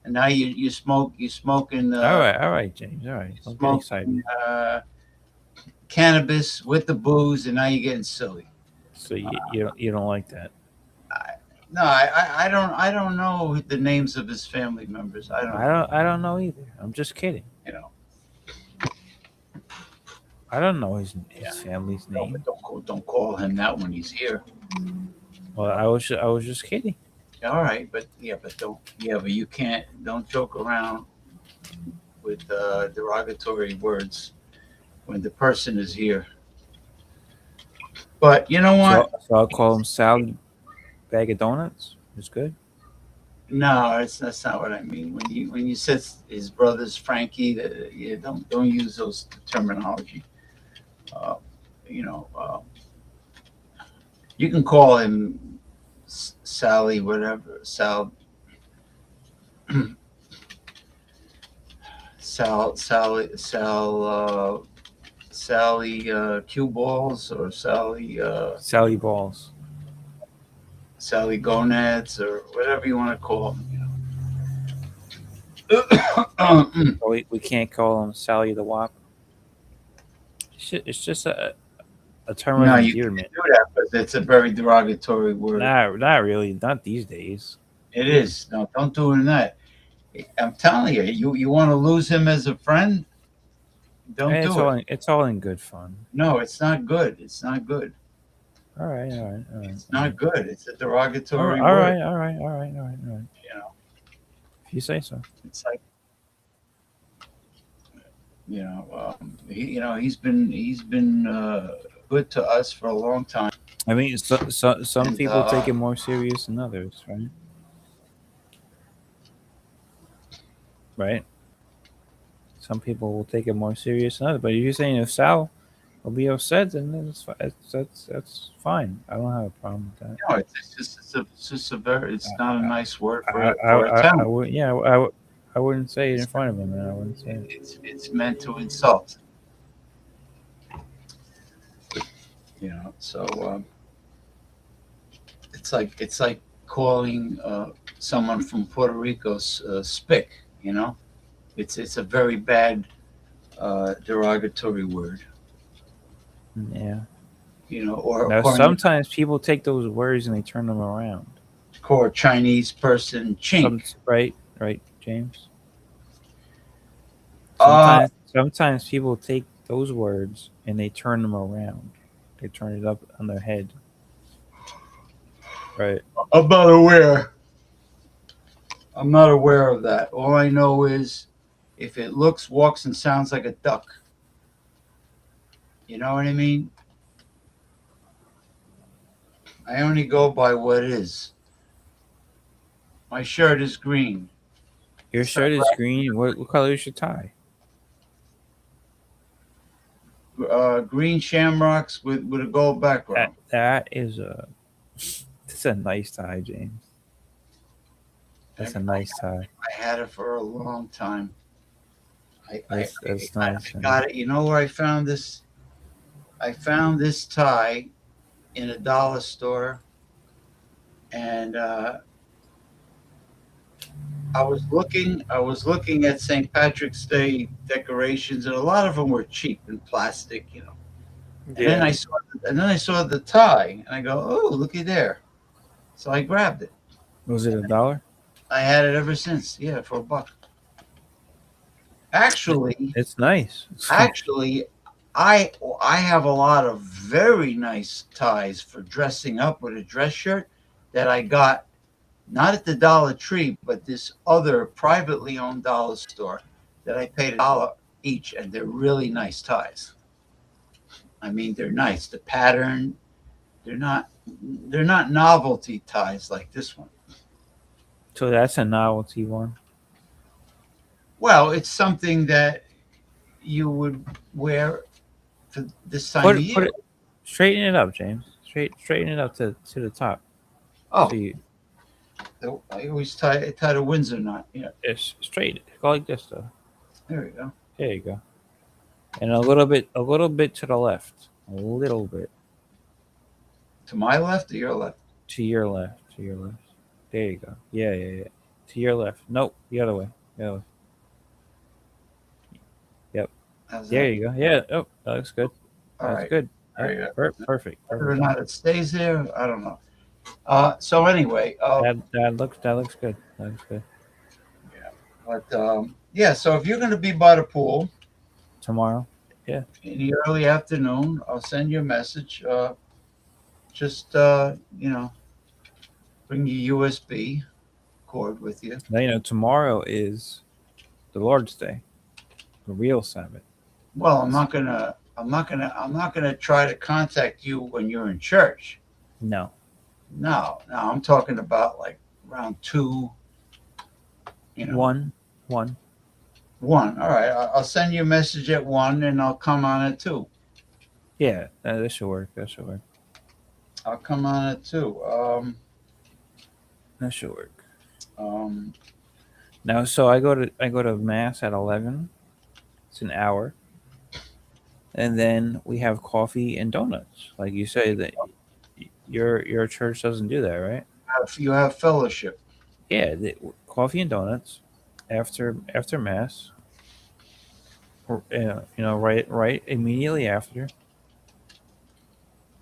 and now you're smoking. All right, James. All right, don't get excited. Cannabis with the booze, and now you're getting silly. So you don't like that? No, I don't know the names of his family members. I don't know either. I'm just kidding. You know. I don't know his family's name. Don't call him that when he's here. Well, I was just kidding. All right, but you can't. Don't joke around with derogatory words when the person is here. But you know what? So I'll call him Sally Bag of Donuts. It's good. No, that's not what I mean. When you said his brother's Frankie, don't use those terminology. You can call him Sally, whatever. Sally cue balls or Sally Balls. Sally gonads or whatever you want to call them. We can't call him Sally the Wop. It's just a term No, of you can't endearment. do that because it's a very derogatory word. Not really. Not these days. It is. No, don't do that. I'm telling you, you want to lose him as a friend? Don't It's do it. it's all in good fun. No, it's not good. It's not good. All right, all right, all right. It's not good. It's a derogatory All word. right, all right, all right, all right, all right. You know, If you say so. it's like he's been good to us for a long time. I mean, some And people take it more serious than others, right? Right. Some people will take it more serious than others. But if you're saying if Sal will be upset, then that's fine. I don't have a problem with that. no, it's just a very. It's not a nice word I for a town. would, yeah, I wouldn't say it in front of him, man. I wouldn't say it. It's meant to insult. So it's like calling someone from Puerto Rico spick. It's a very bad derogatory word. Yeah. Or Now, calling sometimes people take those words and they turn them around. call a Chinese person chink. Right, James. Uh, Sometimes people take those words and they turn them around. They turn it up on their head. Right. I'm not aware. I'm not aware of that. All I know is if it looks, walks, and sounds like a duck. You know what I mean? I only go by what is. My shirt is green. Your shirt is green. What color is your tie? Green shamrocks with a gold background. That is that's a nice tie, James. That's a nice tie. I had it for a long time. That's nice. I got it. You know where I found this? I found this tie in a dollar store, and I was looking at St. Patrick's Day decorations, and a lot of them were cheap and plastic. And then I saw the tie, and I go, "Oh, looky there!" So I grabbed it. Was it $1? I had it ever since. Yeah, for $1. Actually, It's nice. actually, I have a lot of very nice ties for dressing up with a dress shirt that I got not at the Dollar Tree, but this other privately owned dollar store that I paid $1 each, and they're really nice ties. I mean, they're nice. The pattern, they're not novelty ties like this one. So that's a novelty one. Well, it's something that you would wear for this time of year. Straighten it up, James. Straighten it up to the top. Oh, So you, I always tie the Windsor knot. Yeah, it's straight. Go like this though. there you go. There you go. And a little bit to the left. A little bit To my left or your left? to your left. To your left. There you go. Yeah. To your left. Nope. The other way. The other way. Yep. How's There that? you go. Yeah. Oh, that looks good. All That's right. good. There you go. Perfect. Whether or not it stays there, I don't know. So anyway, That looks good. That looks good. but yeah. So if you're going to be by the pool Tomorrow. in the early afternoon, I'll send you a message. Just bring your USB cord with you. Now tomorrow is the Lord's Day, the real Sabbath. Well, I'm not gonna try to contact you when you're in church. No. No, I'm talking about like around 2. One. All right, I'll send you a message at 1, and I'll come on at 2. Yeah, that should work. I'll come on at 2. That should work. Um, Now, so I go to mass at 11. It's an hour, and then we have coffee and donuts. Like you say that your church doesn't do that, right? you have fellowship. Yeah, coffee and donuts after mass. Or, right immediately after.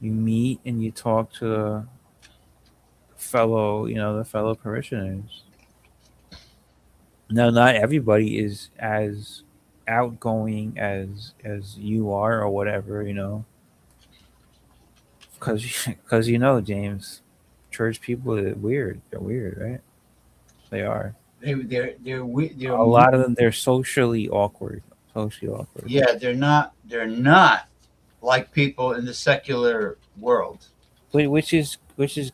You meet and you talk to the fellow parishioners. No, not everybody is as outgoing as you are or whatever, because James, church people are weird. They're weird, right? They are. They're A lot of them, they're socially awkward. Socially awkward. yeah, they're not like people in the secular world. Which is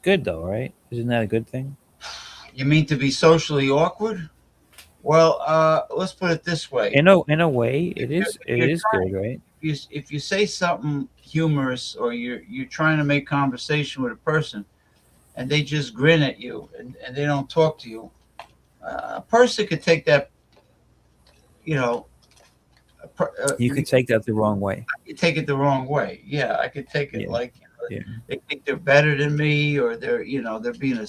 good though, right? Isn't that a good thing? You mean to be socially awkward? Well, let's put it this way: In a way, if it you're, is if it you're is good, right? if you say something humorous or you're trying to make conversation with a person and they just grin at you and they don't talk to you, a person could take that, you know, You could take that the wrong way. you take it the wrong way. Yeah, I could take it Yeah, like yeah. they think they're better than me or they're being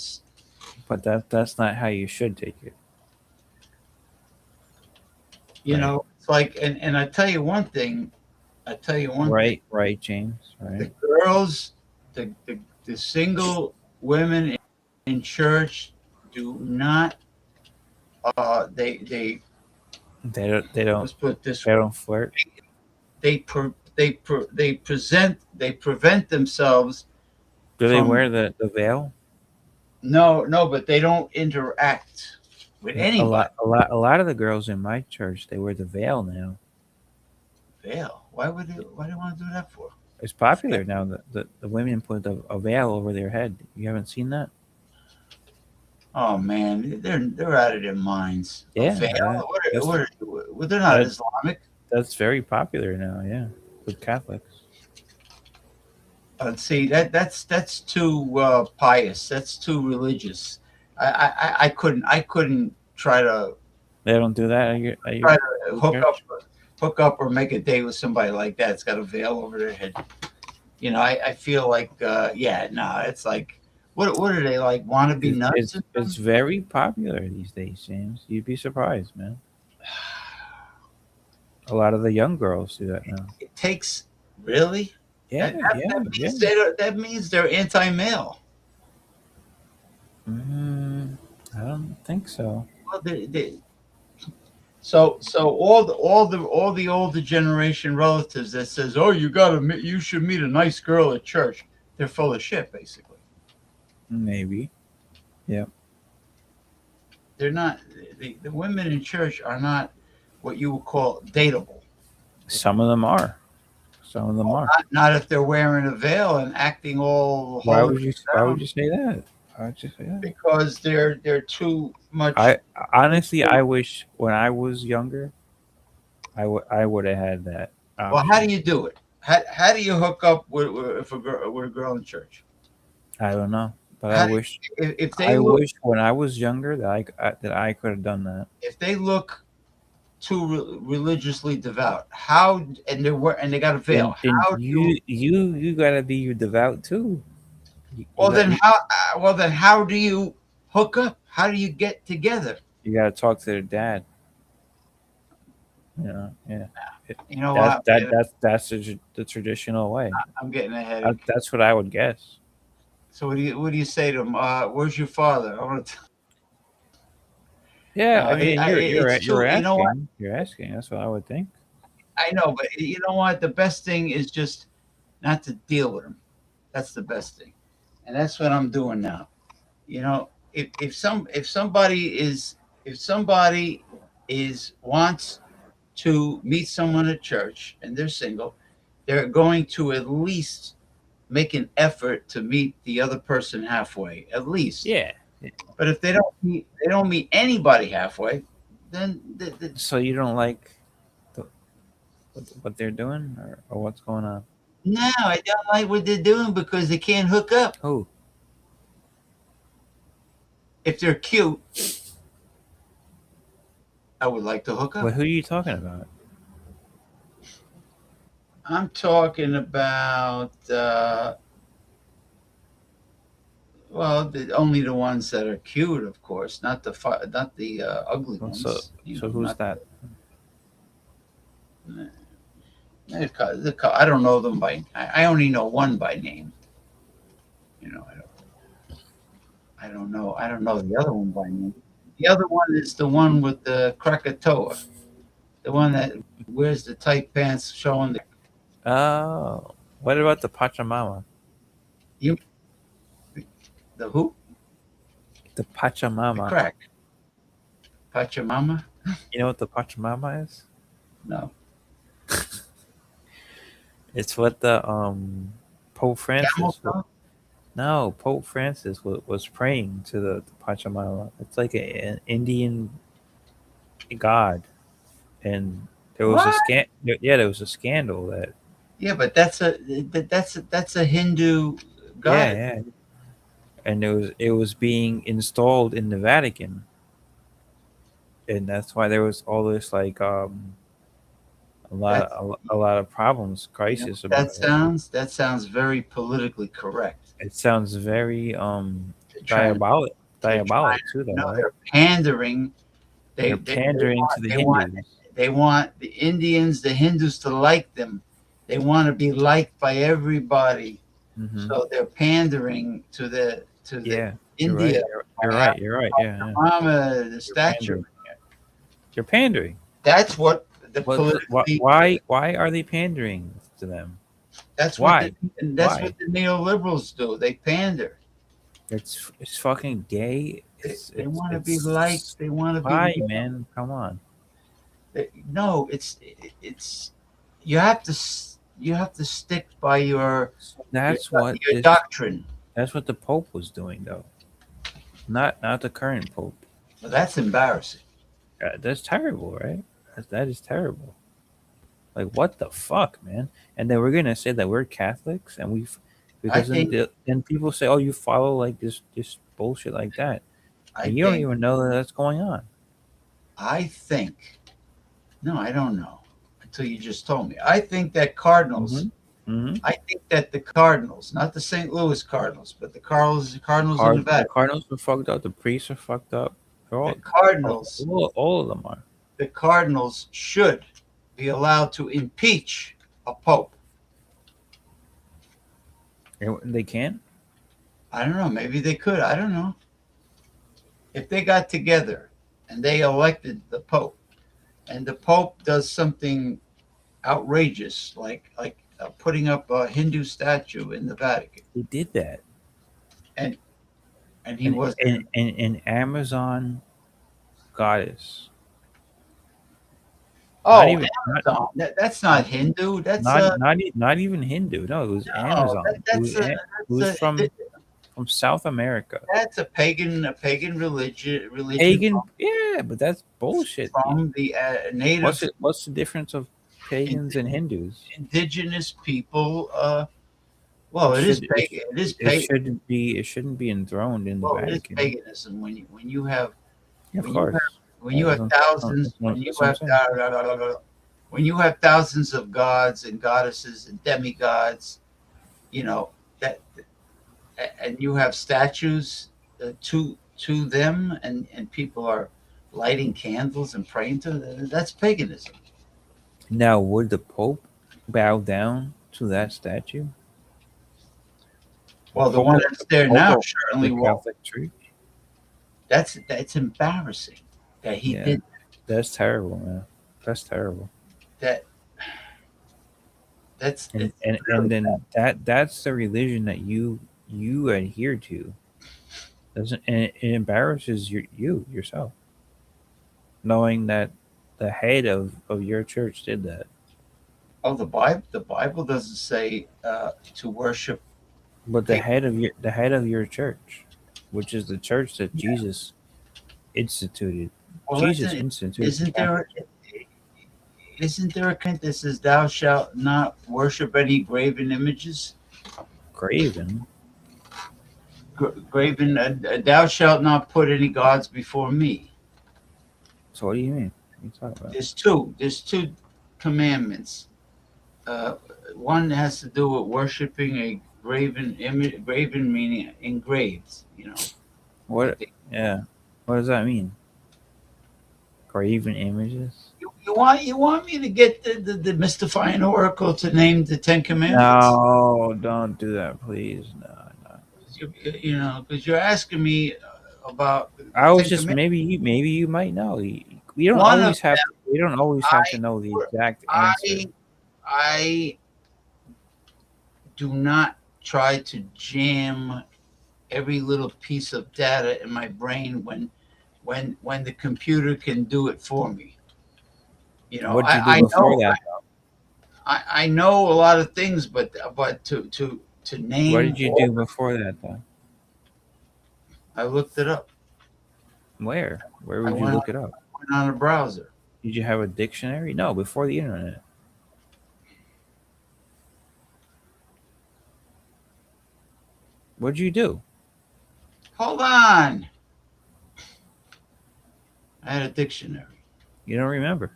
But that's not how you should take it. Right. it's like and I tell you one thing. I tell you one thing. Right, James. The Right. girls, the single women in church do not. They They don't let's put it this they way. don't flirt. They prevent themselves Do they from wear the veil? no, but they don't interact with A anybody. lot of the girls in my church, they wear the veil now. Veil. Why do you want to do that for? It's popular now. The women put a veil over their head. You haven't seen that? Oh man, they're out of their minds. A Yeah, veil? that's Well, they're not that, Islamic. that's very popular now. Yeah, with Catholics. See that's too pious. That's too religious. I couldn't try to They don't do that at try your to hook up church. or make a date with somebody like that. It's got a veil over their head. I feel like yeah, no, it's like what are they like? Want to be It's, nuts? it's it's very popular these days, James. You'd be surprised, man. A lot of the young girls do that now. It takes really. Yeah, That yeah, yeah. means that means they're anti-male. I don't think so. Well, so all the older generation relatives that says, "Oh, you should meet a nice girl at church," they're full of shit. Basically, Maybe. Yeah. they're not. The women in church are not what you would call dateable. Some of them are. Some of them are. Not if they're wearing a veil and acting all Why holy would you? Why would you say that? Why would you say that? because they're too much. I honestly, I wish when I was younger, I would have had that. Well, how do you do it? How do you hook up with a girl in church? I don't know, but How I do- wish. If they I look, wish when I was younger that I could have done that. if they look too religiously devout, how and they got a veil. Then How do you gotta be devout too. well then how do you hook up? How do you get together? You gotta talk to their dad. Yeah. You know what? That's the traditional way. I'm getting a headache. That's what I would guess. So what do you say to them? Where's your father? I want to. Yeah, No, I mean, it's you're true. You know what? asking. You're asking. That's what I would think. I know, but you know what? The best thing is just not to deal with them. That's the best thing, and that's what I'm doing now. If somebody wants to meet someone at church and they're single, they're going to at least make an effort to meet the other person halfway, at least. Yeah. But if they don't meet anybody halfway, then So you don't like what they're doing, or what's going on? no, I don't like what they're doing because they can't hook up. Oh, If they're cute, I would like to hook up. but who are you talking about? I'm talking about only the ones that are cute, of course, not the ugly ones. So who's that? I don't know them by. I only know one by name. You know, I don't know. I don't know the other one by name. The other one is the one with the Krakatoa, the one that wears the tight pants showing Oh, what about the Pachamama? you the who The the Pachamama. crack Pachamama. You know what the Pachamama is? No, It's what the Pope camel Francis. toe. No, Pope Francis was praying to the Pachamama. It's like an Indian god, and there was a What? Yeah, there was a scandal that. Yeah, but that's a Hindu Yeah, god. yeah, and it was being installed in the Vatican, and that's why there was all this like That's a lot of problems, you know crisis what about it. that sounds very politically correct. It sounds very They're trying they're trying diabolic too, though, no, right? they're pandering. They're pandering to the Hindus. They want the Indians, the Hindus to like them. They want to be liked by everybody. Hmm. So they're pandering to the Yeah, you're right. India. You're right. You're right. Yeah, yeah. Mama, the You're statue. pandering. Yeah. You're pandering. That's what the Why? politically. Why are they pandering to them? That's Why? that's Why? what the neoliberals do. They pander. It's fucking gay. They want to be liked. They want to be. Why, man? Come on. No, it's you have to you have to stick by your That's what your doctrine. That's what the Pope was doing, though. Not the current Pope. Well, that's embarrassing. That's terrible, right? That is terrible. Like, what the fuck, man? And then we're gonna say that we're Catholics, and because think- then people say, "Oh, you follow like this bullshit like that," I and you don't think. even know that that's going on. I think. No, I don't know until you just told me. I think that Cardinals. Mm-hmm. I think that the Cardinals, not the St. Louis Cardinals, but the Cardinals in The Nevada. Cardinals are fucked up. The priests are fucked up. They're The Cardinals. all of them are. The Cardinals should be allowed to impeach a pope. They can't. I don't know. Maybe they could. I don't know. If they got together and they elected the pope, and the pope does something outrageous, like putting up a Hindu statue in the Vatican, They did that. and he was an Amazon goddess. oh, even, Amazon. That's not Hindu. That's not even Hindu. No, it was Amazon. It was from South America. That's a pagan religion. Pagan, yeah, but that's bullshit. From the native. What's the difference of pagans and Hindus? Indigenous people. Well, it is pagan. It is pagan. It shouldn't be enthroned in the Vatican. It is paganism when you have. Yeah, of course. When you have thousands, when you have thousands of gods and goddesses and demigods, you know that, and you have statues to them, and people are lighting candles and praying to them. That's paganism. Now, would the Pope bow down to that statue? Well, the one that's there now certainly will. Catholic Church. That's embarrassing that he did. That's terrible, man. That's terrible. That's and then that's the religion that you adhere to. Doesn't, and it embarrasses yourself, knowing that the head of your church did that. Oh, the Bible doesn't say to worship. But the head of your church, which is the church that Jesus instituted. Well, Jesus instituted. Isn't there a kind that says, "Thou shalt not worship any graven images"? Graven. Graven. Thou shalt not put any gods before me. So what do you mean? What are you talking about? There's two commandments. One has to do with worshiping a graven image. Graven meaning engraved. You know. What? Yeah. What does that mean? Graven images. You want me to get the mystifying oracle to name the 10 commandments? No, don't do that, please. No. because you're asking me about the I was Ten just Commandments. maybe you might know. You don't One of always have to. You don't always have to I know the exact answer. I do not try to jam every little piece of data in my brain when the computer can do it for me. What did you do I before know that? I know a lot of things, but to What name did you all, do before that, though? I looked it up. Where? Where I would you went on, look it up? went on a browser. Did you have a dictionary? No, before the internet. What did you do? Hold on. I had a dictionary. You don't remember.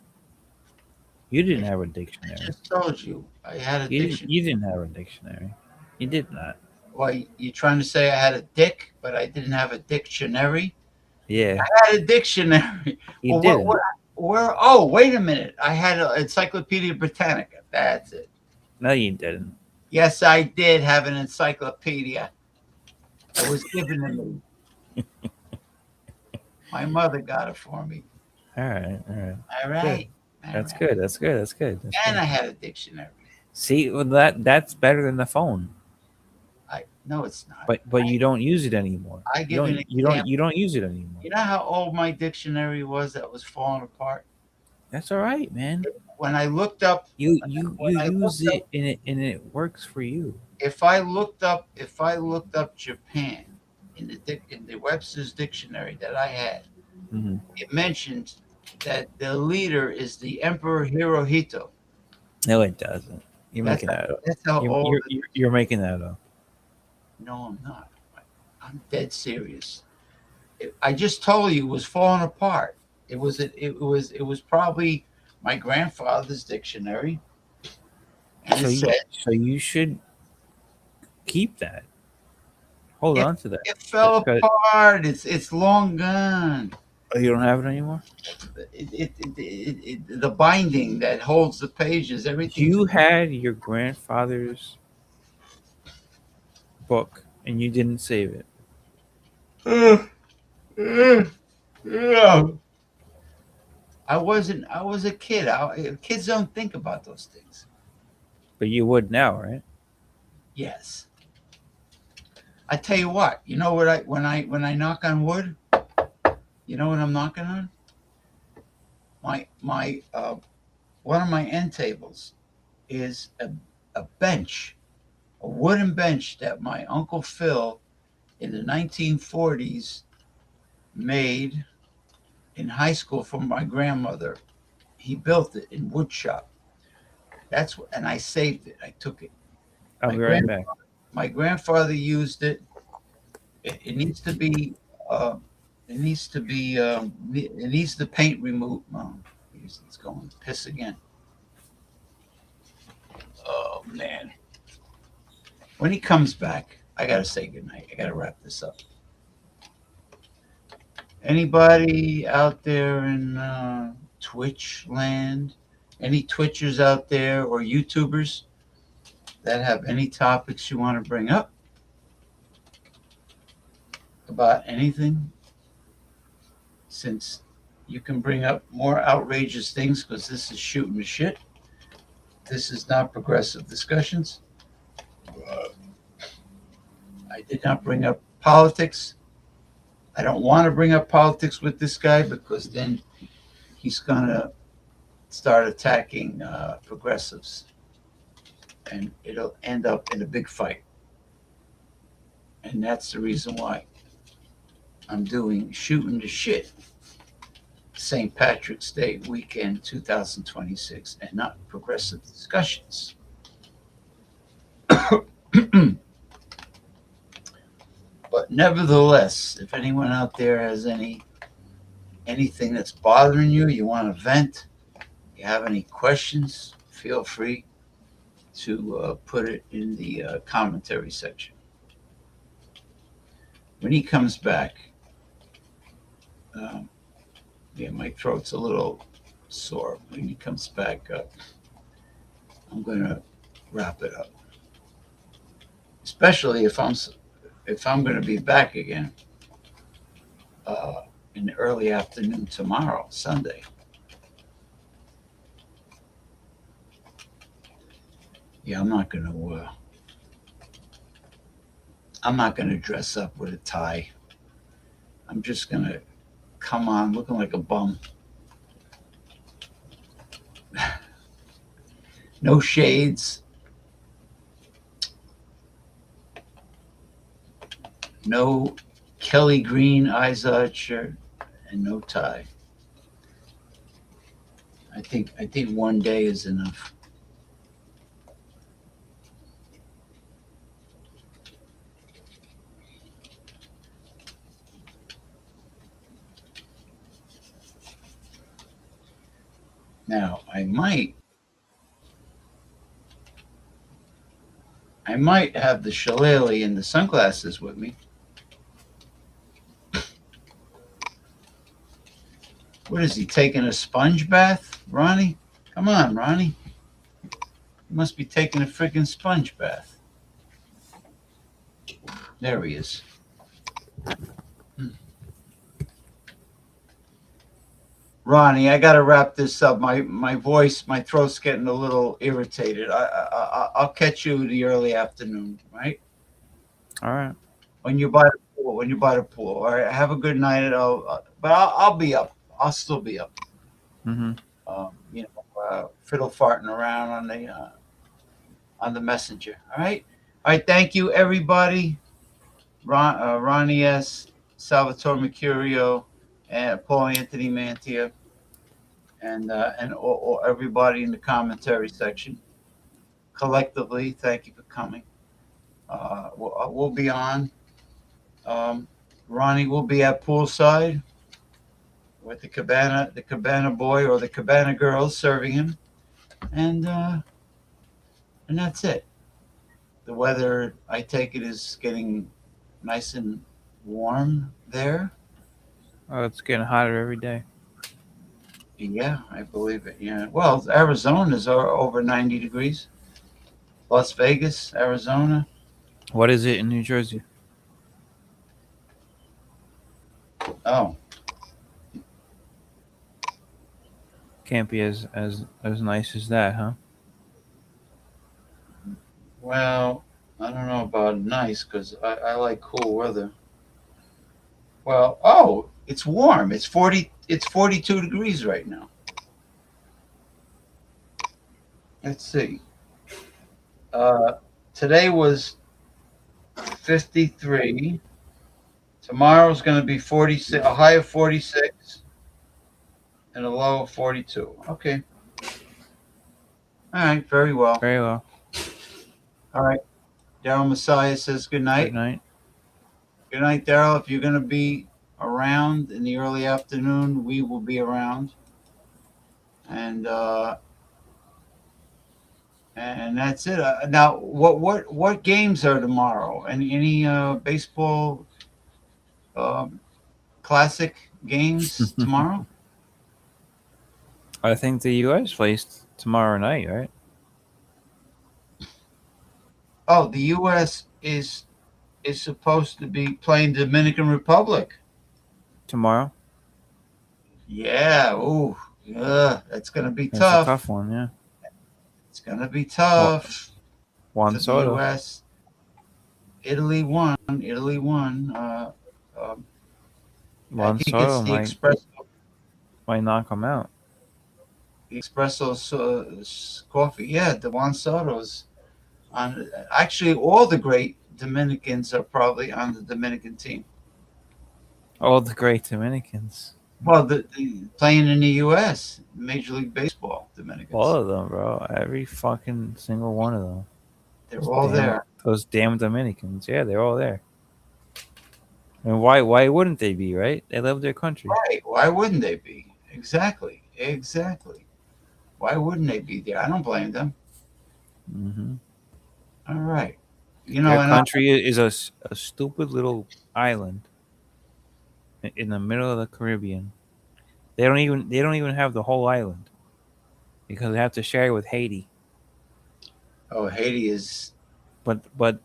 You didn't I have a dictionary. just told you I had a You didn't. dictionary. You didn't have a dictionary. You did not. Why you trying to say I had a dick, but I didn't have a dictionary? Yeah, I had a dictionary. you Well, didn't. where? Oh, wait a minute. I had an Encyclopedia Britannica. That's it. No, you didn't. Yes, I did have an encyclopedia. It was given to me. My mother got it for me. All right. All right. All Good. right. All That's right. good. That's good. That's good. That's And good. I had a dictionary. See, well, that's better than the phone. No, it's not. But you don't use it anymore. I give an example. You don't use it anymore. You know how old my dictionary was that was falling apart? That's all right, man. When I looked up, You when I use looked up, it and it works for you. if I looked up Japan in the Webster's dictionary that I had, Hmm. it mentioned that the leader is the Emperor Hirohito. No, it doesn't. You're That's making that up. that's how old. You're making that up. No, I'm not. I'm dead serious. I just told you it was falling apart. It was probably my grandfather's dictionary, and it said So you should keep that. Hold it, on to that. it fell That's good. apart. It's long gone. Oh, you don't have it anymore? The binding that holds the pages, everything. You had your grandfather's book and you didn't save it. Yeah. I wasn't. I was a kid. Kids don't think about those things. But you would now, right? Yes. I tell you what. You know what? When I knock on wood, you know what I'm knocking on? My one of my end tables is a bench, a wooden bench that my Uncle Phil in the 1940s made in high school for my grandmother. He built it in wood shop. And I saved it. I took it. I'll My be right back. my grandfather used it. It needs to be it needs the paint removed. It's going to piss again. Oh man. When he comes back, I gotta say goodnight. I gotta wrap this up. Anybody out there in Twitch land? Any Twitchers out there or YouTubers that have any topics you want to bring up about anything? Since you can bring up more outrageous things because this is shooting the shit. This is not progressive discussions. I did not bring up politics. I don't want to bring up politics with this guy because then he's going to start attacking progressives and it'll end up in a big fight. And that's the reason why I'm doing Shooting the Shit St. Patrick's Day weekend 2026 and not progressive discussions. But nevertheless, if anyone out there has anything that's bothering you, you want to vent, you have any questions, feel free to put it in the commentary section. When he comes back, my throat's a little sore. When he comes back up, I'm going to wrap it up. Especially if if I'm going to be back again in the early afternoon tomorrow, Sunday. Yeah, I'm not going to. I'm not going to dress up with a tie. I'm just going to come on looking like a bum. No shades. No Kelly Green Izod shirt and no tie. I think one day is enough. Now I might have the shillelagh and the sunglasses with me. What is he taking a sponge bath, Ronnie? Come on, Ronnie. He must be taking a freaking sponge bath. There he is. Ronnie, I got to wrap this up. My voice, my throat's getting a little irritated. I'll catch you the early afternoon, right? All right. When you buy the pool. When you buy the pool. All right. Have a good night. I'll be up. I'll still be up. Mm-hmm. Fiddle farting around on the messenger. All right. All right. Thank you, everybody. Ronnie S, Salvatore Mercurio, and Paul Anthony Mantia, and all everybody in the commentary section. Collectively, thank you for coming. We'll be on. Ronnie will be at poolside with the cabana boy or the cabana girls serving him, and that's it. The weather, I take it, is getting nice and warm there. Oh, it's getting hotter every day. Yeah, I believe it. Yeah. Well, Arizona's over 90 degrees. Las Vegas, Arizona. What is it in New Jersey? Oh, Can't be as nice as that, huh? well, I don't know about nice because I like cool weather. Well, oh, it's warm. It's 40. It's 42 degrees right now. Let's see. Uh, Today was 53. Tomorrow's going to be 46. A high of 46 and a low of 42. Okay. All right. Very well. Very well. All right. Daryl Messiah says good night. Good night. Good night, Daryl. If you're going to be around in the early afternoon, we will be around. And that's it. Now, what games are tomorrow? Any baseball classic games tomorrow? I think the U.S. plays tomorrow night, right? Oh, the U.S. is supposed to be playing Dominican Republic Tomorrow. Yeah. Ooh. Yeah. That's gonna be It's tough. a tough one, yeah. It's gonna be tough Juan for the Soto U.S. Italy won. Italy won. I Juan think it's Soto the might knock him out. espresso coffee. Yeah, the Juan Soto's on. Actually, all the great Dominicans are probably on the Dominican team. All the great Dominicans. Well, the playing in the U.S. Major League Baseball Dominicans. All of them, bro. Every fucking single one of them. They're all there. Those damn Dominicans. Yeah, they're all there. And why wouldn't they be, right? They love their country. Right. Why wouldn't they be? Exactly. Why wouldn't they be there? I don't blame them. Mm-hmm. All right. Their country is a stupid little island in the middle of the Caribbean. They don't even have the whole island because they have to share it with Haiti. Oh, Haiti is. But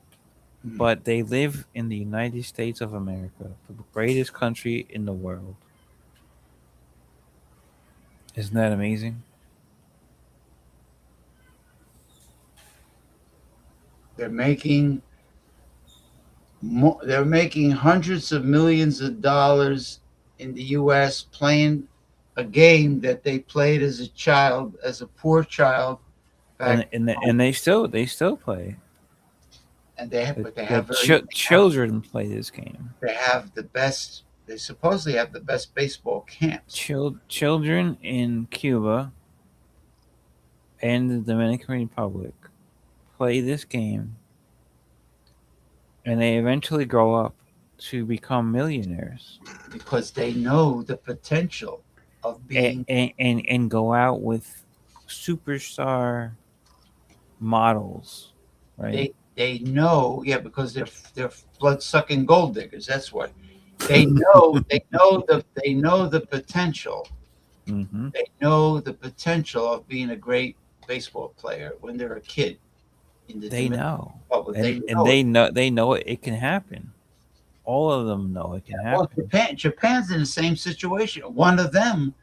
but they live in the United States of America, the greatest country in the world. Isn't that amazing? They're making they're making hundreds of millions of dollars in the U.S. playing a game that they played as a child, as a poor child And back, and they still play. and they have, The, but they the have very children play this game. they have the best. They supposedly have the best baseball camps. Children in Cuba and the Dominican Republic play this game, and they eventually grow up to become millionaires Because they know the potential of being. and go out with superstar models, right? They know, yeah, because they're blood sucking gold diggers. That's what they know the potential. Mm-hmm. They know the potential of being a great baseball player when they're a kid in the They Dominican know, Republic. They and know it. they know it can happen. All of them know it can Well, happen. Japan's in the same situation. One of them,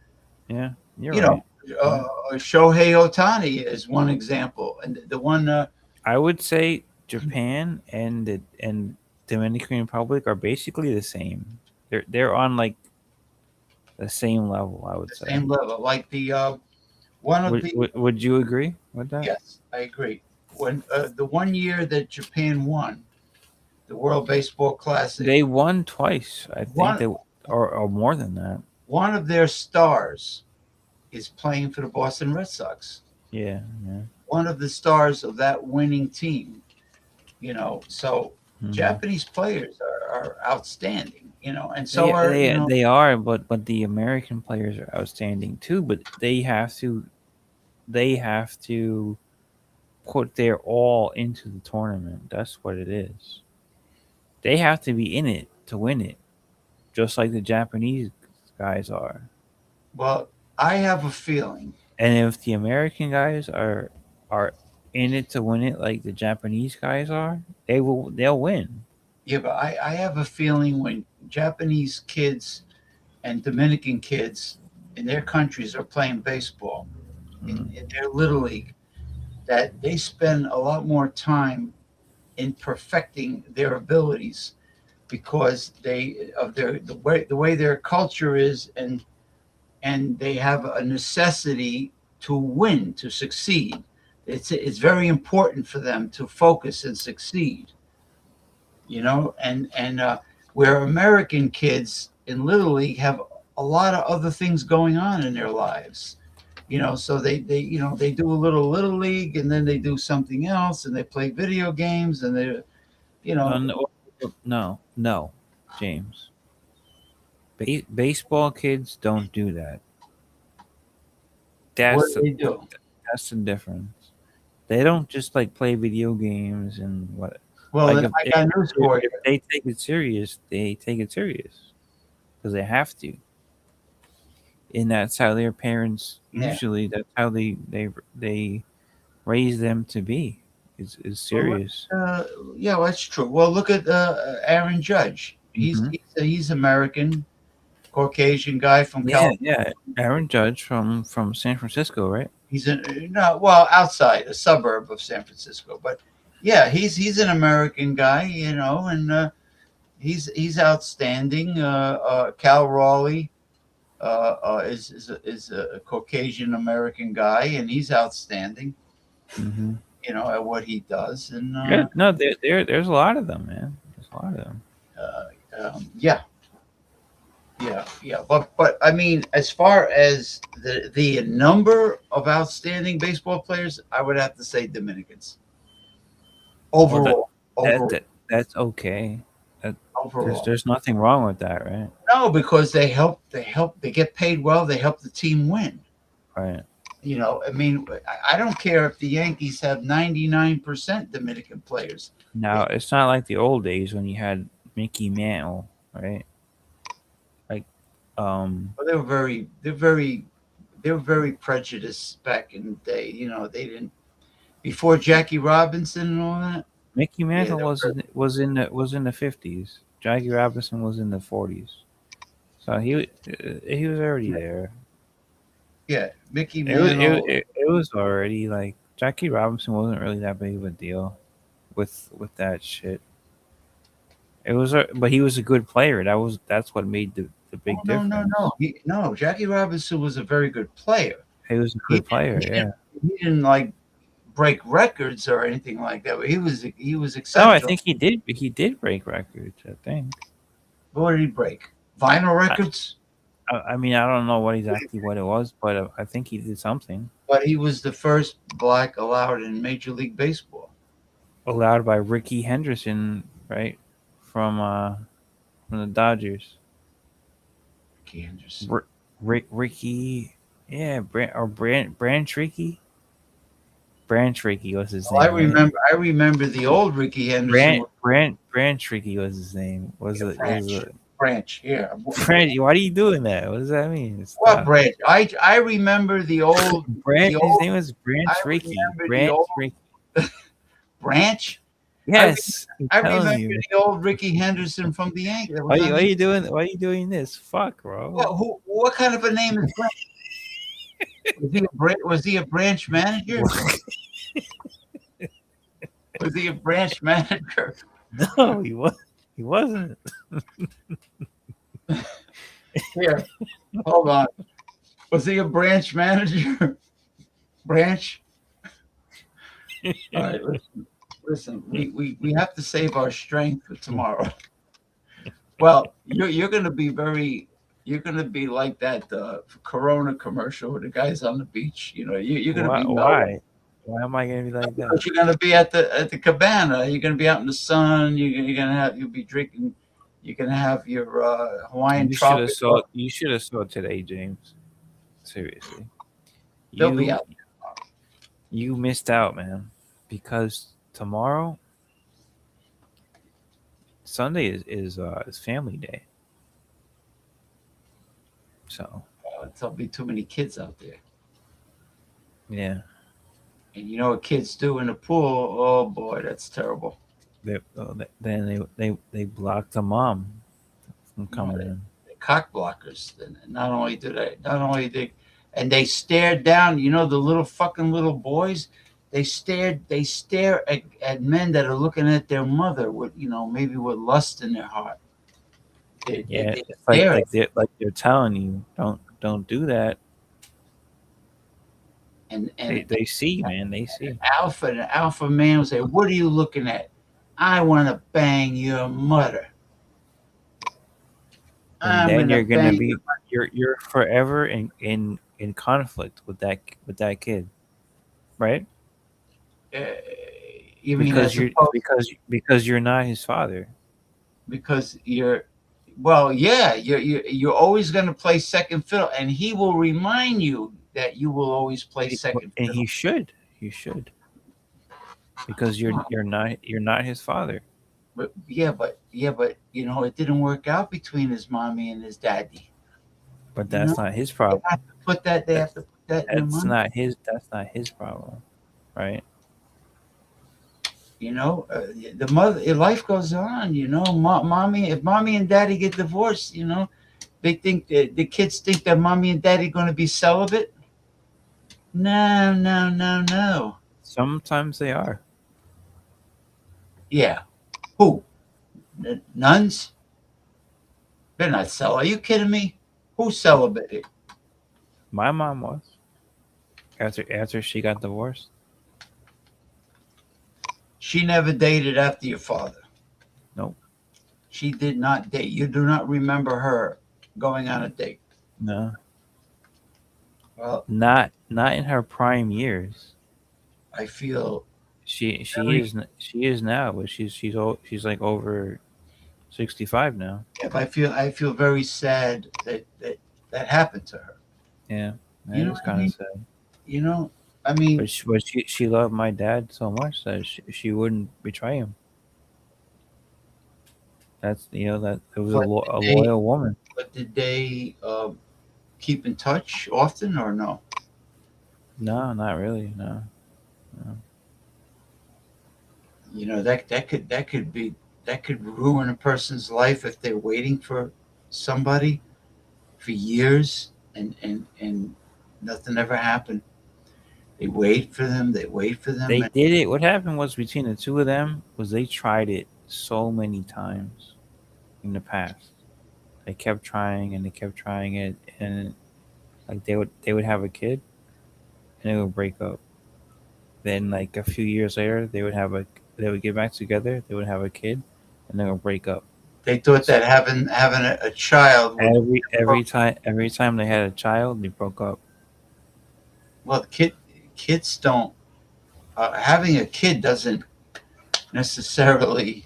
Yeah, you're you right. know, Shohei Otani is one example, and the one. I would say Japan and Dominican Republic are basically the same. They're on like the same level, I would The say. same level, like the one of the. Would you agree with that? Yes, I agree. When the one year that Japan won the World Baseball Classic, They won twice. I think one they or more than that. one of their stars is playing for the Boston Red Sox. Yeah, yeah. One of the stars of that winning team. So Mhm. Japanese players are outstanding. And so They are, but the American players are outstanding too. But they have to put their all into the tournament. That's what it is. They have to be in it to win it, just like the Japanese guys are. well, I have a feeling. And if the American guys are in it to win it, like the Japanese guys are, they'll win. Yeah, but I have a feeling when Japanese kids and Dominican kids in their countries are playing baseball in their little league, that they spend a lot more time in perfecting their abilities because they of their the way their culture is, and they have a necessity to win, to succeed. It's very important for them to focus and succeed. And where American kids in Little League have a lot of other things going on in their lives. So they do a little league, and then they do something else, and they play video games, and they you No, know no, James. Baseball kids don't do that. what That's do the, they do? that's the difference. They don't just like play video games and what. Well, Like then I got news for you. if they take it serious, they take it serious because they have to. And that's how their parents Yeah. usually. That's how they raise them to be. Is Well, serious. yeah, well, that's true. Well, look at Aaron Judge. He's Hmm. he's American, Caucasian guy from Yeah, California. yeah. Aaron Judge from San Francisco, right? He's no, well, outside a suburb of San Francisco, but yeah, he's an American guy, and he's outstanding. Cal Raleigh is a Caucasian American guy, and he's outstanding, Mm-hmm. at what he does, and Yeah, no, there's a lot of them, man. There's a lot of them. yeah, yeah. But I mean, as far as the number of outstanding baseball players, I would have to say Dominicans Well, overall. that's okay. That, Overall. there's nothing wrong with that, right? No, because they get paid well. They help the team win. Right. I mean, I don't care if the Yankees have 99% Dominican players. Now it's not like the old days when you had Mickey Mantle, right? Like, But they were very prejudiced back in the day. They didn't, before Jackie Robinson and all that. Mickey Mantle Yeah, was in the 50s. Jackie Robinson was in the 40s. So he was already there. yeah, Mickey Mantle. It was already like Jackie Robinson wasn't really that big of a deal with that shit. It was, but he was a good player. That's what made the Oh, big no, no, no. difference. No, Jackie Robinson was a very good player. He was a He, good player. he, Yeah. he didn't like break records or anything like that. But he was No, I exceptional. think he did. He did break records. I think. What did he break? Vinyl I, records. I mean, I don't know what it was, but I think he did something. But he was the first black allowed in Major League Baseball. Allowed by Ricky Henderson, right? From the Dodgers. Ricky Henderson. Ricky, yeah, Branch Ricky. Branch Ricky was his Oh, I name, right? remember. I remember the old Ricky Henderson. Branch Ricky was his name. Branch. Branch. Yeah. Branch? Why are you doing that? What does that mean? What Stop. Branch? I remember the old. Branch. The His old. name was I Branch Ricky. remember the Branch old Ricky. Branch. I re- Yes, I'm I telling remember you. the old Ricky Henderson from the Yankees. That Why was on why the. you doing? Why you doing this? Fuck, bro. What kind of a name is Branch? Was he a branch manager? Was he a branch manager? No, he was. He wasn't. Here, hold on. Was he a branch manager? Branch. All right, listen. We have to save our strength for tomorrow. Well, you're going to be very. You're going to be like that Corona commercial where the guy's on the beach. You're going to Why? be mellow. Why am I gonna be like that? But you're going to be at the cabana. You're going to be out in the sun. You're going to you'll be drinking. You're going to have your Hawaiian tropic. You should have saw today, James. Seriously, They'll be you out. you missed out, man. Because tomorrow, Sunday is family day. So There'll be too many kids out there. yeah, And you know what kids do in the pool? Oh boy, that's terrible. then they blocked the mom from coming in. They're cock blockers. And not only and they stared down. You know the little boys. They stare at men that are looking at their mother with maybe with lust in their heart. Yeah, They it's stare like they're telling you don't do that. and They see, man. They see. an alpha man will say, "What are you looking at? I want to bang your mother. And I'm then gonna you're gonna bang." be you're forever in conflict with that kid, right? You mean as opposed Because you're not his father. because you're always going to play second fiddle, and he will remind you that you will always play second And fiddle. he should, because you're not his father. But it didn't work out between his mommy and his daddy. But You know, that's not his problem. they have to put that in your mind. That's not his problem, right? The mother, life goes on. Mommy, if mommy and daddy get divorced, they think the kids think that mommy and daddy going to be celibate. No, no, no, no. Sometimes they are. Yeah, who? Nuns? They're not celibate. Are you kidding me? Who's celibate? My mom was after she got divorced. She never dated after your father. Nope. She did not date. You do not remember her going on a date. No. Well, Not in her prime years. I feel She is now, but she's like over 65 now. I feel very sad that happened to her. Yeah, that You know is what I kind mean? of sad. I mean, But she loved my dad so much that she wouldn't betray him. That's that it was a loyal woman. but did they keep in touch often or no? No, not really. No. You know, that could ruin a person's life if they're waiting for somebody for years and nothing ever happened. They wait for them, they wait for them, They and did it. What happened was between the two of them was they tried it so many times in the past. They kept trying and they kept trying it, and like they would have a kid and they would break up. Then like a few years later, they would get back together. They would have a kid, and they would break up. they thought So that having a child would. every time they had a child, they broke up. Well, kids don't. Having a kid doesn't necessarily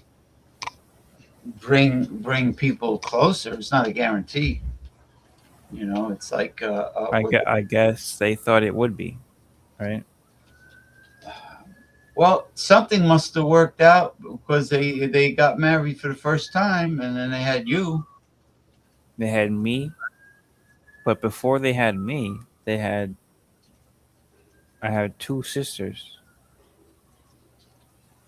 bring people closer. It's not a guarantee. You know, it's like I guess they thought it would be right. well, something must have worked out because they got married for the first time, and then they had you. They had me, but before they had me, I had two sisters.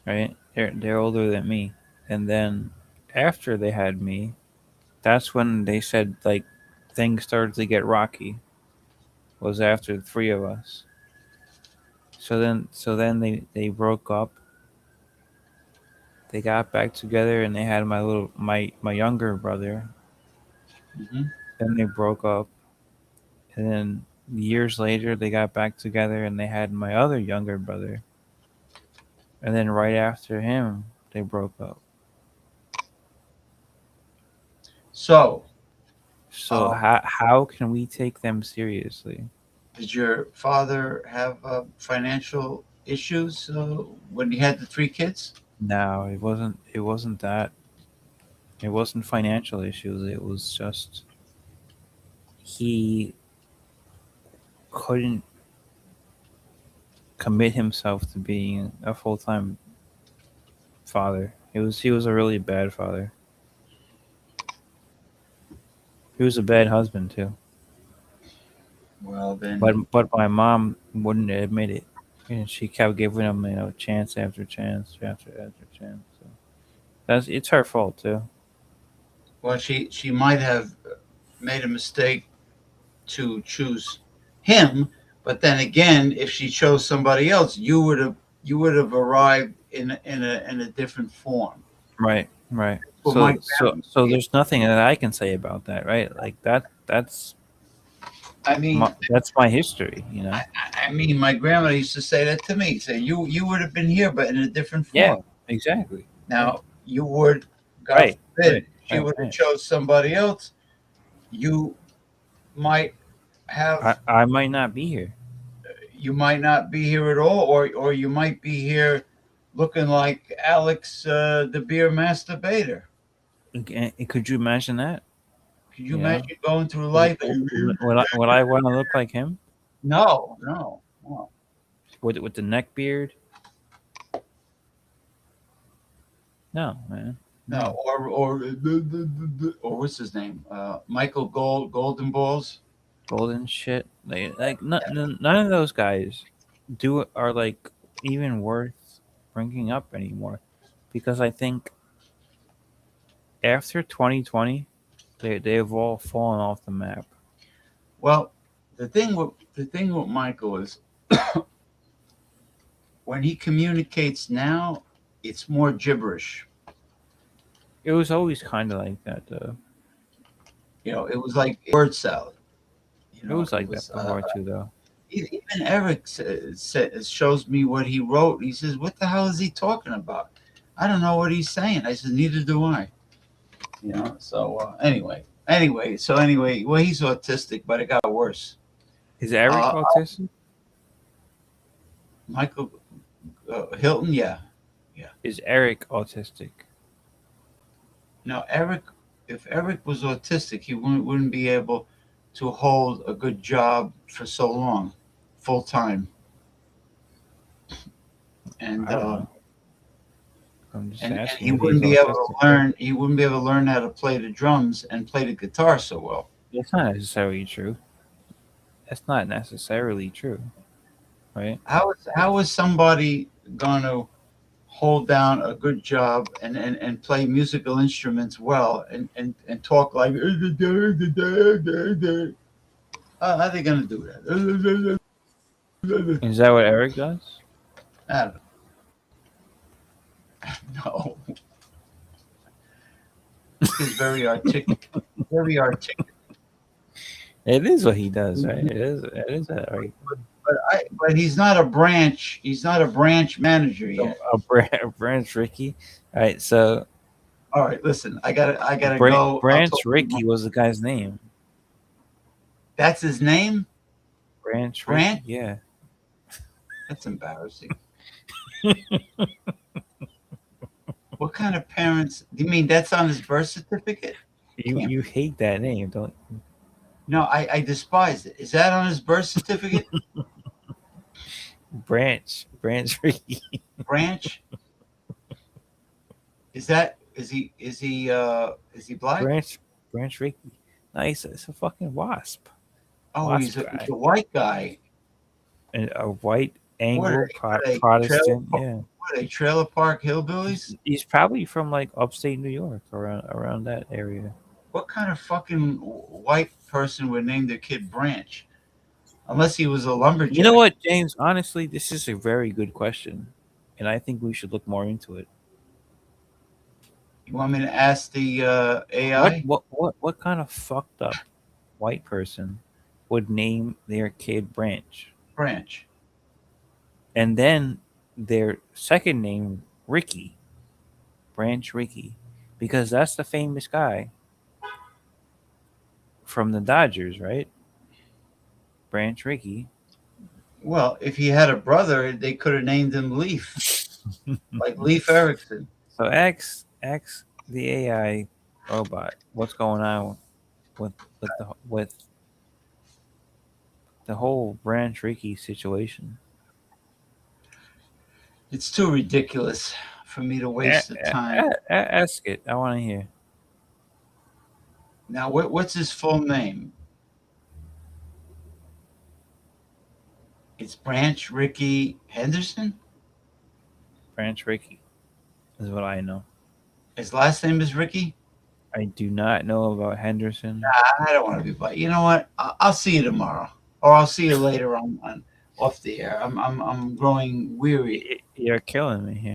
Right, they're older than me, and then after they had me, that's when they said like things started to get rocky. Was after the three of us. So then they broke up. They got back together and they had my younger brother. Hmm. Then they broke up, and then years later they got back together and they had my other younger brother. And then right after him, they broke up. So, So uh, how can we take them seriously? did your father have financial issues when he had the three kids? No, it wasn't. It wasn't that. It wasn't financial issues. It was just he couldn't commit himself to being a full time father. He was a really bad father. He was a bad husband too. Well, then, But my mom wouldn't admit it, and she kept giving him chance after chance after chance. So it's her fault too. well, she might have made a mistake to choose him, but then again, if she chose somebody else, you would have arrived in a different form. Right, right. Well, my So there's nothing that I can say about that, right? Like I mean, that's my history, you know. I mean, my grandmother used to say that to me. Say, you would have been here, but in a different Yeah, form. exactly. Right, Now, you would, God right, forbid, right, she right. would have right. chose somebody else. You might have, I might not be here. you might not be here at all, or you might be here looking like Alex, the beer masturbator. Could you imagine that? Could you You know, imagine going through life? would I want to look like him No, no, no, with the neck beard? No, man, no. no. Or what's his name? Michael Golden Balls. Golden shit. Like none of those guys are like even worth bringing up anymore, because I think after 2020, they've all fallen off the map. Well, the thing with Michael is when he communicates now, it's more gibberish. It was always kind of like that, though. You know, it was like word salad. You It know, was it like that was. before too, though. Even Eric shows me what he wrote. He says, "What the hell is he talking about? I don't know what he's saying." I said, "Neither do I." You know. So anyway, well, he's autistic, but it got worse. Is Eric Uh, autistic? Michael Hilton, yeah, yeah. Is Eric autistic? Now, Eric, if Eric was autistic, he wouldn't be able to hold a good job for so long, full time, and I don't know. I'm just and asking he if he's wouldn't be able to autistic. learn. He wouldn't be able to learn how to play the drums and play the guitar so well. That's not necessarily true. That's not necessarily true, right? How is somebody going to hold down a good job and play musical instruments well and talk like how are they gonna do that? Is that what Eric does? I don't know. He's very articulate. Very articulate. It is what he does, right? It is. It is Eric. But he's not a branch. He's not a branch manager yet. A Branch Rickey. All right, so All right, listen. I gotta go. I'll Branch talk to you Rickey tomorrow. was the guy's name. That's his name. Branch Branch? Rickey. Yeah. That's embarrassing. What kind of parents? Do you mean that's on his birth certificate? You hate that name, don't you? No, I despise it. Is that on his birth certificate? Branch Rickey. Branch? Is he black? Branch Rickey. No, it's a fucking wasp. Oh, Wasp he's guy. a white guy. And a white Anglo What are they, Protestant. trailer, Yeah. What are they, trailer park hillbillies? He's probably from like upstate New York, around that area. What kind of fucking white person would name their kid Branch? Unless he was a lumberjack. You know what, James? Honestly, this is a very good question, and I think we should look more into it. You want me to ask the AI? What kind of fucked up white person would name their kid Branch, Branch. and then their second name Ricky, Branch Rickey, because that's the famous guy from the Dodgers, right? Branch Rickey. Well, if he had a brother, they could have named him Leaf, like Leaf Erickson. So ask the AI robot what's going on with the whole Branch Rickey situation. It's too ridiculous for me to waste the time. Ask it. I want to hear. Now, what's his full name? It's Branch Rickey Henderson. Branch Rickey is what I know. His last name is Rickey. I do not know about Henderson. I don't want to be, but you know what? I'll see you tomorrow, or I'll see you later on off the air. I'm growing weary. You're killing me here.